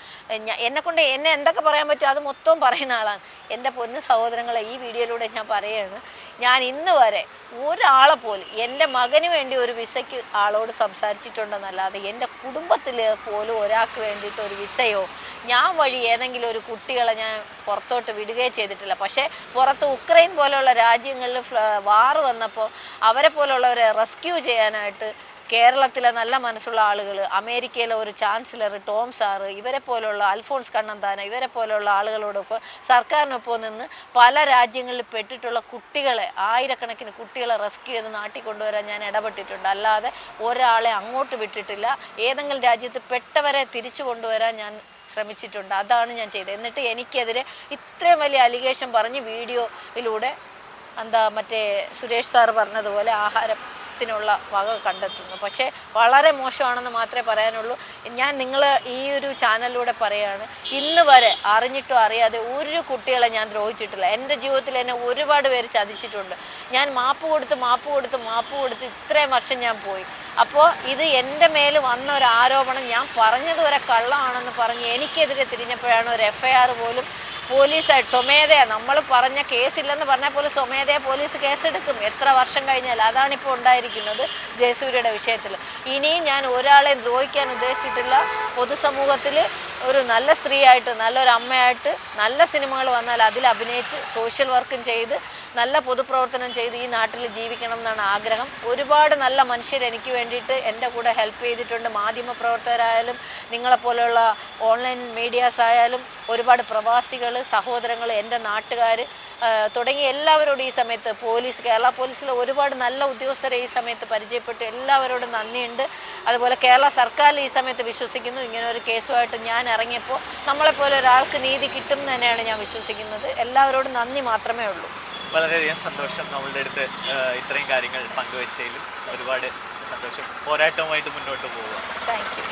എന്നെ എന്തൊക്കെ പറയാൻ പറ്റും അത് മൊത്തം പറയുന്ന ആളാണ്. എൻ്റെ പൊന്നു സഹോദരങ്ങളെ, ഈ വീഡിയോയിലൂടെ ഞാൻ പറയുകയാണ്, ഞാൻ ഇന്ന് വരെ ഒരാളെ പോലും എൻ്റെ മകന് വേണ്ടി ഒരു വിസയ്ക്ക് ആളോട് സംസാരിച്ചിട്ടുണ്ടെന്നല്ലാതെ എൻ്റെ കുടുംബത്തിൽ പോലും ഒരാൾക്ക് വേണ്ടിയിട്ട് ഒരു വിസയോ ഞാൻ വഴി ഏതെങ്കിലും ഒരു കുട്ടികളെ ഞാൻ പുറത്തോട്ട് വിടുകയോ ചെയ്തിട്ടില്ല. പക്ഷേ പുറത്ത് ഉക്രൈൻ പോലെയുള്ള രാജ്യങ്ങളിൽ വാറ് വന്നപ്പോൾ അവരെ പോലുള്ളവരെ റെസ്ക്യൂ ചെയ്യാനായിട്ട് കേരളത്തിലെ നല്ല മനസ്സുള്ള ആളുകൾ, അമേരിക്കയിലെ ഒരു ചാൻസലർ ടോം സാറ്, ഇവരെ പോലുള്ള അൽഫോൺസ് കണ്ണന്താന, ഇവരെ പോലുള്ള ആളുകളോടൊപ്പം സർക്കാരിനൊപ്പം നിന്ന് പല രാജ്യങ്ങളിൽ പെട്ടിട്ടുള്ള കുട്ടികളെ, ആയിരക്കണക്കിന് കുട്ടികളെ റെസ്ക്യൂ ചെയ്ത് നാട്ടിൽ കൊണ്ടുവരാൻ ഞാൻ ഇടപെട്ടിട്ടുണ്ട്. അല്ലാതെ ഒരാളെ അങ്ങോട്ട് വിട്ടിട്ടില്ല. ഏതെങ്കിലും രാജ്യത്ത് പെട്ടവരെ തിരിച്ചു കൊണ്ടുവരാൻ ഞാൻ ശ്രമിച്ചിട്ടുണ്ട്. അതാണ് ഞാൻ ചെയ്തത്. എന്നിട്ട് എനിക്കെതിരെ ഇത്രയും വലിയ അലിഗേഷൻ പറഞ്ഞ് വീഡിയോയിലൂടെ മറ്റേ സുരേഷ് സാർ പറഞ്ഞതുപോലെ ആഹാരത്തിനുള്ള വക കണ്ടെത്തുന്നു. പക്ഷേ വളരെ മോശമാണെന്ന് മാത്രമേ പറയാനുള്ളൂ. ഞാൻ ഈ ഒരു ചാനലിലൂടെ പറയുകയാണ്, ഇന്ന് വരെ അറിഞ്ഞിട്ടോ അറിയാതെ ഒരു കുട്ടികളെ ഞാൻ ദ്രോഹിച്ചിട്ടില്ല. എൻ്റെ ജീവിതത്തിൽ എന്നെ ഒരുപാട് പേര് ചതിച്ചിട്ടുണ്ട്. ഞാൻ മാപ്പ് കൊടുത്ത് ഇത്രയും വർഷം ഞാൻ പോയി. അപ്പോൾ ഇത് എൻ്റെ മേൽ വന്ന ഒരു ആരോപണം ഞാൻ പറഞ്ഞത് വരെ കള്ളമാണെന്ന് പറഞ്ഞ് എനിക്കെതിരെ തിരിഞ്ഞപ്പോഴാണ് ഒരു FIR പോലും പോലീസായിട്ട് സ്വമേധയാ, നമ്മൾ പറഞ്ഞ കേസില്ലെന്ന് പറഞ്ഞാൽ പോലും സ്വമേധയാ പോലീസ് കേസെടുക്കും എത്ര വർഷം കഴിഞ്ഞാൽ. അതാണിപ്പോൾ ഉണ്ടായിരിക്കുന്നത് ജയസൂര്യയുടെ വിഷയത്തിൽ. ഇനിയും ഞാൻ ഒരാളെ ദ്രോഹിക്കാൻ ഉദ്ദേശിച്ചിട്ടില്ല. പൊതുസമൂഹത്തിൽ ഒരു നല്ല സ്ത്രീയായിട്ട്, നല്ലൊരു അമ്മയായിട്ട്, നല്ല സിനിമകൾ വന്നാൽ അതിൽ അഭിനയിച്ച് സോഷ്യൽ വർക്കും ചെയ്ത് നല്ല പൊതുപ്രവർത്തനം ചെയ്ത് ഈ നാട്ടിൽ ജീവിക്കണം എന്നാണ് ആഗ്രഹം. ഒരുപാട് നല്ല മനുഷ്യർ എനിക്ക് വേണ്ടിയിട്ട് എൻ്റെ കൂടെ ഹെൽപ്പ് ചെയ്തിട്ടുണ്ട്. മാധ്യമപ്രവർത്തകരായാലും നിങ്ങളെപ്പോലെയുള്ള ഓൺലൈൻ മീഡിയാസ് ആയാലും ഒരുപാട് പ്രവാസികൾ, സഹോദരങ്ങൾ, എൻ്റെ നാട്ടുകാർ തുടങ്ങി എല്ലാവരോടും ഈ സമയത്ത് കേരള പോലീസിലെ ഒരുപാട് നല്ല ഉദ്യോഗസ്ഥരെ ഈ സമയത്ത് പരിചയപ്പെട്ടു. എല്ലാവരോടും നന്ദിയുണ്ട്. അതുപോലെ കേരള സർക്കാരിൽ ഈ സമയത്ത് വിശ്വസിക്കുന്നു. ഇങ്ങനെ ഒരു കേസുമായിട്ട് ഞാൻ ഇറങ്ങിയപ്പോൾ നമ്മളെപ്പോലെ ഒരാൾക്ക് നീതി കിട്ടും എന്ന് തന്നെയാണ് ഞാൻ വിശ്വസിക്കുന്നത്. എല്ലാവരോടും നന്ദി മാത്രമേ ഉള്ളൂ. വളരെയധികം സന്തോഷം നമ്മളുടെ അടുത്ത് ഇത്രയും കാര്യങ്ങൾ പങ്കുവച്ചതിലും. ഒരുപാട് സന്തോഷം. പോരാട്ടവുമായിട്ട് മുന്നോട്ട് പോവുക. Thank you.